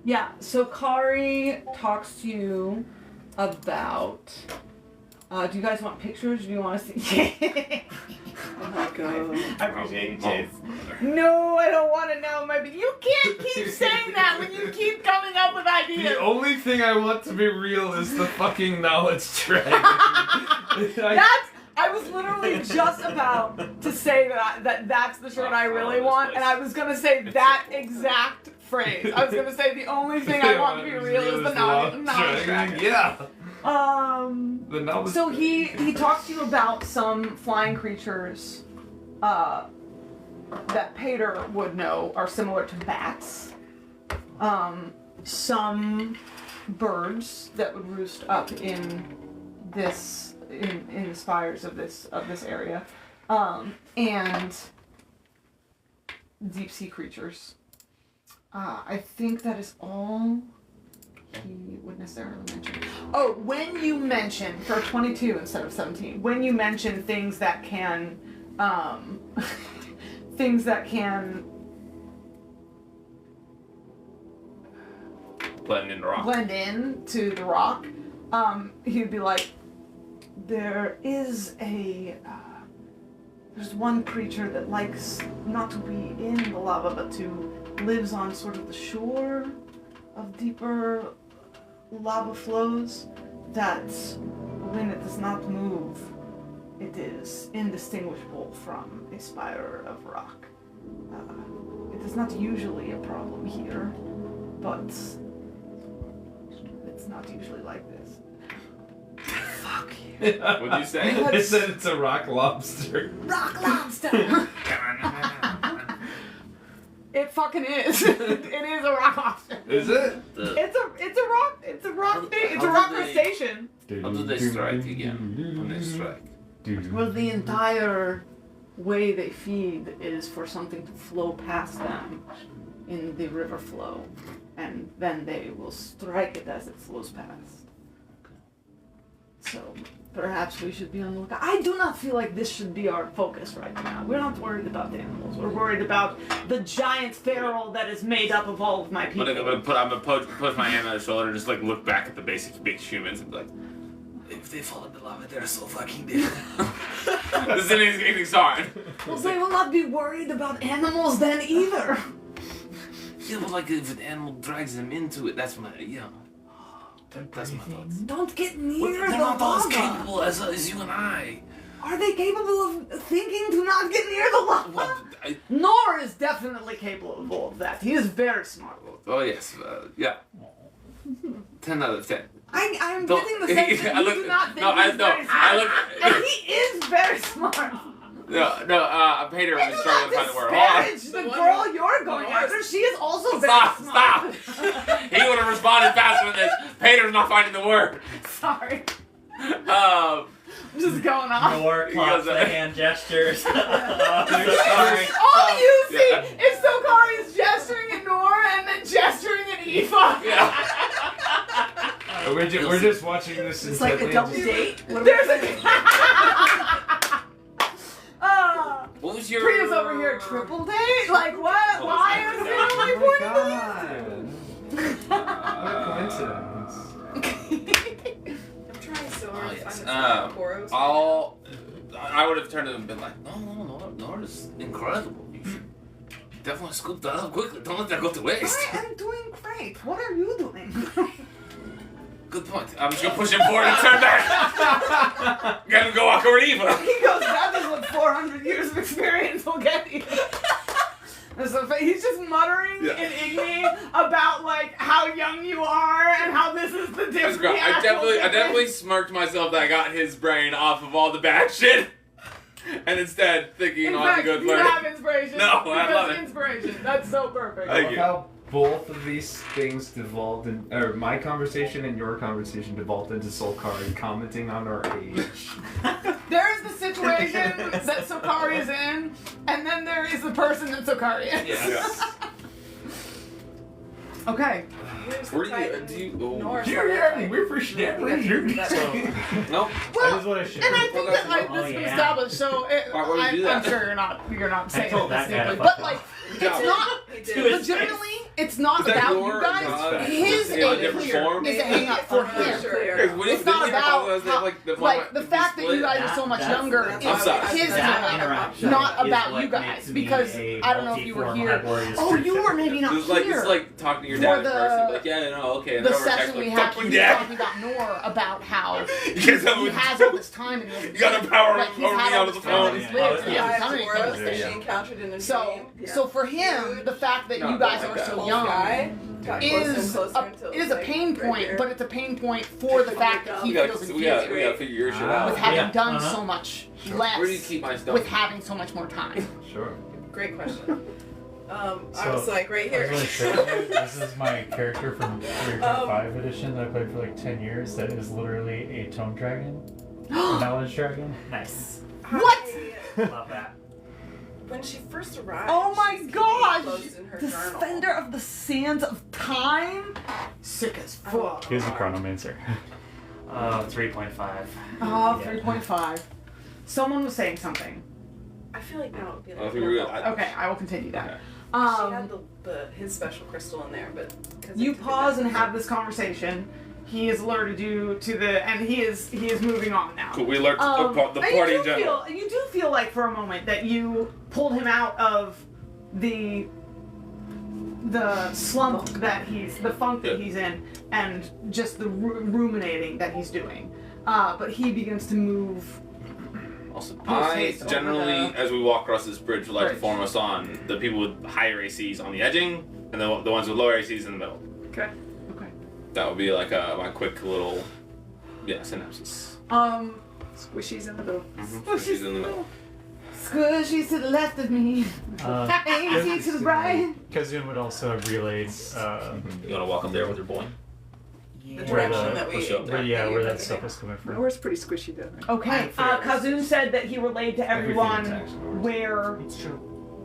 yeah, so Kari talks to you about. Do you guys want pictures? Or do you want to see? Oh my god. I appreciate you, Chase. No, I don't want to know. You can't keep saying that when you keep coming up with ideas. The only thing I want to be real is the fucking knowledge dragon. I was literally just about to say that's the shirt I really want, and I was gonna say that exact phrase. I was gonna say the only thing I want to be real is the knowledge dragon. Yeah. The knowledge so he talks to you about some flying creatures that Pater would know are similar to bats. Some birds that would roost up in this in the spires of this area, and deep sea creatures. I think that is all he would necessarily mention. Oh, when you mention for 22 instead of 17, when you mention things that can Blend in the rock. blend in to the rock, he'd be like, there's one creature that likes not to be in the lava, but to lives on sort of the shore of deeper lava flows, that when it does not move, it is indistinguishable from a spire of rock. It is not usually a problem here, but it's not usually like this. Fuck. Fuck you. What'd you say? It said it's a rock lobster. Rock lobster. It fucking is. It is a rock lobster. Is it? It's a rock crustacean. How do they strike again when they strike? Well, the entire way they feed is for something to flow past them in the river flow, and then they will strike it as it flows past. So perhaps we should be on the lookout. I do not feel like this should be our focus right now. We're not worried about the animals. We're worried about the giant feral that is made up of all of my people. I'm gonna put my hand on his shoulder and just like look back at the basic big humans and be like, if they fall in the lava, they're so fucking dead. This is Ignixaran. Well, they will not be worried about animals then either. Yeah, but like if an animal drags them into it, that's when that's my thoughts. Don't get near Well, the they're not as lava. capable as you and I. Are they capable of thinking to not get near the lava? Well, Nor is definitely capable of that. He is very smart. oh yes, yeah. 10 out of 10. I'm Don't- getting the sense that I you look- do not think no, he's I- no, very smart. I look- And he is very smart. No, Peter I was do struggling to not find the word. Hold on. disparage the girl you're going after. She is also very Stop! smart. He would have responded faster than this. Peter's not finding the word. Sorry. Um, I'm just going off. Nor clocks the hand gestures. All you see is Sokari is gesturing at Nora and then gesturing at Aoife. yeah. We're just watching this It's like a intently. double just- date. What There's a What was your? Priya's over here, triple date? Like what? Why is it only Oh my 40 god. What a coincidence. I'm trying so hard Oh, to yes. find this Koros. I would have turned to him and been like, no, Nora's incredible. You should definitely scoop that up quickly. Don't let that go to waste. I am doing great. What are you doing? Good point. I'm just gonna push him forward and turn back. Gotta go walk over to Eva. He goes, that is what 400 years of experience will get you. So he's just muttering Yeah. in Igni about like how young you are and how this is the That's difference. great. I definitely smirked myself that I got his brain off of all the bad shit, and instead thinking In on fact, the good you part. have inspiration. No, I Because love it. Inspiration. That's so perfect. Thank you. How both of these things devolved in, or my conversation and your conversation devolved into Solkari commenting on our age. There is the situation that Sokari is in, and then there is the person that Sokari is. Yes. Okay. Here's Where the do you? Titan. Do you? North. Nope. Well, That is what I should and I have. think that like Oh, this has been yeah. established, so Why would you do I'm that? sure you're not saying told it that guy to distinctly, fuck but off. like He it's not He To did. his legitimately. It's not Is that about your you guys. God? His In a aim different here form? is a hang up for I'm not him. sure. Because what It's if not they about have how, like the like the fact that you guys are so much younger that's- is I'm sorry. his That hang up, interaction not is about what you guys. makes me Because a I don't know if you were multiform here. laborious Oh, you creature. were maybe not It's like here. it's like talking to your For dad in the- person. Like, yeah, no, okay. And The then over text, session we like, had fuck when you, he was dad. talking about Nor about how You guys have he has all this time and he You gotta power like, him he's over had me all on this the time phone. that he's Yeah. lived. He hasn't Five done anything Koros with that it. she encountered in a So, dream. so for him, the fact that No, you guys not are like so that. young Guy got closer and is closer a, until is a like, pain right point, here. but it's a pain point for the fact that he We gotta, feels we gotta inferior figure your shit Ah. out. with having Yeah, done uh-huh. so much Where less do you keep my stuff? with having so much more time. Sure. Great question. I So, was like right I here. was gonna say, this is my character from 3.5 edition that I played for like 10 years that is literally a tone dragon. A knowledge dragon. Nice. What? Love that. When she first arrived. Oh my she's gosh! closed in her Defender journal. of the Sands of Time? Sick as fuck. He's a chronomancer. 3.5. Oh, Yeah. 3.5. Someone was saying something. I feel like now it would be I like. think we're good. Okay, I will continue that. Okay. She had his special crystal in there, but 'cause You it took it pause down. and have this conversation. He has alerted you to the, and he is moving on now. Cool. We learned the And party in general. you do feel like for a moment that you pulled him out of the slump that the funk that Yeah. he's in, and just the ruminating that he's doing. But he begins to move. Awesome. Post I haste over generally, the as we walk across this bridge, would like to bridge. form us on the people with higher ACs on the edging, and the ones with lower ACs in the middle. Okay. Okay. That would be like my quick little, Yeah, synapses. Squishy's in the middle. Squishy's in the middle. Squishy's to the left of me. Easy to the right. Kazun would also have relayed. You want to walk up there with your boy? The direction that we. Where that stuff is coming from. Ours pretty squishy though. Right? Okay. Kazun said that he relayed to everyone where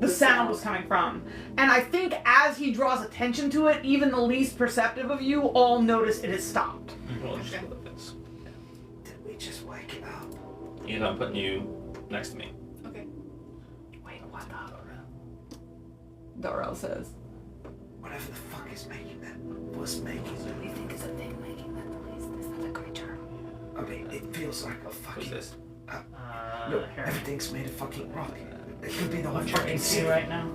the sound was coming from. And I think as he draws attention to it, even the least perceptive of you all notice it has stopped. Well, just look at this. Did we just wake it up? You know, I'm putting you next to me. Okay. Wait, what the? Darrell says. Whatever the fuck is making that was making What do you think is a thing making that noise? Is that a creature? I mean, it feels like a What's fucking. this? No, everything's made of fucking rock. It could be the whole What's your fucking AC city. right now?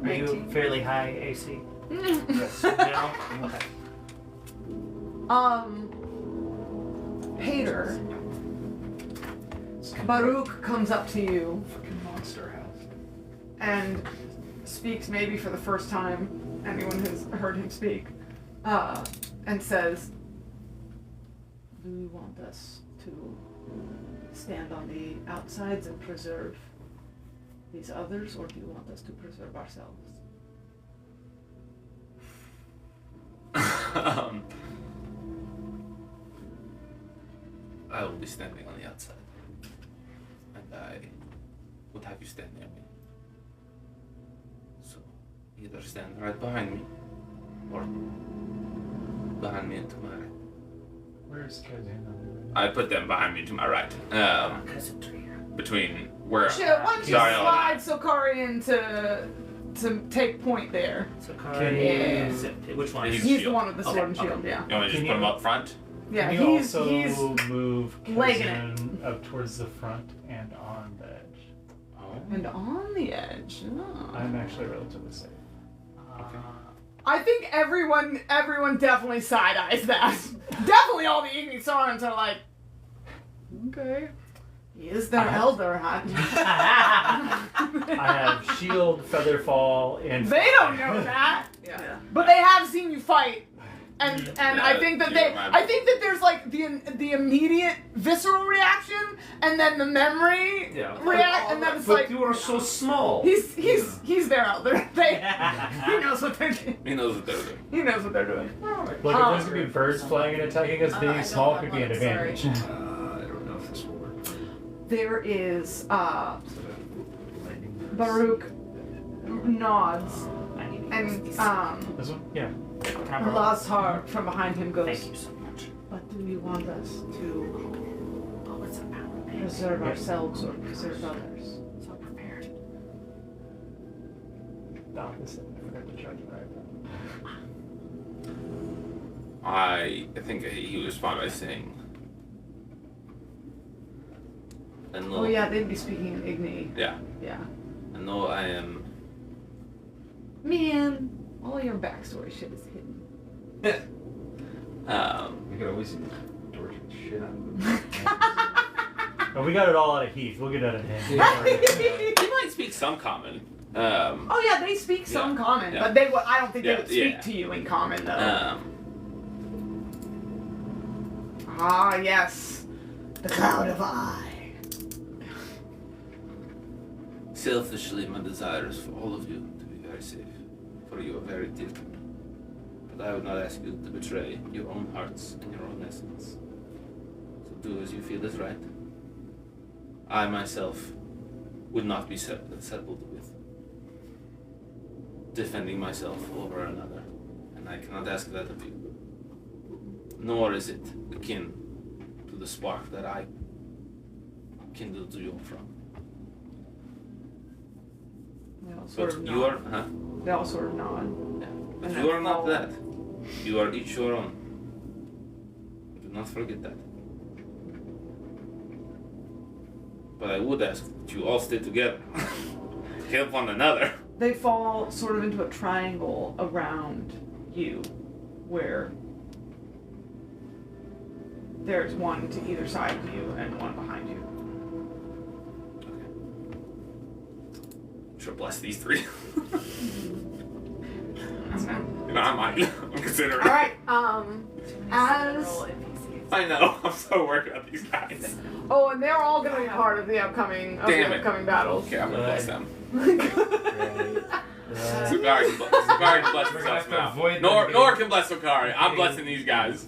Are you 19. fairly high AC? Yes. No? Okay. Pater. Baruch comes up to you Fucking monster house. and speaks maybe for the first time anyone has heard him speak, and says, do you want us to stand on the outsides and preserve these others, or do you want us to preserve ourselves? I will be standing on the outside. And I would have you stand near me. So, either stand right behind me, or behind me and to my right. Where's Kazun? I put them behind me to my right. Between where Why don't you Zariel slide and Sokarian to take point there? So Can is which one? He's- He's the shield. one with the sword and shield, yeah. You want me to just Can put him you- up front? Yeah, Can you he's also move legging Kazun up towards the front and on the edge? Oh. and on the edge. Oh. I'm actually relatively safe. I think everyone definitely side eyes that. Definitely all the Ignixarans are like, okay. He is their elder, huh? I have shield, feather fall, and They don't know that. Yeah. But they have seen you fight. And I think that there's like the immediate visceral reaction and then the memory react, and then it's But like you are so small. he's their elder. He knows what they're doing. He knows what they're doing. He knows what they're doing. Like if there's gonna be birds flying and attacking us, I being don't small have could be an one, sorry. advantage. I don't know if this will work. There is Lightning. Baruch nods I need to and use these. This one? Yeah. Can I borrow? Lazar from behind him goes, Thank you so much. but do you want us to Oh, it's a power band. preserve ourselves or preserve others? So prepared. No, this I forgot to charge it right. I think he would respond by saying, and Oh yeah, they'd be speaking in Igni. yeah, Yeah. and though I am, Man, all your backstory shit is hidden. We could always torture the shit out of them. Oh, we got it all out of Heath. We'll get out of him. he might speak some common. Oh yeah, they speak some common, yeah. but they would. I don't think they Yeah, would speak yeah. to you in common though. Ah yes, the cloud of eye. Selfishly, my desire is for all of you to be very safe, for you are very dear to me. But I would not ask you to betray your own hearts and your own essence. So do as you feel is right. I myself would not be settled with defending myself over another, and I cannot ask that of you. Nor is it akin to the spark that I kindled you from. They all sort But of you nod. are, huh? They all sort of nod. Yeah. But And you then are not fall. that. You are each your own. Do not forget that. But I would ask that you all stay together. Help one another. They fall sort of into a triangle around you, where there's one to either side of you and one behind you. Sure, bless these three. Okay. I'm considering. All right. As Roll NPCs. I know. I'm so worried about these guys. Oh, and they're all going to be part of the upcoming battles. Okay, I'm gonna bless them. Right. Sukari can bless himself now. Nor can bless Sukari. I'm blessing these guys.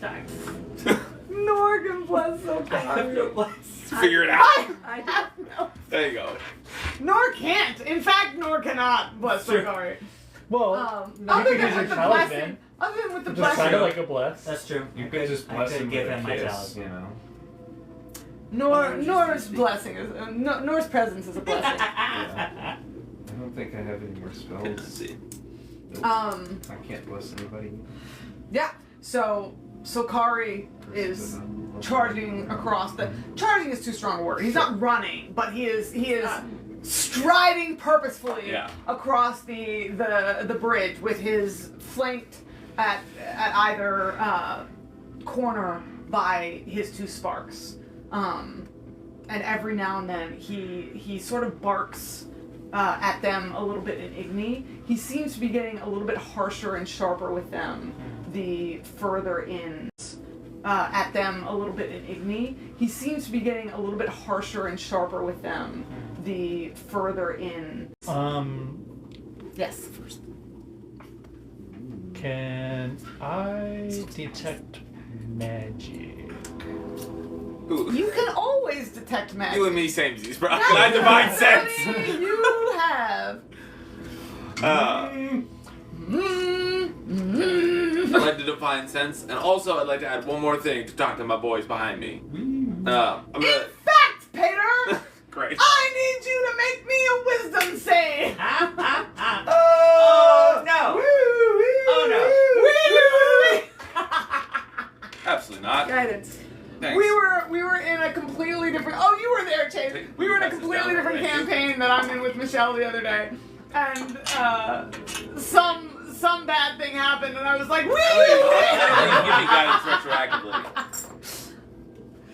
Nor can bless Sukari. Figure it out. I have no. There you go. Nor can't. In fact, nor cannot bless Sukari. Well, Other you than could use with your the blessing. talisman. Other than with the Just blessing. kind of like a bless. That's true. You could just I bless could him give with him a my kiss, talisman. you know. Nor's blessing is Nor's presence is a blessing. Yeah. I don't think I have any more spells. Let's see. I can't bless anybody. Yeah. So Kari is charging across the. Charging is too strong a word. He's not running, but he is striding purposefully across the bridge with his flanked at either corner by his two sparks. And every now and then he sort of barks at them a little bit in Igni. He seems to be getting a little bit harsher and sharper with them the further in. At them a little bit in Igni. He seems to be getting a little bit harsher and sharper with them the further in. Yes. Can I detect magic? You can always detect magic. You and me, samesies, bro. Can I divine sense? You have. I'd like to divine sense, and also I'd like to add one more thing to talk to my boys behind me. I'm gonna. In fact, Peter, Great. I need you to make me a wisdom save. Oh no! Oh Absolutely not. Guidance. Thanks. We were in a completely different. Oh, you were there, Chase. We were in a completely different campaign that I'm in with Michelle the other day, and some bad thing happened, and I was like, Give me guidance retroactively.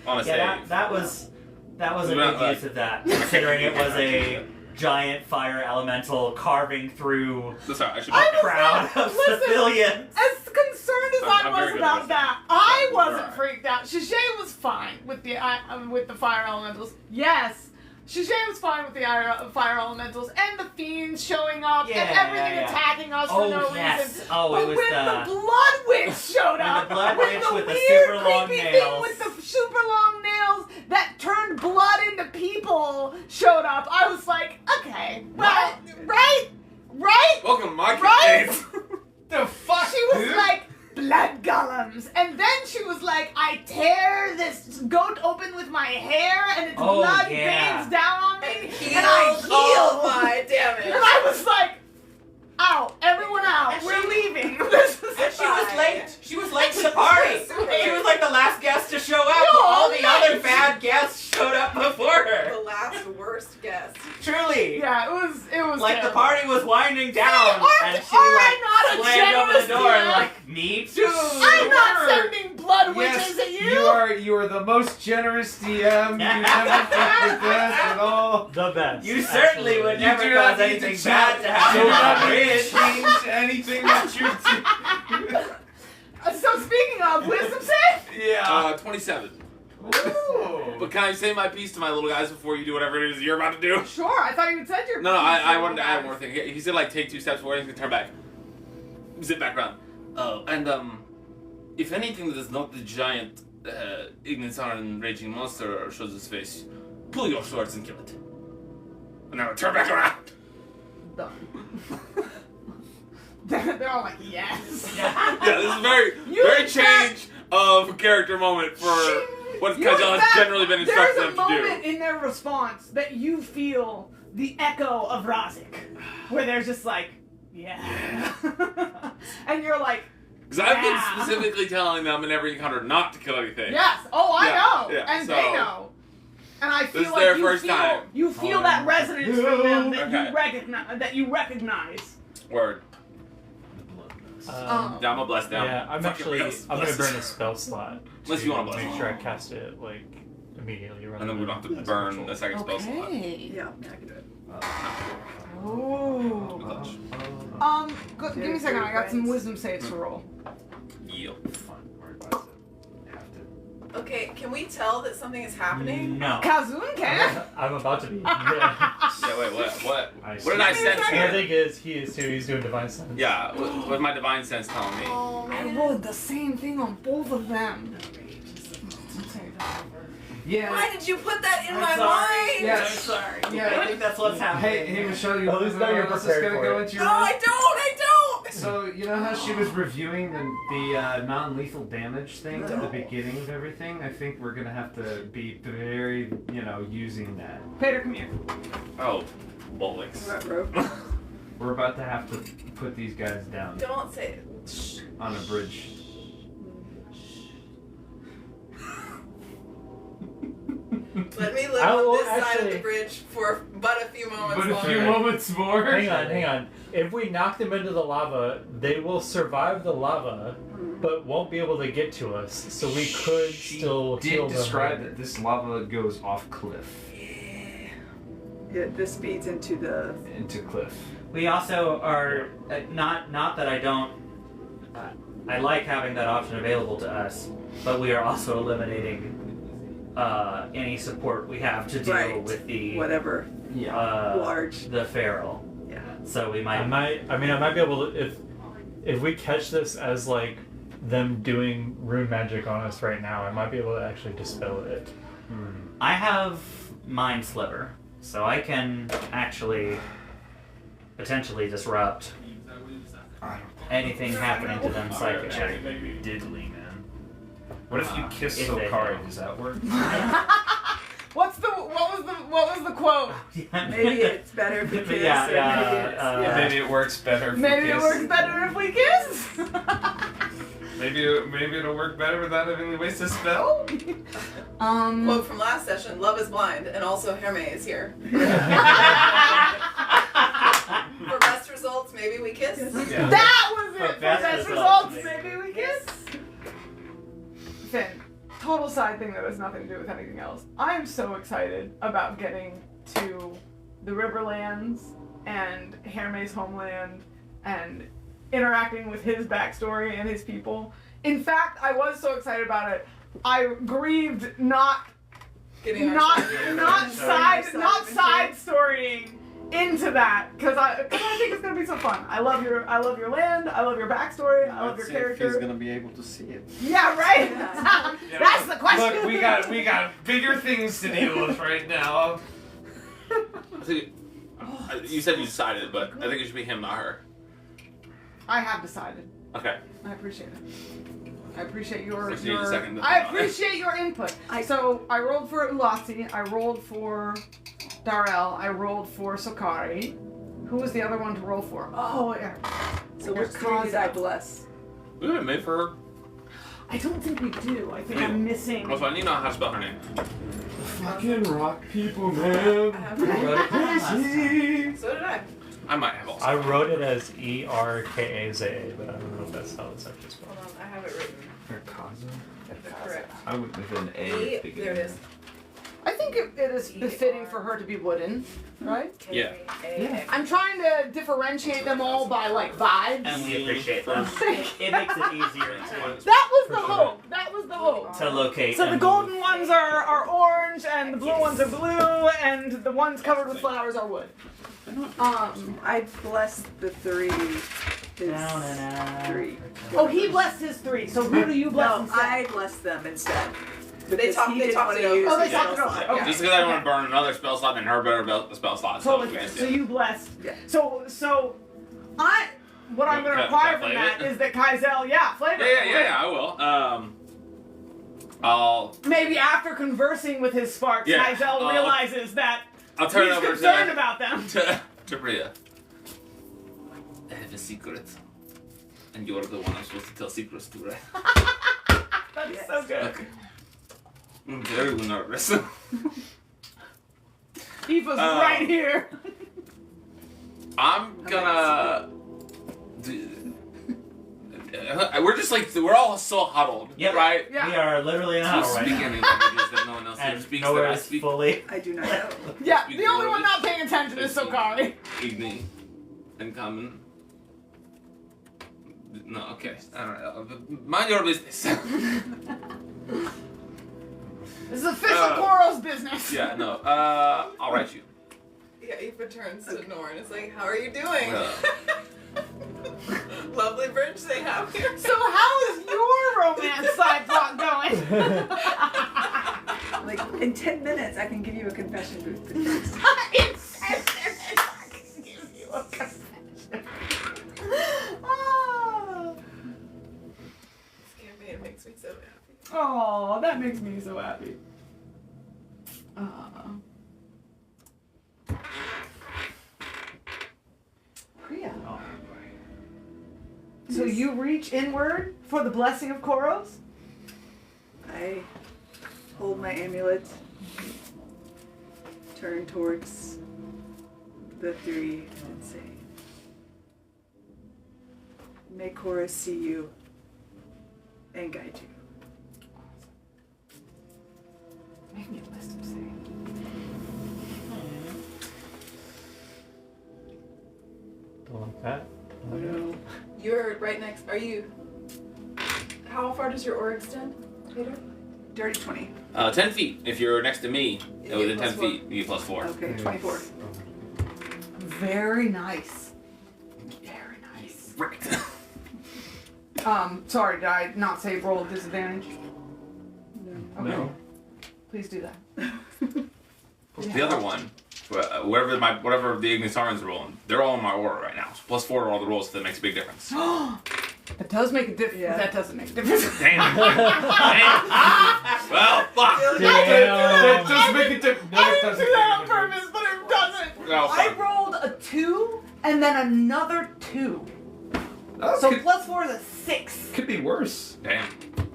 On a Yeah, save. that was a Not big like- use of that, considering it was a giant fire elemental carving through Sorry, I should. a crowd of civilians. As concerned as I I'm was very good about at that, I wasn't Alright. freaked out. Shishay was fine with the fire elementals. Yes. Shishay was fine with the fire elementals and the fiends showing up and everything attacking us for no reason. Oh, but it was when the Blood Witch showed when up, the Blood when Witch the with the weird, super long creepy nails. thing with the super long nails that turned blood into people showed up, I was like, okay, well, right? Welcome, my Right? kids. The fuck? She was like, blood golems. And then she was like, I tear this goat open with my hair and its blood veins down on me. And I heal. Oh my damage. And I was like, out. Everyone out. We're leaving. This is And she was fine. late. She was late to the party. She was like the last guest to show up. No, All the nice. other bad guests showed up before her. The last worst guest. Truly. Yeah, it was Like the terrible. party was winding down, and she are like I not a slammed over the generous door, DM? like me too. I'm not sending blood witches Yes, at you. you are the most generous DM. You never think with this at all. The best. You certainly would You never do not cause need anything to bad to happen do on not the need to bridge. change anything that you do. So speaking of wisdom save, Yeah. 27. Ooh. But can I say my piece to my little guys before you do whatever it is you're about to do? sure. I thought you had said your. No, I wanted to add one more thing. He said like take 2 steps forward and he's gonna turn back. Zip back around. Oh, and if anything that is not the giant Ignixaran raging monster shows its face, pull your swords and kill it. And now turn back around. Done. They're all like, yes. Yeah, this is very You very in fact- change of character moment for what You in Kajal has fact- generally been instructed There's a them to moment do. in their response that you feel the echo of Razik, where they're just like, yeah. And you're like, Because I've been yeah. specifically telling them in every encounter not to kill anything. Yes. Oh, I Yeah, know. yeah, And so- they know. And I feel This is like their you first feel time. you feel that resonance from them that Okay. you recognize. Word. Oh. Yeah, I'm gonna bless them. Yeah, I'm gonna burn a spell slot. Unless you wanna bless make them. sure I cast it like immediately. And then we don't have to burn a second spell slot. Yeah, I can do it. Oh. Give me a second. I got some wisdom saves to roll. Yep. Okay, can we tell that something is happening? No. Kazun can. I'm about to be. Yeah, wait, what? What did I sense I here? think is he is too. He's doing divine sense. Yeah, what my divine sense telling me? I rolled the same thing on both of them. Yeah. Why did you put that in my sorry. mind? Yeah. I'm sorry. Yeah. I think that's what's happening. Hey, Michelle, you At least now you're this is prepared gonna for go it. into your No, mind? I don't. So you know how she was reviewing the non-lethal damage thing at the beginning of everything? I think we're gonna have to be very, using that. Peter, come here. Oh, bollocks. We're about to have to put these guys down Don't say it. on a bridge. Let me live I will on this side of actually- the bridge for but a few moments But a longer. few moments more. Hang on. If we knock them into the lava, they will survive the lava, but won't be able to get to us. So we could still She heal did them. describe that this lava goes off cliff Yeah, this feeds into the. into cliff. We also are not that I don't. I like having that option available to us, but we are also eliminating any support we have to deal Right. with the Whatever. Large. the feral. Yeah. So we might. I might be able to if we catch this as like them doing rune magic on us right now, I might be able to actually dispel it. I have Mind Sliver, so I can actually potentially disrupt anything happening to them psychically. Diddly, man. What if you kiss If they Sokari? know. Does that work? What was the quote? Maybe it's better if we kiss. Yeah, or yeah, maybe it's, Maybe it works better. If Maybe we it kiss. works better if we kiss. Maybe it'll work better without having to waste a spell. Quote from last session: "Love is blind," and also Herme is here. For best results, maybe we kiss. Yeah. That was it. For For best best results, results, maybe we kiss. Finn, total side thing that has nothing to do with anything else. I am so excited about getting to the Riverlands and Herme's homeland and interacting with his backstory and his people. In fact, I was so excited about it. I grieved not side storying into that because I think it's gonna be so fun. I love your land. I love your backstory. I love your character. He's gonna be able to see it. Yeah, right. That's the question. Look, we got bigger things to deal with right now. I think, you said you decided, but I think it should be him, not her. I have decided. Okay. I appreciate it. I appreciate your. Just need a second to I think about it. appreciate your input. So I rolled for Ulasi. I rolled for Darrell. I rolled for Sokari. Who was the other one to roll for? Oh, yeah. So which three did I bless? We haven't made for her. I don't think we do. I think I'm missing. Also, I need to know how to spell her name. Fucking rock people, man. So did I. I might have also. I wrote it as ERKAZA, but I don't know if that's how it's actually spelled. Hold on, I have it written. Kaza? Correct. I went with an A. at the There it is. I think it is befitting for her to be wooden, right? Yeah. I'm trying to differentiate them all by like vibes. And we appreciate that. It makes it easier That was the hope. That was the hope. to locate. So the and golden ones are orange, and the blue ones are blue, and the ones covered with flowers are wood. I blessed the three. His Down and out. three. Oh, he blessed his three. So who do you bless No, instead? I blessed them instead. They Because talked. he They didn't talked want it to over. use Oh, they his talked it spell over. slot. Okay. Just because I don't want to burn another spell slot and her burn a spell slot. Totally so fair. we just- So you blessed. Yeah. So what I'm going to Can require I from flavor that it? is that Kaizel, flavor. Yeah, I will. I'll Maybe after conversing with his sparks, Yeah, Kaizel realizes that I'll turn it he's over concerned about them. to Bria. I have a secret, and you're the one I'm supposed to tell secrets to, right? That's so good. Okay. I'm very nervous. Eva's right here. I'm gonna. We're just like we're all so huddled, Yep. right? Yeah. We are literally in a To huddle right speak now. any languages that no one else here And speaks. nowhere That I is speak. fully. I do not know. Yeah, Speak the only one English. not paying attention is Sokari. Igni and common. No, okay. I don't know. Mind your business. This is official Koros business. Yeah, no. I'll write you. Yeah, Aoife turns to Norn. It's like, how are you doing? Lovely bridge they have here. So how is your romance side plot going? Like, in 10 minutes, I can give you a confession booth. In 10 minutes, I can give you a confession. Oh. This campaign makes me so happy. Oh, that makes me so happy. Priya. Oh, So you reach inward for the blessing of Koros? I hold my amulet, turn towards the three, and say, may Korra see you and guide you. Make me a wisdom save. don't like that. No. You're right next. Are you? How far does your aura extend, Peter? Dirty 20. 10 feet. If you're next to me, You within get 10 +4. feet, you get +4. Okay, 24. Very nice. Very nice. Right. Sorry, did I not say roll at disadvantage? No. Okay. No. Please do that. The other one, whatever the Ignixaran's rolling, they're all in my aura right now. So +4 to all the rolls, so that makes a big difference. That does make a difference. Yeah. That doesn't make a difference. Damn. Well, fuck. Damn. Does make it different. No, I it didn't doesn't do that on make a difference. purpose, but it doesn't. No, I fuck. rolled a 2 and then another 2. Oh, So could, +4 is a 6. could be worse. Damn.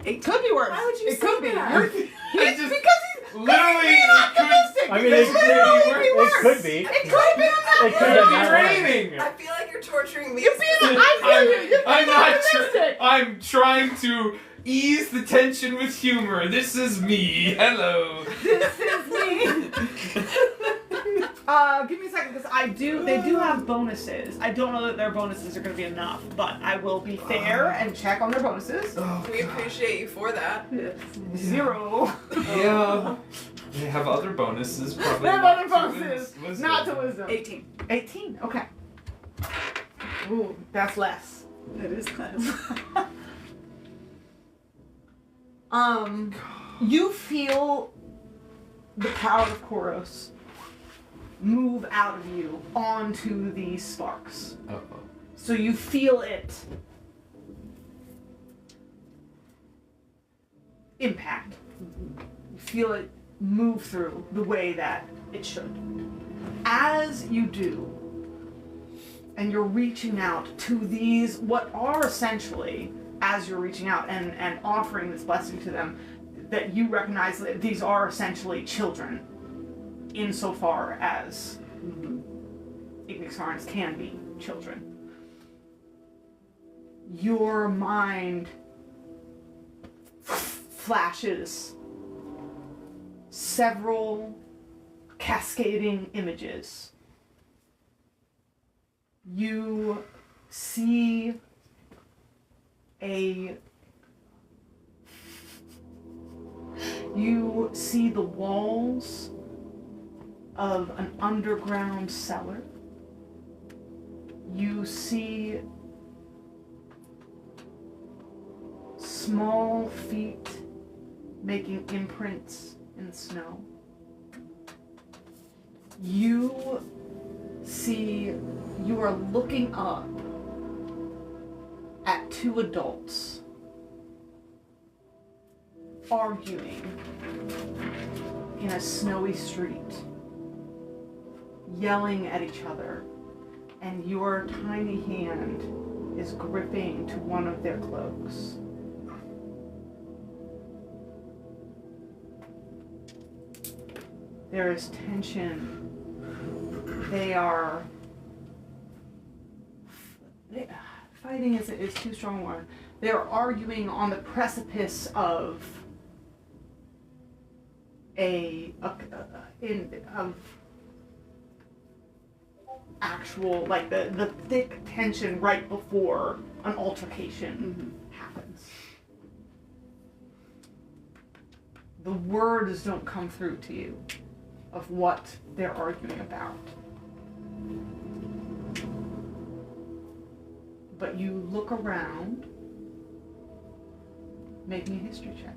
It could be worse. Why would you it say could that? be. I He's, just- because he's literally, being it could- optimistic. I mean, It it could literally be It worse. could be. It could be. It could have been Draining. I feel like you're torturing me. You're being. I feel you. You're I'm being not. optimistic. I'm trying to ease the tension with humor. This is me. Hello. This is me. Give me a second, because they do have bonuses. I don't know that their bonuses are going to be enough, but I will be fair and check on their bonuses. Oh, We appreciate you for that. 0. yeah. They have other bonuses. Probably. They have not other to bonuses, wisdom. not to wisdom. 18. 18, okay. Ooh, that's less. That is less. You feel the power of Koros move out of you onto these sparks. Uh-oh. So you feel it impact. You feel it move through the way that it should. As you do, and you're reaching out to these, what are essentially, as you're reaching out and offering this blessing to them, that you recognize that these are essentially children, insofar as Ignixarans can be children. Your mind flashes several cascading images. You see the walls of an underground cellar. You see small feet making imprints in the snow. You are looking up at two adults arguing in a snowy street, yelling at each other, and your tiny hand is gripping to one of their cloaks. There is tension. Fighting is too strong a word. They're arguing on the precipice of actual, like the thick tension right before an altercation happens. The words don't come through to you of what they're arguing about. But you look around. Make me a history check.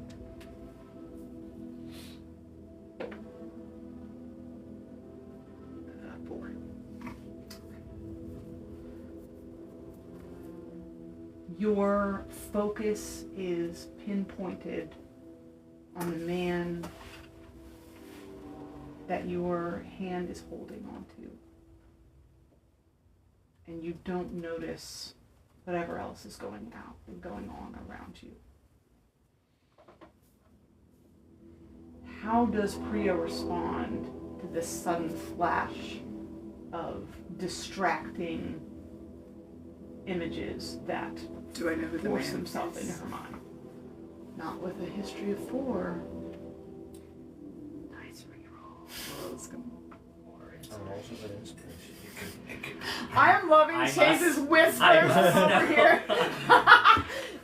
Four. Your focus is pinpointed on the man that your hand is holding onto. And you don't notice whatever else is going on around you. How does Priya respond to this sudden flash of distracting images that Do I know who the force man themselves is? into her mind? Not with a history of 4. Nice reroll. Let's go. I am loving I Chase's must- whispers I must over know. here.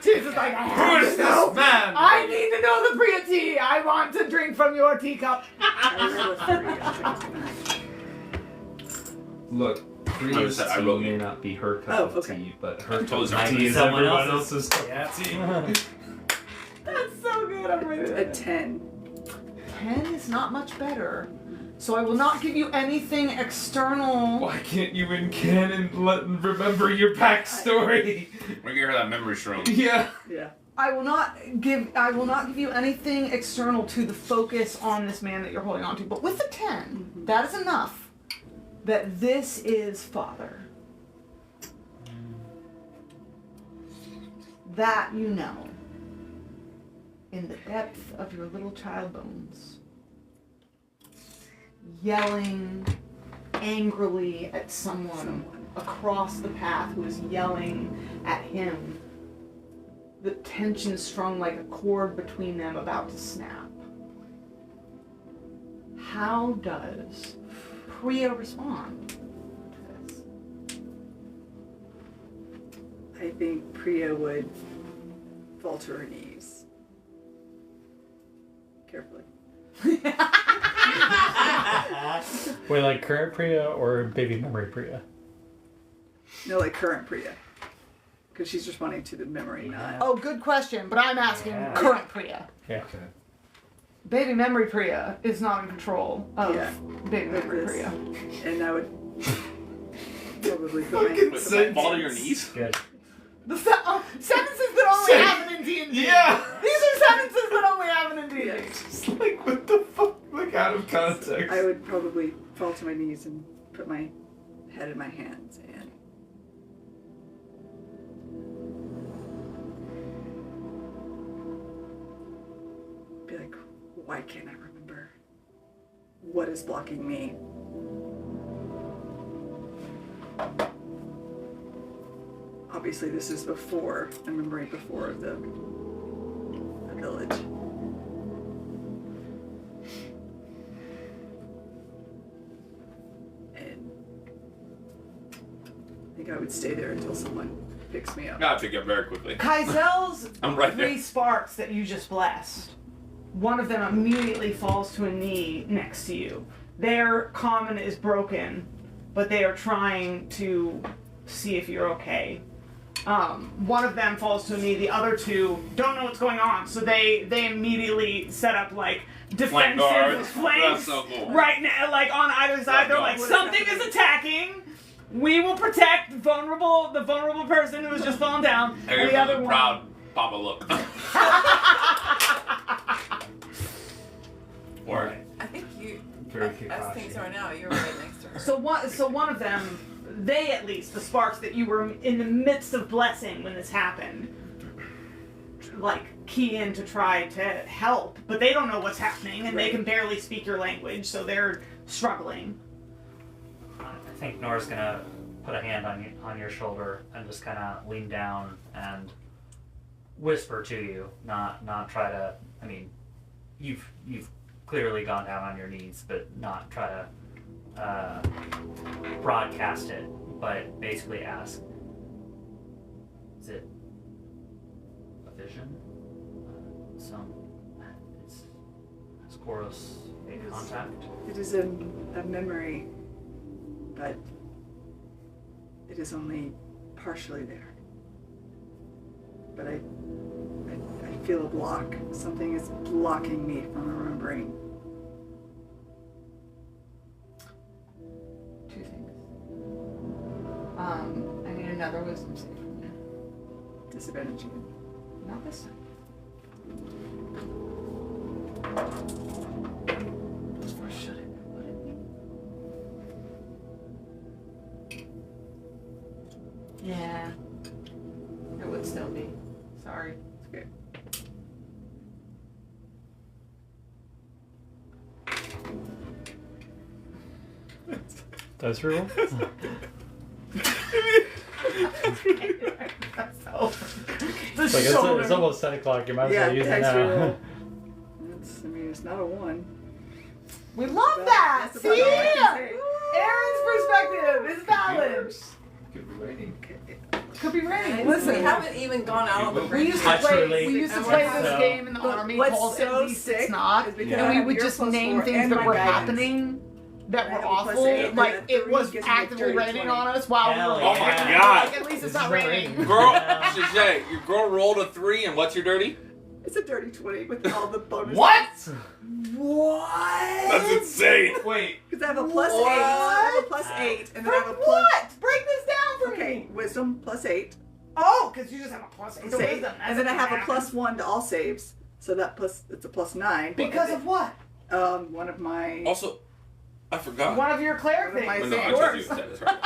Chase is like, Who is this man? I need to know the Priya tea. I want to drink from your teacup. I rolled a 3. I'm trying to Look, Priya's I tea wrote may you. not be her cup Oh, of okay. tea, but her cup Those of are tea is someone everyone else's. else's cup of tea. That's so good. I'm ready. a 10. 10 is not much better. So I will not give you anything external. Why can't you in canon remember your backstory? We're gonna hear that memory shroom. Yeah. Yeah. I will not give you anything external to the focus on this man that you're holding on to. But with the 10, that is enough that this is Father. That you know. In the depth of your little child bones. Yelling angrily at someone across the path who is yelling at him. The tension strung like a cord between them about to snap. How does Priya respond to this? I think Priya would fall to her knees. Carefully. Wait, like current Priya or baby memory Priya? No, like current Priya. Because she's responding to the memory, not. Oh, good question, but I'm asking Yeah. current Priya. Yeah. Okay. Baby memory Priya is not in control of Yeah. baby memory This. Priya. And I would probably put Fucking my, sense. Fall to your knees? Good. The sentences that only happen in D&D. Yeah. These are sentences that only happen in D&D. Yeah. It's like, what the fuck? Like, out of context. I would probably fall to my knees and put my head in my hands and be like, why can't I remember? What is blocking me? Obviously, this is before, I'm remembering before the village. And I think I would stay there until someone picks me up. Gotta pick you up very quickly. Kaizel's I'm right there. 3 sparks that you just blessed. One of them immediately falls to a knee next to you. Their common is broken, but they are trying to see if you're okay. One of them falls to a knee, the other 2 don't know what's going on, so they immediately set up like Flank defensive guards. flanks That's so cool. right now, like on either side. They're like, something is attacking. We will protect the vulnerable person who has just fallen down. Hey, And the you're other really one. proud. Papa, look. Or I think you, Very as Kakashi. things are now, you're right next to her. So one of them, they at least, the sparks that you were in the midst of blessing when this happened, like key in to try to help, but they don't know what's happening and they can barely speak your language, so they're struggling. I think Nora's gonna put a hand on your shoulder and just kind of lean down and whisper to you, not try to. I mean, you've clearly gone down on your knees, but not try to broadcast it, but basically ask, is it a vision? It's Koros a contact? It is a memory, but it is only partially there. But I feel a block. Something is blocking me from remembering. Two things. I need another wisdom save from you. Disadvantage again. Not this time. Plus 4 should it? Would it? Yeah. It would still be. Sorry. It's okay. Dice roll? It's like it's almost 10 o'clock. You might as well use it dice now. roll. It's not a 1. We love that! That's See? about all I can say. Aaron's perspective is valid. Could be raining. Could be raining. We Listen, haven't even gone out on the we bridge. used to play. Literally. We used to And play what's this so- game in the But army what's called so At Least sick It's Not, is because and I we have would your just plus name 4 things and that my were guidance. happening that I were have a plus awful. 8, Like and it that was 3 gives me a actively dirty raining 20. on us while Hell we were. Oh my yeah. God. Like, at least This it's not is not raining. raining. Girl, Shay, your girl rolled a 3, and what's your dirty? It's a dirty 20 with all the bonuses. What? What? That's insane. Wait, Because I have a plus 8. I have a plus 8. And then I have a plus. What? Break this down for Okay, me. wisdom plus 8. Oh, because you just have a plus 8 to Save. wisdom. And then I have a plus 1 to all saves. So that plus, it's a plus 9. Because of what? One of my. Also, I forgot. One of your cleric One of my things. Oh, no, I Yours. told you. That's right.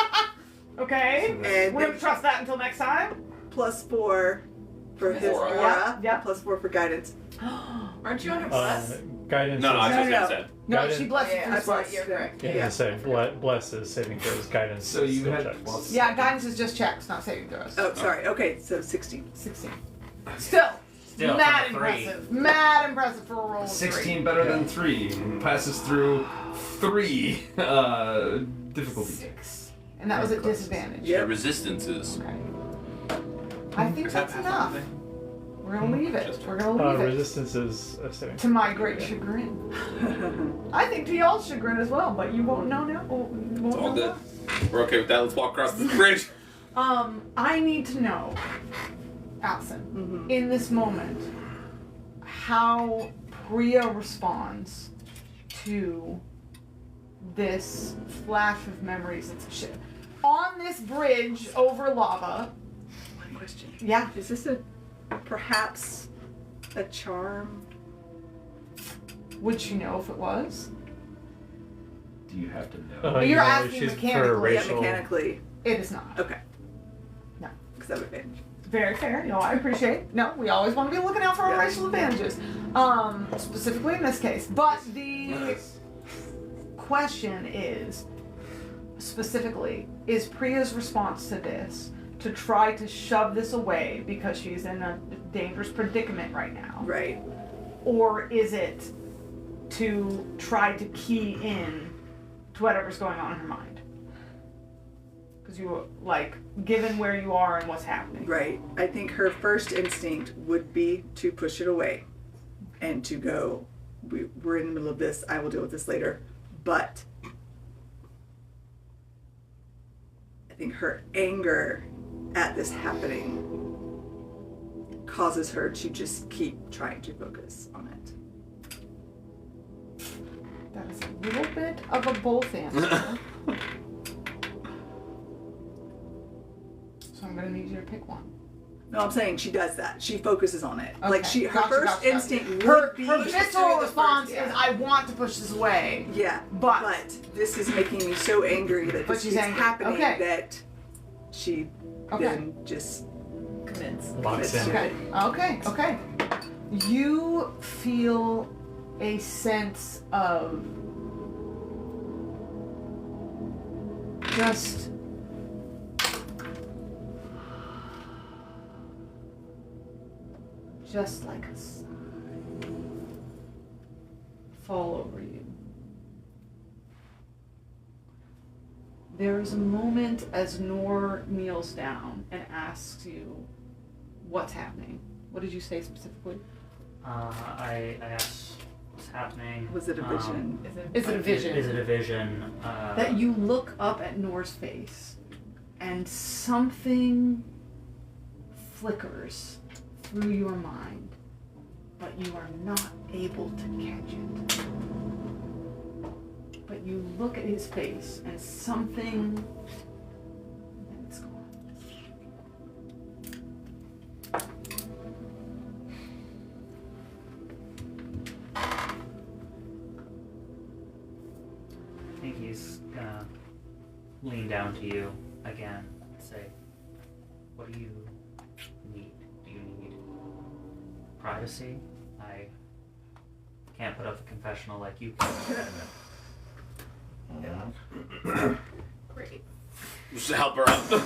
Okay. And We're gonna trust that until next time. plus 4 for his Aura. aura. Yeah. Plus 4 for guidance. Aren't you under bless? Guidance. No, no, I is, just no. said. No, Guidance- she blessed Yeah, you. I first. thought you're correct. yeah, Yeah. say bless is saving throws. Guidance. so you still had checks. plus. Yeah, guidance is just checks, not saving throws. Oh, sorry. Okay, so 16. 16. Still Still, mad from a 3. impressive. Mad impressive for a roll of 16 3. better than 3. Passes through 3 difficulty. 6. And that was at disadvantage. Yep. The resistances. Okay. I think that's enough. We're gonna leave it. We're gonna leave it. Resistance is a saving. To my great chagrin. I think to y'all's chagrin as well, but you won't know now. You It's won't all know good. now. We're okay with that. Let's walk across this bridge. I need to know, Allison, in this moment, how Priya responds to this flash of memories. It's on this bridge over lava. One question. Yeah. Is this perhaps a charm? Would she know if it was? Do you have to know? You're You know, asking she's mechanically. for Yeah, racial. mechanically. It is not. Okay. No. Because I have advantage. Very fair. No, I appreciate. No, we always want to be looking out for our Yeah. racial advantages. Specifically in this case. But the question is, specifically, is Priya's response to this to try to shove this away because she's in a dangerous predicament right now? Right. Or is it to try to key in to whatever's going on in her mind? Because you, like, given where you are and what's happening. Right. I think her first instinct would be to push it away and to go, we're in the middle of this, I will deal with this later. But I think her anger at this happening causes her to just keep trying to focus on it. That is a little bit of a both answer. So I'm gonna need you to pick one. No, I'm saying she does that. She focuses on it. Okay. Like her Gotcha, first gotcha. instinct would Her be visceral response yeah. is, I want to push this away. Yeah, But this is making me so angry that But this she's keeps angry. happening Okay. that she Okay. then just Commence. Locks commits in. to Okay, it. okay, okay. You feel a sense of just like a sigh fall over you. There is a moment as Nor kneels down and asks you what's happening. What did you say specifically? I asked what's happening. Was it a vision? Is it a vision? Is it a vision? That you look up at Nora's face and something flickers through your mind, but you are not able to catch it. But you look at his face and something, and it's gone. I think he's gonna lean down to you again and say, what do you need? Do you need privacy? I can't put up a confessional like you can. Great. Just to help her up.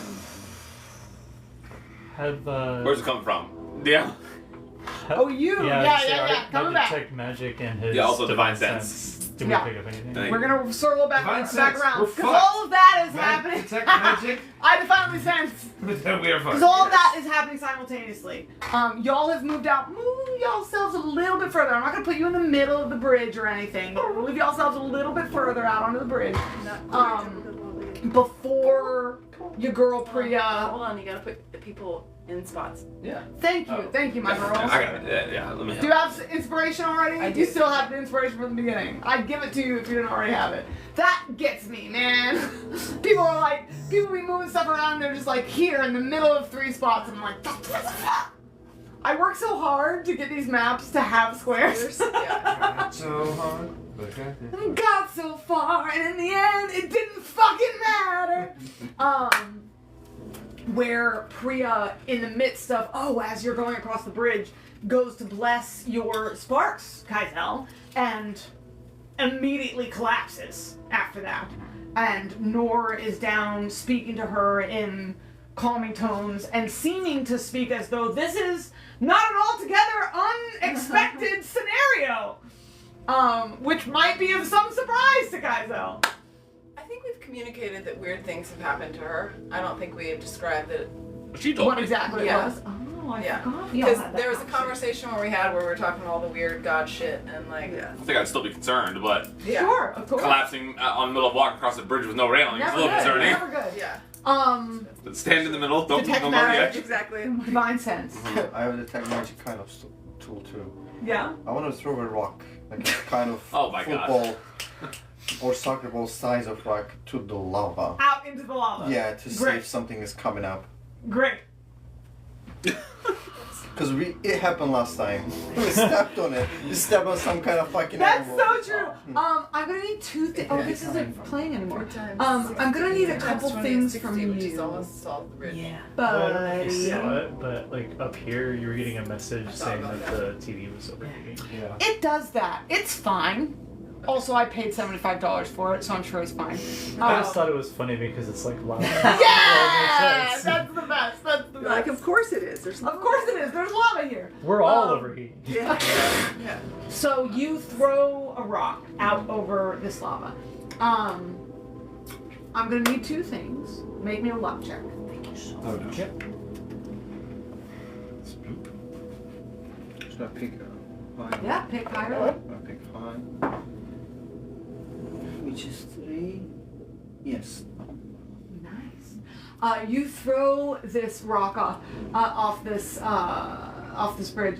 Have Where's it coming from? Yeah. Oh, you! Yeah. Coming back. Detect magic and his Yeah, also divine sense. Do we Yeah. pick up anything? Thank- We're gonna circle back Divine back sense. around We're because fucked. all of that is happening. Detect magic. I definitely sense. We are Because fucked. all of that is happening simultaneously. Y'all have moved out. Move yourselves a little bit further. I'm not gonna put you in the middle of the bridge or anything. Move yourselves a little bit further out onto the bridge. Before your girl Priya. Hold on, you gotta put the people in spots. Yeah. Thank you, my girl. I got it. Yeah, let me Do you have inspiration already? I You do. still have the inspiration from the beginning. I'd give it to you if you didn't already have it. That gets me, man. People be moving stuff around and they're just like here in the middle of 3 spots. And I'm like, what the fuck? I work so hard to get these maps to have squares. Yeah. Not so hard, but got it. And got so far, and in the end, it didn't fucking matter. Where Priya, in the midst of, as you're going across the bridge, goes to bless your sparks, Kaizel, and immediately collapses after that. And Nor is down speaking to her in calming tones and seeming to speak as though this is not an altogether unexpected scenario. Which might be of some surprise to Kaizel. I think we've communicated that weird things have happened to her. I don't think we have described it. She told What me. exactly Yeah. it was? Oh, I Yeah. forgot. Because had that there was a conversation where we were talking all the weird god shit and like. Yeah. I think I'd still be concerned, but Yeah. Sure, of course. collapsing on the middle of walk across a bridge with no railing is a Never little good. concerning. Never good. Yeah. But stand in the middle, don't Detect move on the magic. edge. Exactly. Divine sense. I have a detect magic kind of tool too. Yeah. I want to throw a rock, like a kind of Oh my God. football or soccer ball size of rock to the lava. Out into the lava. Yeah, to see Great. if something is coming up. Great. Because it happened last time. We stepped on it. We stepped on some kind of fucking That's animal. so true. I'm gonna need 2 things. Oh, this isn't playing anymore. I'm gonna need a couple things from which is you. almost solved the bridge. Yeah. Well, you Buddy. saw it, but like up here, you were getting a message I thought saying about that the TV was overheating. Yeah. It does that. It's fine. Also, I paid $75 for it, so I'm sure it's fine. I just thought it was funny because it's like loud. Yeah! That's the best. That's the Like, best. of course it is. There's Of course it is. There's lava here. We're all Um, overheating. Yeah. Yeah. So you throw a rock out over this lava. I'm gonna need 2 things. Make me a luck check. Oh no. Yep. Should I pick high? Yeah, pick higher. I pick high. Which is 3. Yes. Nice. You throw this rock off this bridge,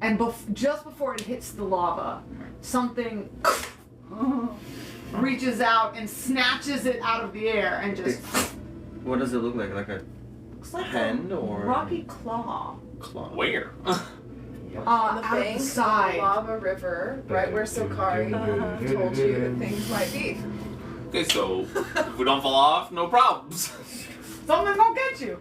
and just before it hits the lava, something reaches out and snatches it out of the air and just What does it look like? Like a looks like hand a or rocky claw claw? Where? On the out of banks the of the side. lava river, right where Sokari told you that things might be. Okay, so if we don't fall off, no problems. Something won't get you.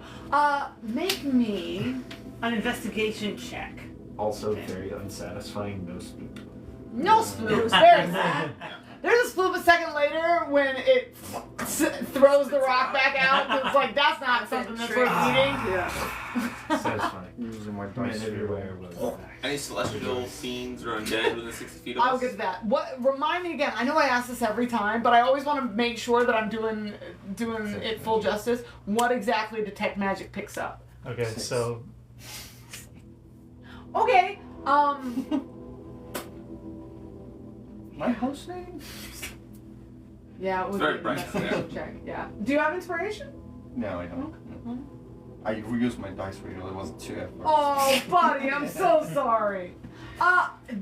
Make me an investigation check. Also very unsatisfying. No spook. No spooks. There's that. There's a spook a second later when it throws the rock back out. 'Cause it's like that's not something that's worth eating. Yeah. Satisfying. Using my Man dice everywhere was. Any celestial fiends or undead within 60 feet of I'll us? get to that. What? Remind me again. I know I ask this every time, but I always want to make sure that I'm doing it full justice. What exactly Detect Magic picks up? Okay, so Okay. My house name? Yeah, it would It's very be an bright, investigation check. Yeah. Do you have inspiration? No, I don't. No. I reused my dice regularly. It wasn't 2 at first. Oh, buddy, I'm so sorry.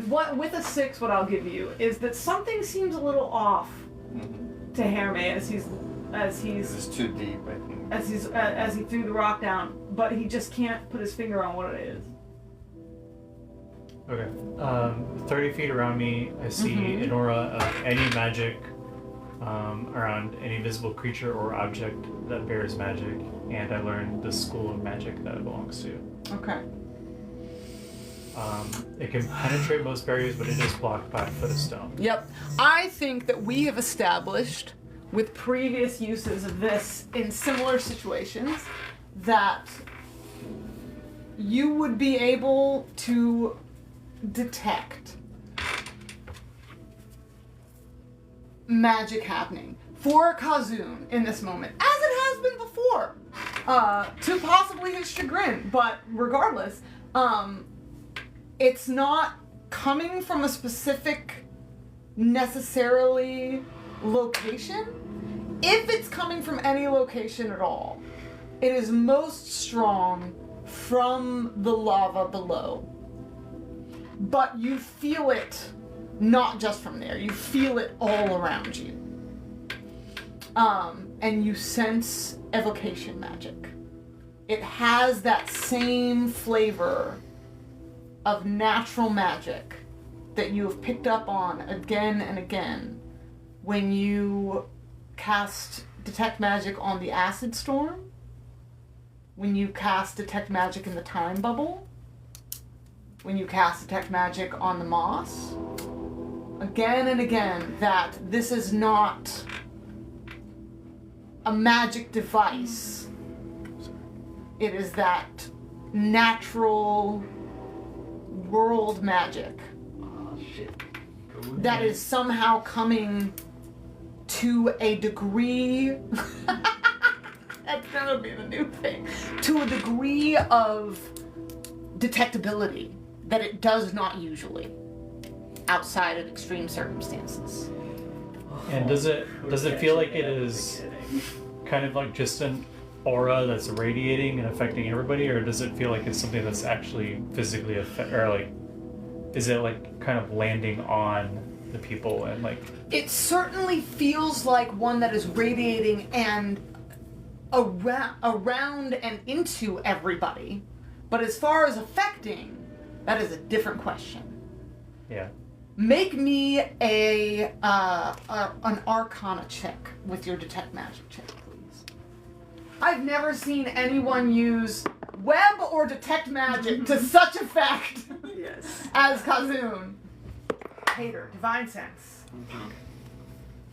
With a 6, what I'll give you is that something seems a little off to Herme as he's It's too deep, I think. as he threw the rock down, but he just can't put his finger on what it is. Okay. 30 feet around me, I see an aura of any magic around any visible creature or object that bears magic, and I learned the school of magic that it belongs to. Okay. It can penetrate most barriers, but it is blocked by a foot of stone. Yep. I think that we have established with previous uses of this in similar situations that you would be able to detect magic happening for Kazun in this moment, as it has been before, to possibly his chagrin. But regardless, it's not coming from a specific necessarily location. If it's coming from any location at all, it is most strong from the lava below. But you feel it not just from there, you feel it all around you. And you sense evocation magic. It has that same flavor of natural magic that you have picked up on again and again when you cast Detect Magic on the Acid Storm, when you cast Detect Magic in the Time Bubble, when you cast Detect Magic on the Moss. Again and again, that this is not a magic device. It is that natural world magic that is somehow coming to a degree that's gonna be the new thing, to a degree of detectability that it does not usually outside of extreme circumstances. And does it feel like it is kind of like just an aura that's radiating and affecting everybody, or does it feel like it's something that's actually physically or like, is it like kind of landing on the people and like? It certainly feels like one that is radiating and around and into everybody, but as far as affecting, that is a different question. Yeah. Make me an Arcana check with your Detect Magic check, please. I've never seen anyone use Web or Detect Magic to such effect as Kazun. Hater, Divine Sense.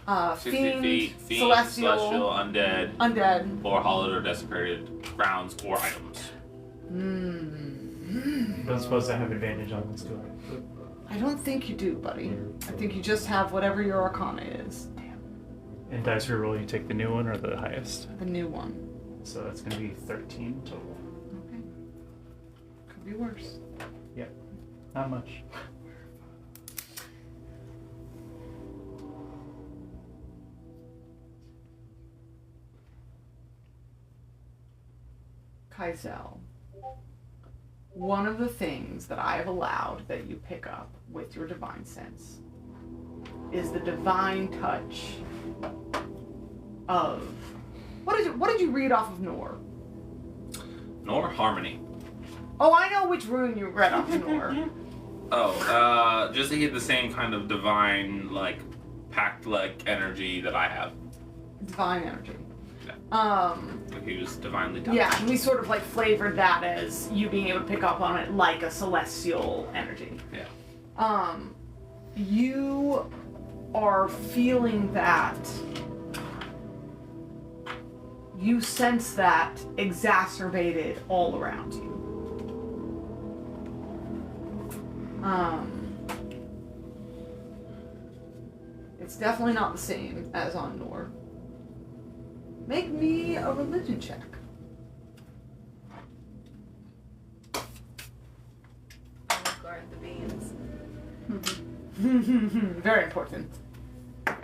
60 Fiend, feet, fiend, celestial, undead, or hollowed or desecrated grounds or items. You don't suppose I have advantage on this, do I? I don't think you do, buddy. I think you just have whatever your Arcana is. And dice reroll, you take the new one or the highest? The new one. So that's going to be 13 total. Okay. Could be worse. Yep. Not much. Kaizel, one of the things that I have allowed that you pick up with your divine sense is the divine touch of what did you read off of Nor? Nor harmony. Oh, I know which rune you read off of Nor. Just to get the same kind of divine, like, pact-like energy that I have. Divine energy. Like he was divinely touched. Yeah, and we sort of like flavored that as you being able to pick up on it like a celestial energy. Yeah. You are feeling that. You sense that exacerbated all around you. It's definitely not the same as on Nor. Make me a religion check. I'll guard the Very important. That's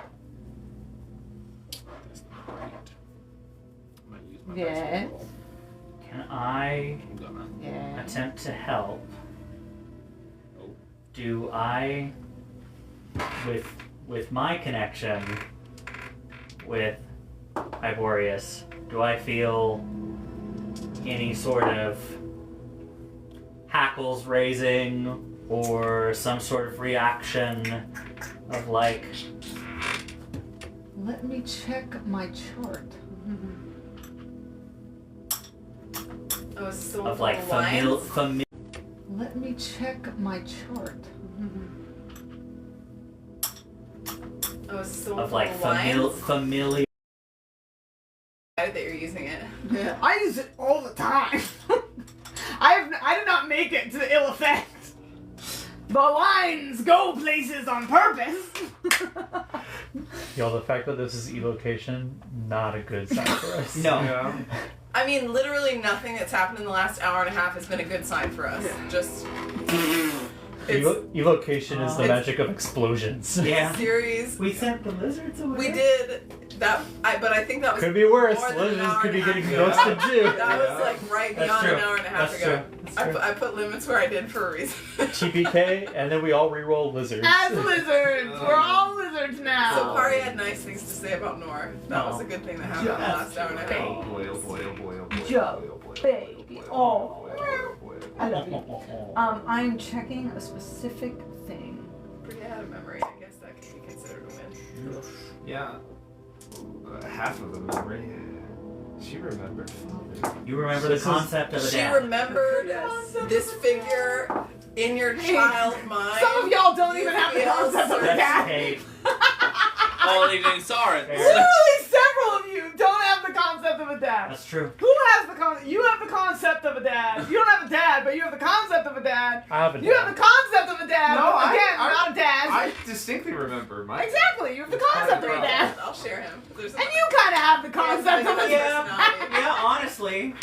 not right. I'm gonna use my dice Yeah. roll. Can I I'm gonna. Yeah. attempt to help? Oh. Do I, with my connection with Iborius, do I feel any sort of hackles raising or some sort of reaction of like Let me check my chart. Oh, is this the one of with like the lions? Let me check my chart. Oh, is this the one of with like the lions? familiar That you're using it. Yeah. I use it all the time. I did not make it to the ill effect. The lines go places on purpose. Yo, the fact that this is evocation, not a good sign for us. No. Yeah. I mean, literally nothing that's happened in the last hour and a half has been a good sign for us. Just Evocation is the It's- magic of explosions. Yeah. series. We sent the lizards away. We did that, but I think that was Could be worse. more than an Lizards hour could be and a getting half ghosted ago. too. That was like right That's beyond true. an hour and a half That's ago. true. That's true. I put limits where I did for a reason. TPK, and then we all re-roll lizards. As lizards, we're all lizards now. So Kari had nice things to say about Nor. That was a good thing that happened in the last hour and a half. Oh boy, oh boy, oh boy, oh boy. Joe, oh boy, oh boy, baby, oh oh. boy, oh boy, oh boy. I love you. I'm checking a specific thing. Pretty out of memory. I guess that could be considered a win. Yeah. Half of the memory. She remembered. You remember the concept of a She dad. remembered this figure in your child mind. Some of y'all don't even have the concept of a That's dad. Kate. All Ignixaran. Literally several of you don't have the concept of a dad. That's true. Who has the concept? You have the concept of a dad. You don't have a dad, but you have the concept of a dad. I have a You have the concept of a dad, No, but again, I- not a dad. I distinctly remember my. Exactly, you have the concept of a dad. I'll share him. There's And you kind of have the concept of a dad. Yeah, honestly.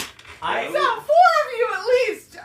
So, 4 of you at least.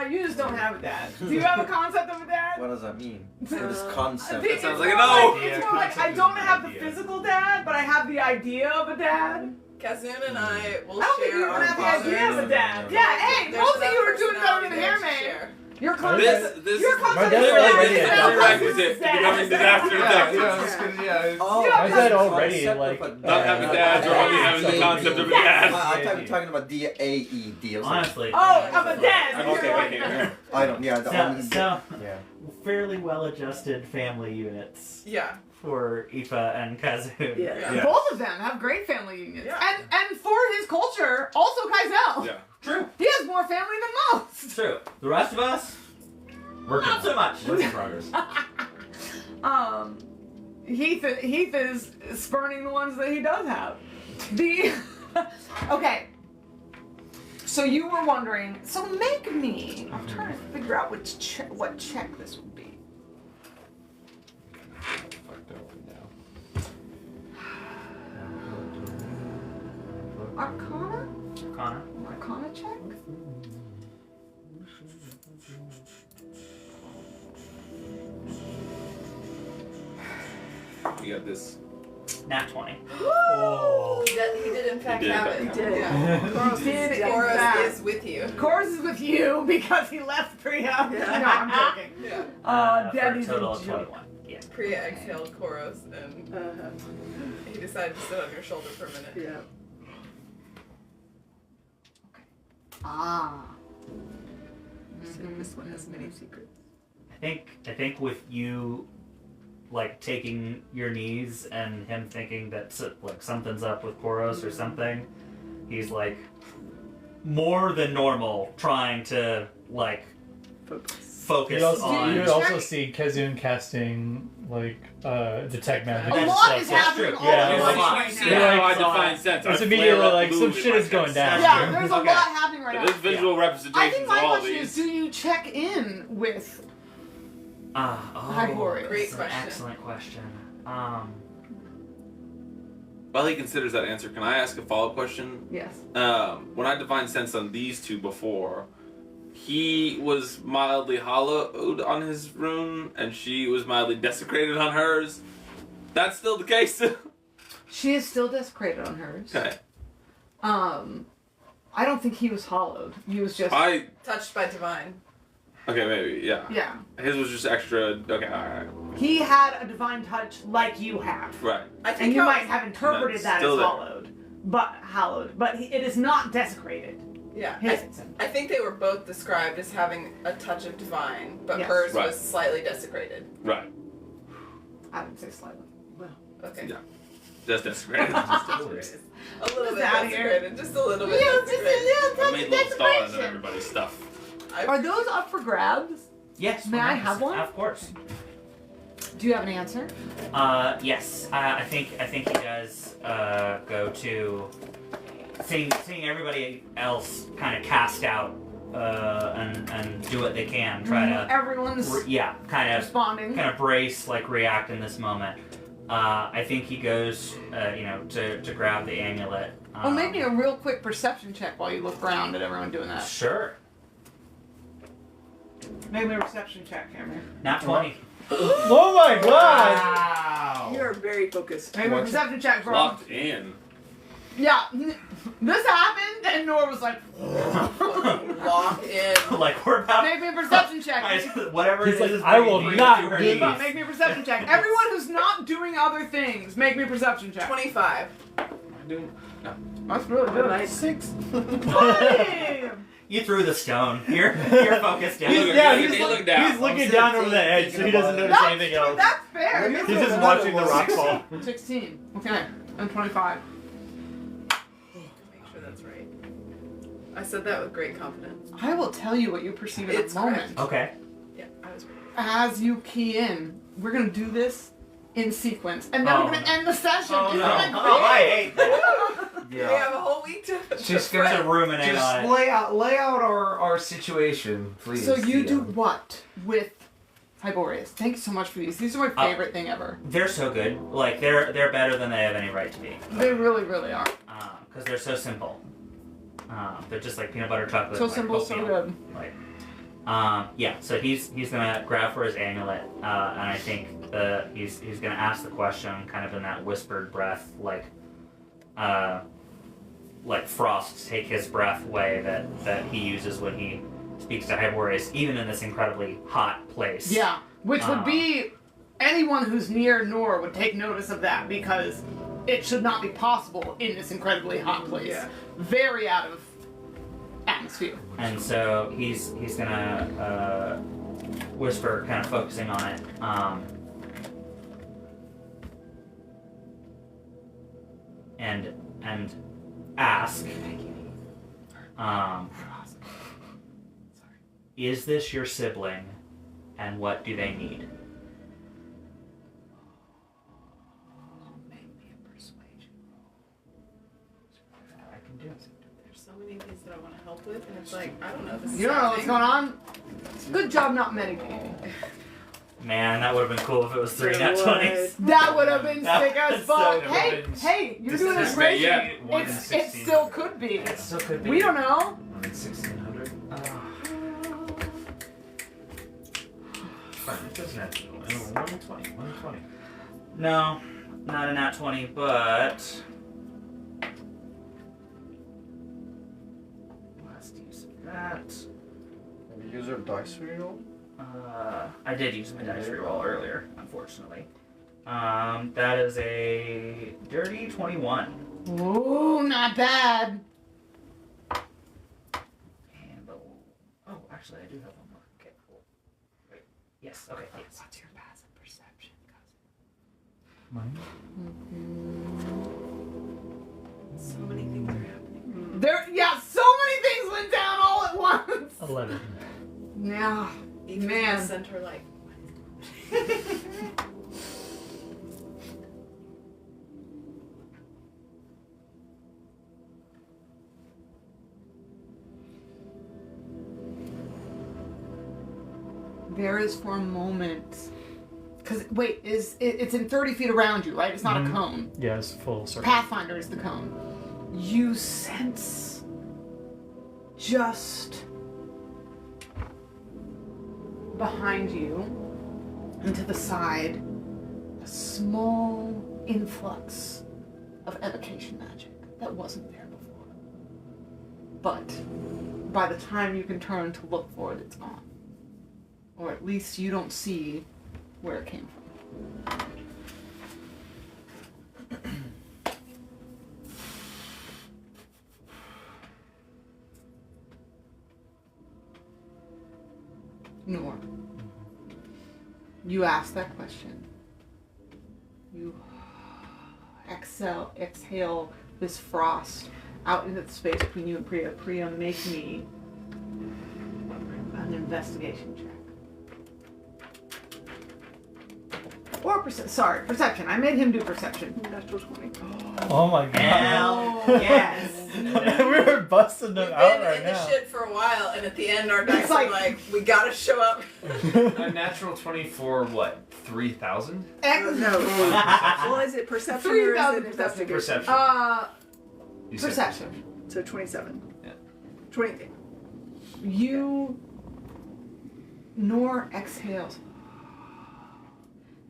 You just don't have a dad. Do you have a concept of a dad? What does that mean? What is concept? It's sounds more like a no. It's more like I don't have the physical dad, but I have the idea of a dad. Kazun and I will I don't think share you our even have the fathers. idea of a dad. Yeah, hey, There's most of enough you are doing better than the personality there to hairman. share. Your concept. This Your is concept My of dad a already dad had is that. prerequisite to becoming disaster Yeah, detective. yeah, it's good, yeah. Oh, Yeah, My dad already concept like of a Not having dads or only having the concept of a I dad. thought you were talking about DAED. I was like, Honestly. Oh, of a dad. I'm You're okay like- with here. I don't. Yeah, the So, only. so Yeah. fairly well-adjusted family units Yeah. for Aoife and Kazun. Yeah. Both of them have great family unions. Yeah. And for his culture, also Kaizel. Yeah. True. He has more family than most. True. The rest of us, not so much. Work in progress. Heath is spurning the ones that he does have. The okay. So you were wondering. So make me. I'm trying to figure out what check this would be. Fucked up now. Arcana? Connor. Arcana check? You got this. Nat 20. Oh. He did in fact He did, have in it. fact. Yeah. Koros did in Koros fact. is with you. Koros is with you because he left Priya. Yeah. No, I'm joking. Yeah. For a Daddy's total a of joke. 21. Yeah. Priya exhaled Koros and he decided to sit on your shoulder for a minute. Yeah. Ah. So this one has many secrets. I think with you, like taking your knees and him thinking that like something's up with Koros or something, he's like more than normal trying to like focus You also, on. you also see Kazun casting like detect magic. A and lot stuff, is so- happening all Yeah, at it's once like- right See now. how I define sense. It's I immediately flare up like some move shit in my is going sense. down. Yeah, there's a Okay. lot happening right But now. there's visual I representations think of my all question these. is, do you check in with High Warriors? Great That's an question. excellent question. While he considers that answer, can I ask a follow-up question? Yes. When I defined sense on these two before, he was mildly hollowed on his rune, and she was mildly desecrated on hers. That's still the case. She is still desecrated on hers. Okay. I don't think he was hollowed. He was just. Touched by divine. Okay, maybe, yeah. Yeah. His was just extra. Okay, alright. He had a divine touch like you have. Right. I think And you might have interpreted That's that as still there. hallowed, but it is not desecrated. Yeah. His. I think they were both described as having a touch of divine, but Yes. hers Right. was slightly desecrated. Right. I would say slightly. Well. Okay. Yeah. Just desecrated. A little bit out of here. desecrated. Just a little bit Yeah, desecrated. I made little stars on desecration. everybody's stuff. Are those up for grabs? Yes. May I have 100%, one? Of course. Do you have an answer? Yes. I think he does go to seeing everybody else kind of cast out and do what they can, try to Everyone's kind responding. of brace, like react in this moment. I think he goes to grab the amulet. Well, make me a real quick perception check while you look around at everyone doing that. Sure. Make me a perception check, Cameron. Nat 20. Oh my god! Wow. You are very focused. Make me a perception check, bro. Locked in. Yeah. This happened, and Nora was like, Locked in. Like we're about. make me a perception check. Whatever He's it like, is. I will bring it not to her do knees. this. Make me a perception check. Everyone who's not doing other things, make me a perception check. 25. Am I doing? No. That's really good. 6. Damn. You threw the stone. You're focused down. He's looking down. He's looking down over the edge, so he doesn't notice anything else. That's fair. He's just watching the rock fall. 16. Okay. And 25. Make sure that's right. I said that with great confidence. I will tell you what you perceive in It's a moment. Okay. Yeah, I was right. As you key in, we're gonna do this in sequence, and then we're gonna end the session. Oh, Isn't no. that great? Oh, I hate that. We have a whole week to. Just To ruminate on Just it. lay out our situation, please. So you do what with Hyborius? Thank you so much for these. These are my favorite thing ever. They're so good. Like they're better than they have any right to be. They really, really are. Because they're so simple. They're just like peanut butter chocolate. So like simple, so oatmeal. good. Like, yeah. So he's gonna grab for his amulet, and I think he's gonna ask the question, kind of in that whispered breath, like Frost take his breath way that he uses when he speaks to Hyborius, even in this incredibly hot place. Yeah, which would be anyone who's near Nor would take notice of that because it should not be possible in this incredibly hot place. Yeah. Very out of atmosphere. And so he's gonna whisper, kind of focusing on it. And ask, is this your sibling, and what do they need? Make me a persuasion roll. I can do it. There's so many things that I want to help with, and it's like, I don't know if this is You don't know what's going happening. on? Good job not mitigating. Man, that would have been cool if it was 3 It nat would. 20s. That would have been That sick as was so fuck. good. Hey, you're This doing is this great, great. yeah. It still could be. It still could be. We don't know. 1600. Fine, it doesn't have to go. 120. 120. No, not a nat 20, but last use of that. Use your dice reroll. I did use my dice reroll earlier, unfortunately. That is a dirty 21. Ooh, not bad. And oh, actually, I do have one more. Okay, cool. Wait. Yes. Okay. Yes. What's your passive perception, cousin? Mine? So many things are happening. So many things went down all at once. 11. Yeah, Even man. the center, like. There is for a moment. Because, wait, it's in 30 feet around you, right? It's not a cone. Yeah, it's full circle. Pathfinder is the cone. You sense just behind you and to the side a small influx of evocation magic that wasn't there before. But by the time you can turn to look for it, it's gone. Or at least you don't see where it came from. Nor. You ask that question. You exhale this frost out into the space between you and Priya. Priya, make me an investigation check. Or perception. I made him do perception. Natural 20. Oh my god. Hell yes. We were busting them We've out been right in now. this shit for a while, and at the end, our dice It's are like- like, we gotta show up. A natural 20 for what? 3,000? No. Well, is it perception or is 3,000 it investigation? Perception. You said Perception. So 27. Yeah. 20. You nor exhales.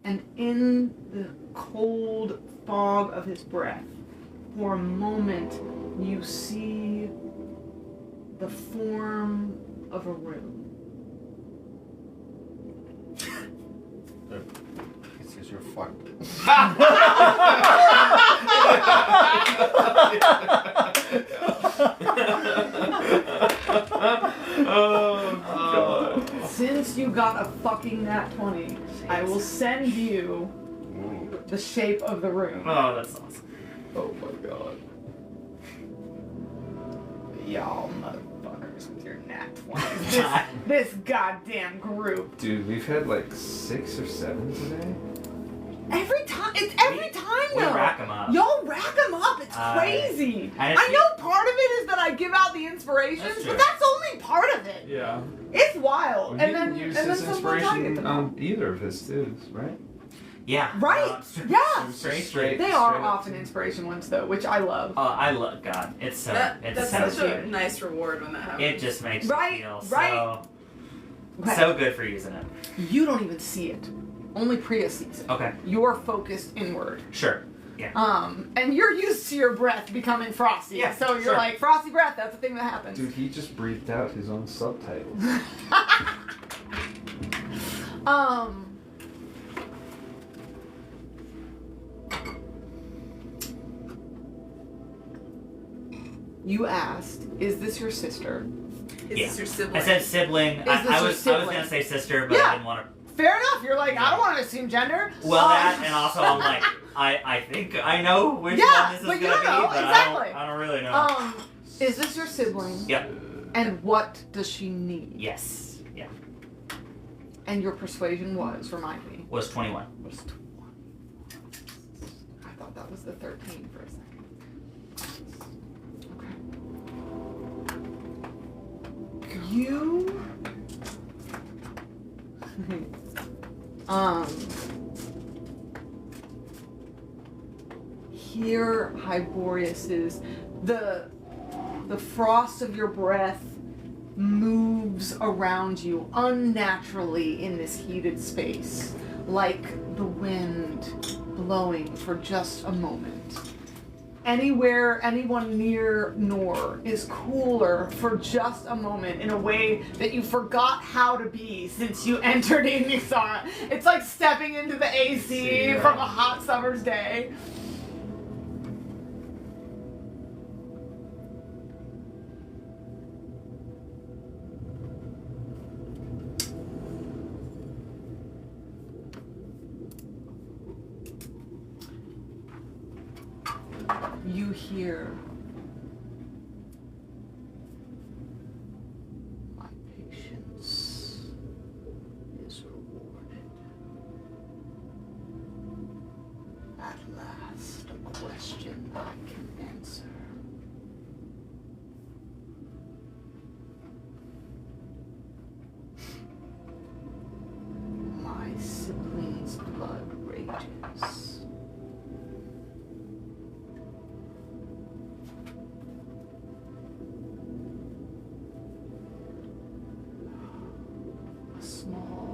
And in the cold fog of his breath, for a moment, you see the form of a room. He says you're fucked. Oh, God. Since you got a fucking nat 20, I will send you the shape of the room. Oh, that's awesome. Oh, my God. Y'all motherfuckers with your nat 20s. This goddamn group. Dude, we've had like 6 or 7 today. Every time, it's every time We though. rack 'em up. Y'all rack them up. It's crazy. and it's- I know part of it is that I give out the inspirations, That's true. but that's only part of it. Yeah. It's wild. Well, and you then, didn't use and then his sometimes I get inspiration them. on either of his too, right? Yeah. Right. it's true. Yeah. Straight. They are often inspiration ones though, which I love. Oh, I love God. It's so. It's That's so. such a nice reward when that happens. It just makes Right, me feel right. Okay. so good for using it. You don't even see it. Only Priya sees it. Okay. You're focused inward. Sure. Yeah. And you're used to your breath becoming frosty. Yeah, So you're sure. like, frosty breath, that's the thing that happens. Dude, he just breathed out his own subtitles. You asked, is this your sister? Is this your sibling? I said sibling. Is I this your was sibling? gonna say sister, but Yeah. I didn't want to. Fair enough. You're like, I don't want to assume gender. Well, that and also I'm like, I think I know which Yeah, one this is but you gonna don't know, be, but exactly. I don't really know. Is this your sibling? Yep. And what does she need? Yes. Yeah. And your persuasion was, remind me. Was 21. Was 21. I thought that was the 13 for a second. Okay. You hear Hyborius's the frost of your breath moves around you unnaturally in this heated space, like the wind blowing for just a moment. Anywhere, anyone near Nor is cooler for just a moment in a way that you forgot how to be since you entered Ignixaran. It's like stepping into the AC from a hot summer's day. You hear my patience is rewarded. At last, a question I can answer. My sibling's blood rages. A small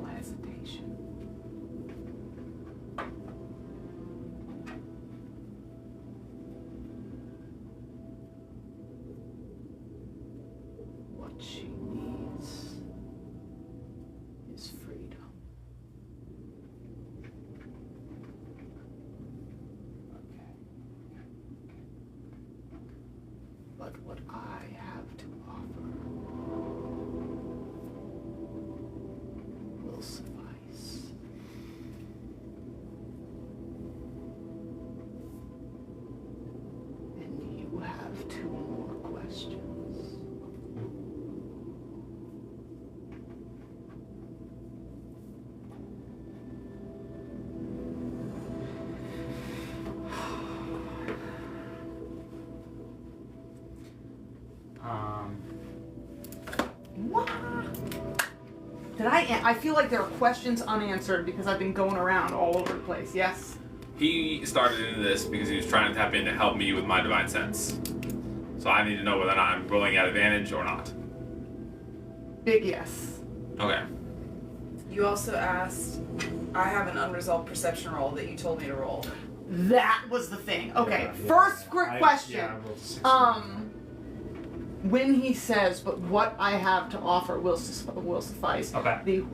what she needs is freedom. Okay. But what I have to offer will suffice. And you have 2 more questions. What? Did I feel like there are questions unanswered because I've been going around all over the place. Yes? He started into this because he was trying to tap in to help me with my divine sense. So I need to know whether or not I'm rolling at advantage or not. Big yes. Okay. You also asked, I have an unresolved perception roll that you told me to roll. That was the thing. Okay, Yeah. first quick question. Yeah, I rolled 16. When he says, but what I have to offer will suffice, Okay. the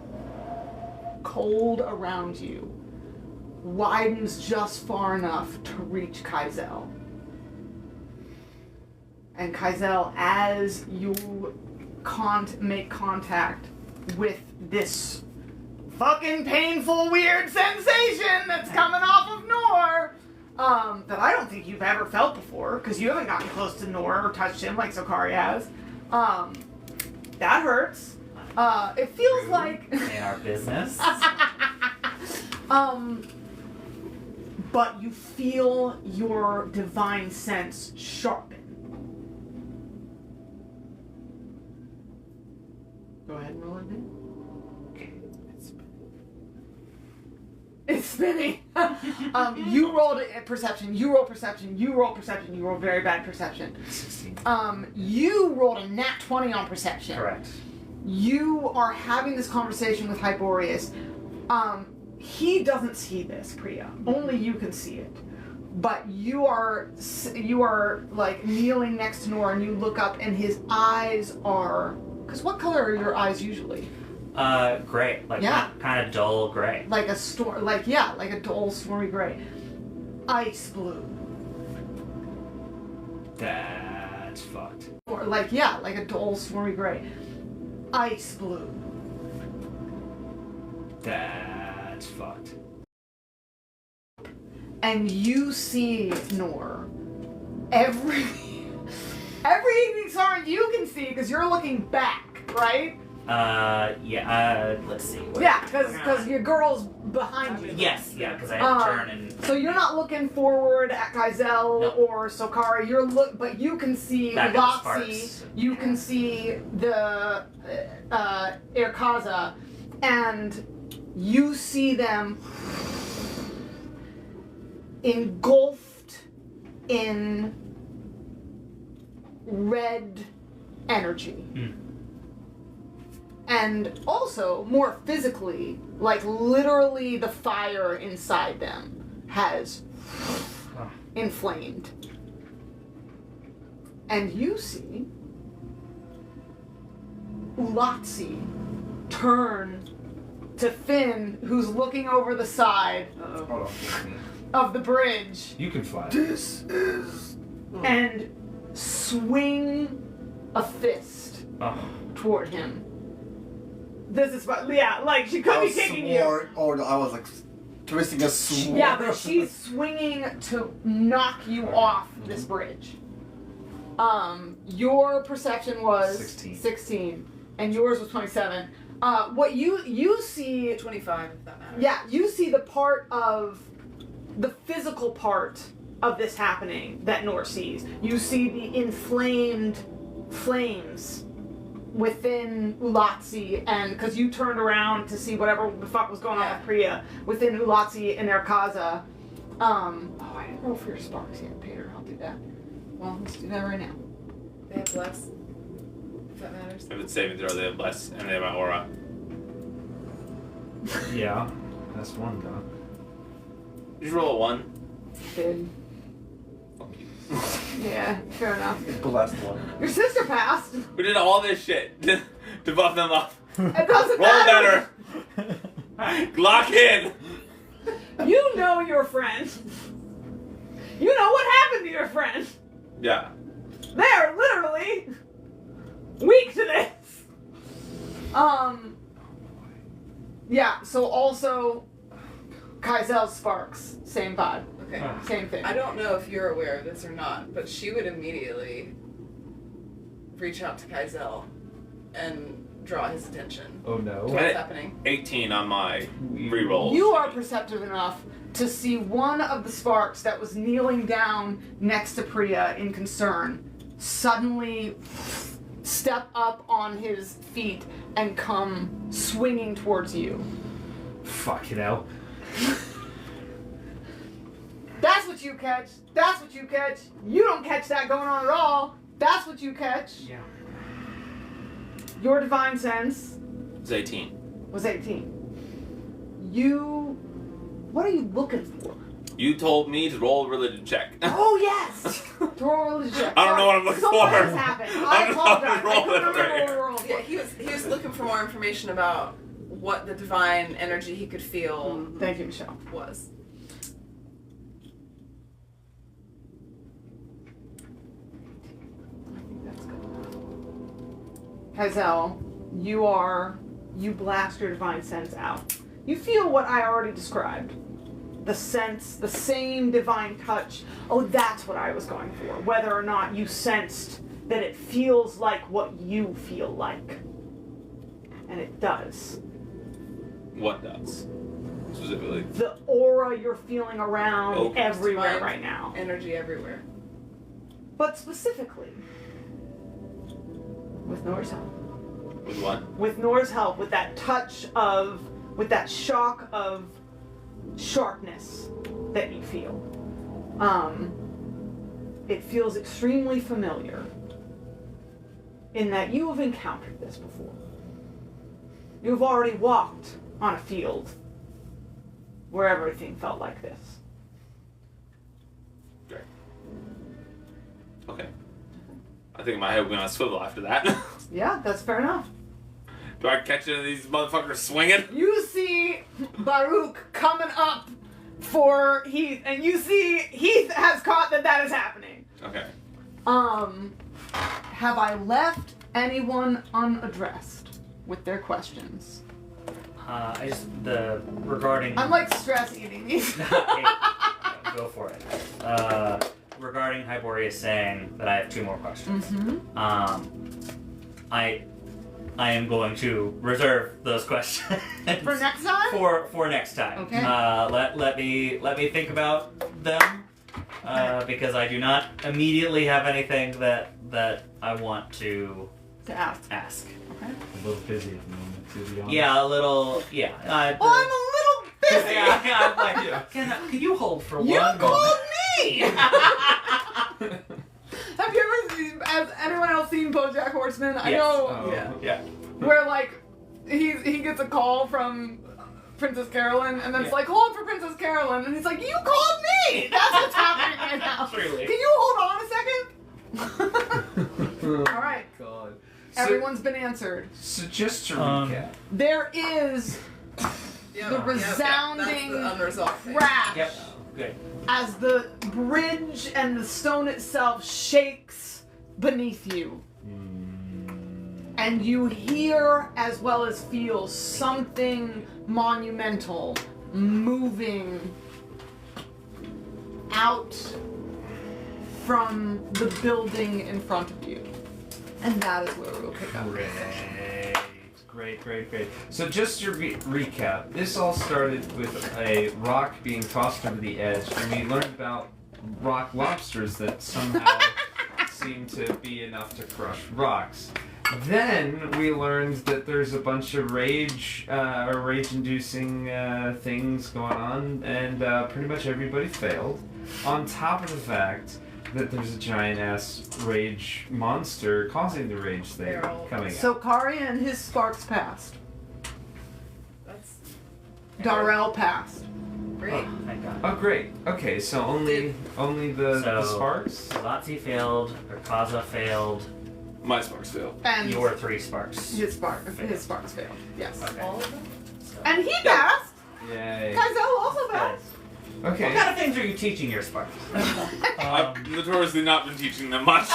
cold around you widens just far enough to reach Kaizel. And Kaizel, as you make contact with this fucking painful, weird sensation that's coming off of Nor, that I don't think you've ever felt before, because you haven't gotten close to Nor or touched him like Sokari has. That hurts. It feels like... In our business. But you feel your divine sense sharpen. Go ahead and roll it in. It's spinning. You rolled a perception. You roll perception. You roll perception. You roll very bad perception. 16. You rolled a nat 20 on perception. Correct. You are having this conversation with Hyboreus. He doesn't see this, Priya. Only you can see it. But you are like kneeling next to Nor, and you look up, and his eyes are. Because what color are your eyes usually? Gray. Like Yeah. kind of dull gray. Like a like a dull, stormy gray. Ice blue. That's fucked. Or like a dull, stormy gray. Ice blue. That's fucked. And you see Nor. Everything Ignixaran you can see because you're looking back, right? Let's see. Yeah, because your girl's behind you. Yes, yeah, because I had to turn and. So you're not looking forward at Kaizel Nope. or Sokari. But you can see Back at the Latsi. Sparks. You can see the Irkaza, and you see them engulfed in red energy. Mm. And also, more physically, like literally the fire inside them has inflamed. And you see Ulatsi turn to Finn, who's looking over the side Hold on. of the bridge, You can fly. This is. and swing a fist toward him. This is what, like she could be kicking you. Or I was like twisting a sword. Yeah, but she's swinging to knock you off this bridge. Your perception was 16, and yours was 27. What you see, 25, if that matters. yeah, you see the part of the physical part of this happening that Nor sees. You see the inflamed flames within Ulatsi, and because you turned around to see whatever the fuck was going on with Priya, within Ulatsi and Irkaza. Oh, I didn't roll for your sparks yet, Peter. I'll do that. Well, let's do that right now. They have bless. If that matters. If it's saving throw, they have bless, and they have my aura. Yeah, that's one done. Did you roll a 1? Did. Fuck you. Yeah, fair enough. The last one. Your sister passed. We did all this shit to buff them up. It doesn't Roll matter. better. Lock in. You know your friend. You know what happened to your friend. Yeah. They're literally weak to this. Yeah, so also Kaizel's sparks, same vibe, Okay. same thing. I don't know if you're aware of this or not, but she would immediately reach out to Kaizel and draw his attention Oh to no. what's happening. 18 on my reroll. You are perceptive enough to see one of the sparks that was kneeling down next to Priya in concern suddenly step up on his feet and come swinging towards you. Fuck you know. That's what you catch. That's what you catch. You don't catch that going on at all. That's what you catch. Yeah. Your divine sense It's 18. was 18. What are you looking for? You told me to roll a religion check. Oh yes! To roll a religion check. I don't know what I'm looking so much for. has happened. I I don't know how to apologize. I roll couldn't it remember right what we were rolling Yeah, for. he was looking for more information about what the divine energy he could feel Thank you, Michelle. was. I think that's good. Hazel, you blast your divine sense out. You feel what I already described. The sense, the same divine touch. Oh, that's what I was going for. Whether or not you sensed that it feels like what you feel like. And it does. What does? Specifically. The aura you're feeling around Okay. everywhere Divine right now. Energy everywhere. But specifically, with Nora's help. With what? With Nora's help, with that touch of, with that shock of sharpness that you feel. It feels extremely familiar in that you have encountered this before. You've already walked on a field where everything felt like this. Great. Okay. I think my head went on a swivel after that. Yeah, that's fair enough. Do I catch any of these motherfuckers swinging? You see Baruch coming up for Heath, and you see Heath has caught that is happening. Okay. Have I left anyone unaddressed with their questions? Regarding. I'm like stress eating these. Hey, go for it. Regarding Hyboreus saying that I have 2 more questions. I am going to reserve those questions For next time? For next time. Okay. Let me think about them because I do not immediately have anything that I want to ask. Okay. A little busy at the moment, to be honest. Yeah, a little. Yeah. I'm a little busy. Yeah, I'm like, can you hold for You one called moment? me. Have you ever seen? Has anyone else seen BoJack Horseman? I Yes. know. Oh. Yeah. Where like he gets a call from Princess Carolyn, and then it's Yeah. like, hold for Princess Carolyn, and he's like, you called me. That's what's happening right now. Truly. Can you hold on a second? All right. God. Everyone's been answered. So just to recap. There is the resounding That's the unresolved thing. crash Yep. Good. as the bridge and the stone itself shakes beneath you. And you hear as well as feel something monumental moving out from the building in front of you. And that is where we'll pick up. Great. So just to recap, this all started with a rock being tossed over the edge, and we learned about rock lobsters that somehow seem to be enough to crush rocks. Then we learned that there's a bunch of rage-inducing things going on, and pretty much everybody failed. On top of the fact that there's a giant-ass rage monster causing the rage thing coming out. So Kari and his sparks passed. That's Darrell passed. Great. Oh, thank God. Oh, great. Okay, so only the So- sparks. Lazzi failed, Urkaza failed, My sparks failed. And your 3 sparks. his sparks failed. Yes. Okay. All of them? So, And he passed. Yay. Kaizel also good. passed. What Okay. kind of things are you teaching your sparks? I've notoriously not been teaching them much.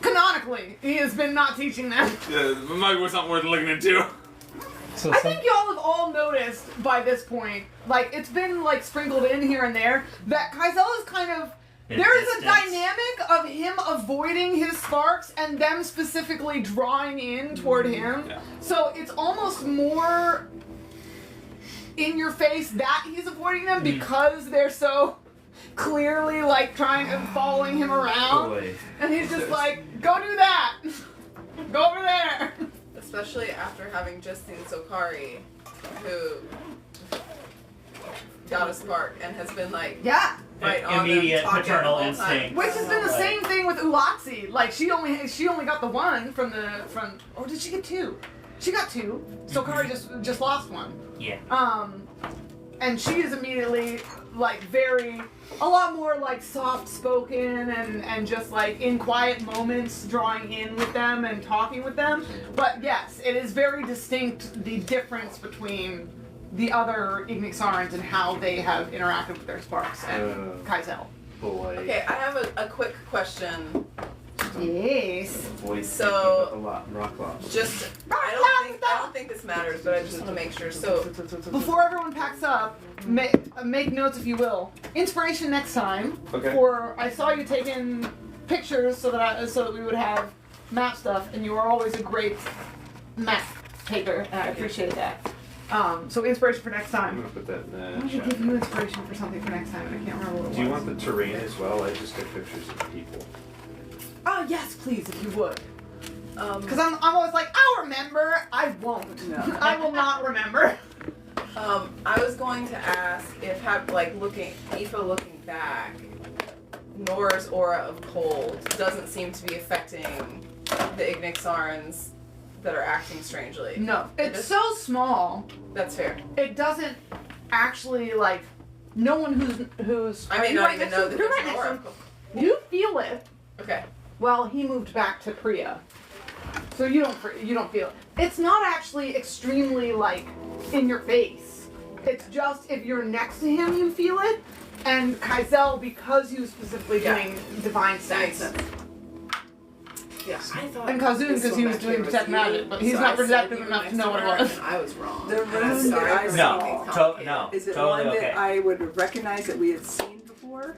Canonically, he has been not teaching them. Maybe it's not worth looking into. So I think y'all have all noticed by this point, like it's been like sprinkled in here and there, that Kaizel is kind of. His There is a distance. dynamic of him avoiding his sparks and them specifically drawing in toward him. Yeah. So it's almost more in your face that he's avoiding them because they're so clearly like trying and following him around. Boy. And he's just like, go do that. Go over there. Especially after having just seen Sokari, who got a spark and has been like Yeah. right on Immediate them, talking paternal the whole time. instinct. Which has been the Like- same thing with Ulaxi. Like she only got the one from or did she get 2? She got 2. Sokari just lost one. Yeah. And she is immediately like a lot more like soft spoken and just like in quiet moments drawing in with them and talking with them. But yes, it is very distinct the difference between the other Ignixarans and how they have interacted with their sparks and Kaizel. Boy. Okay, I have a quick question. Yes. Voice So- a lot in Rockloft. Just I don't think this matters, but I just want to make sure. So Before everyone packs up, make notes if you will. Inspiration next time. Okay. For I saw you taking pictures so that we would have map stuff, and you are always a great map taker, and I appreciate that. So inspiration for next I'm time. gonna put that in I the wanted to chat. give you inspiration for something for next time, and I can't remember what it was. Do you want the terrain as well? I just got pictures of people. Oh yes, please, if you would. Because um, I'm always like, I'll remember. I won't. No. I will not remember. I was going to ask if Aoife looking back, Nora's aura of cold doesn't seem to be affecting the Ignixarans that are acting strangely. No, it's just- so small. That's fair. It doesn't actually like. No one who's. I may you're not right even next know to- that you're there's right an next to aura. him. You feel it. Okay. Well, he moved back to Priya, so you don't feel it. It's not actually extremely like in your face. It's just if you're next to him, you feel it. And Kaizel, because he was specifically Yeah. doing divine Makes sense. sense. Yeah, I thought. And Kazun, this because one he was back doing here detect you, magic, but he's so not I said perceptive you were enough next to know what her, it was. and I was wrong. The I'm rune sorry that I for saw- making No, things complicated. no. Is it Totally one okay. that I would recognize that we had seen before?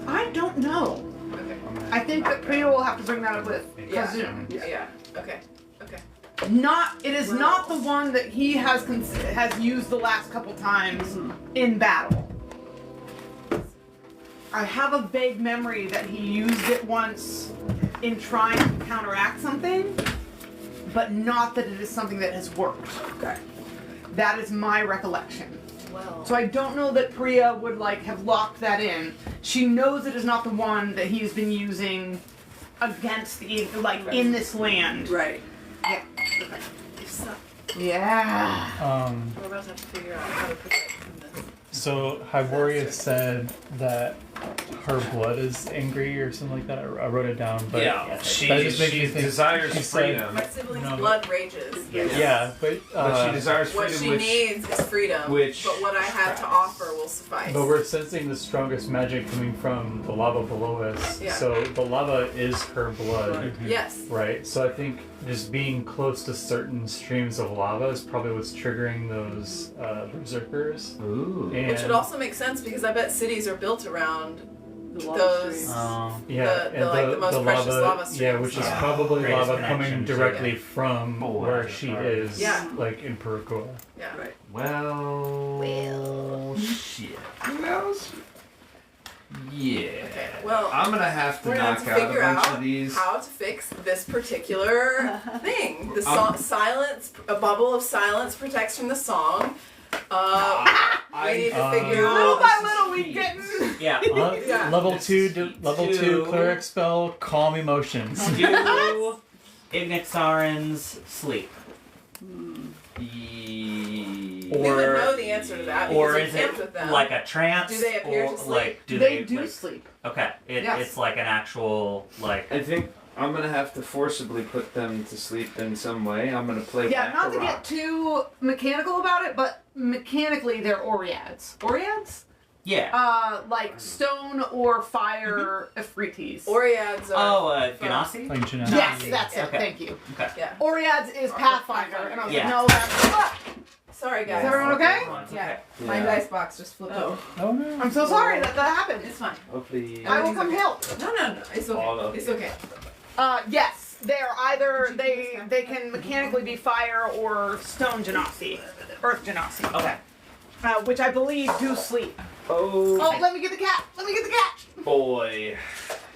I don't know. Okay. I think that Priya will have to bring that up with Yeah. Kazun. Yeah. Okay. Okay. It is not the one that he has used the last couple times in battle. I have a vague memory that he used it once in trying to counteract something, but not that it is something that has worked. Okay. That is my recollection. Well. So I don't know that Priya would have locked that in. She knows it is not the one that he's been using against in this land. Right. Yeah. So, Yeah. we're about to have to figure out how to put that in this. So Hyboria said that her blood is angry or something like that. I wrote it down, but Yeah, she that just makes me think desires she said- freedom. My sibling's No. blood rages. yeah, but But she desires What freedom, she which needs is freedom, which- but what I have to offer will suffice. but we're sensing the strongest magic coming from the lava below us. Yeah. So the lava is her blood, Yes. right? So I think just being close to certain streams of lava is probably what's triggering those berserkers. Ooh. And It should also make sense because I bet cities are built around The lava those. streams. yeah, the, like, the most precious lava streams. yeah, which is Yeah. probably Greatest lava coming connection to directly it. from Oh, where wow. she is, Yeah. like in Perukua. Yeah. Right. Well, shit. Yeah. Okay. Well, I'm gonna have to we're gonna knock have to out a figure bunch out of these. how to fix this particular thing. The silence, a bubble of silence protects from the song. We need to figure Little out. by little, we get. Yeah. Yeah. Level two, level two Two. cleric spell, calm emotions. Do Ignixaran's sleep. We would know Or the answer to that or because is we it camped with them. like a trance? Do they appear or to sleep? like do They they do like, sleep. Okay, Yes. it's like an actual like. I think I'm gonna have to forcibly put them to sleep in some way. I'm gonna play Yeah, whack not a to rock. get too mechanical about it, but mechanically they're Oriads. Oriads? Yeah. Like stone or fire Ifritis. Oriads Oh, are Genasi? Like Genasi. Yes, that's Yeah. it. Thank you. Okay. Yeah. Oriads is Pathfinder, and I was Yeah. like, no, that's. Sorry, guys. Is everyone okay? Yeah. Yeah. My dice box just flipped over. Oh no. I'm so sorry that happened. It's fine. Hopefully. I will come help. No. It's okay. Oh, no. It's okay. Yes, they're either they can mechanically be fire or stone Genasi, earth Genasi. Okay. Which I believe do sleep. Oh, Oh, let me get the cat. Let me get the cat. boy.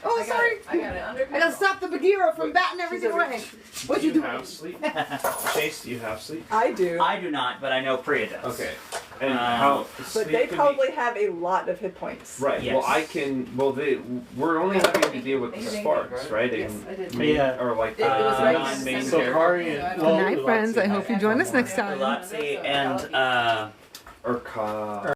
Oh, sorry. I got it under I gotta control. stop the Bagheera from batting everything away. What you do doing? have sleep? Chase, do you have sleep? I do. I do not, but I know Priya does. Okay. And Um, how? But sleep they can be- probably have a lot of hit points. Right. Yes. Well, I can. Well, we're only having to deal with the sparks, right? Yes, And I did. Yeah. Or like It was the right non-main next So to- character. Kari and Good night, friends. I hope you join us next time. Latsi and Or Ka.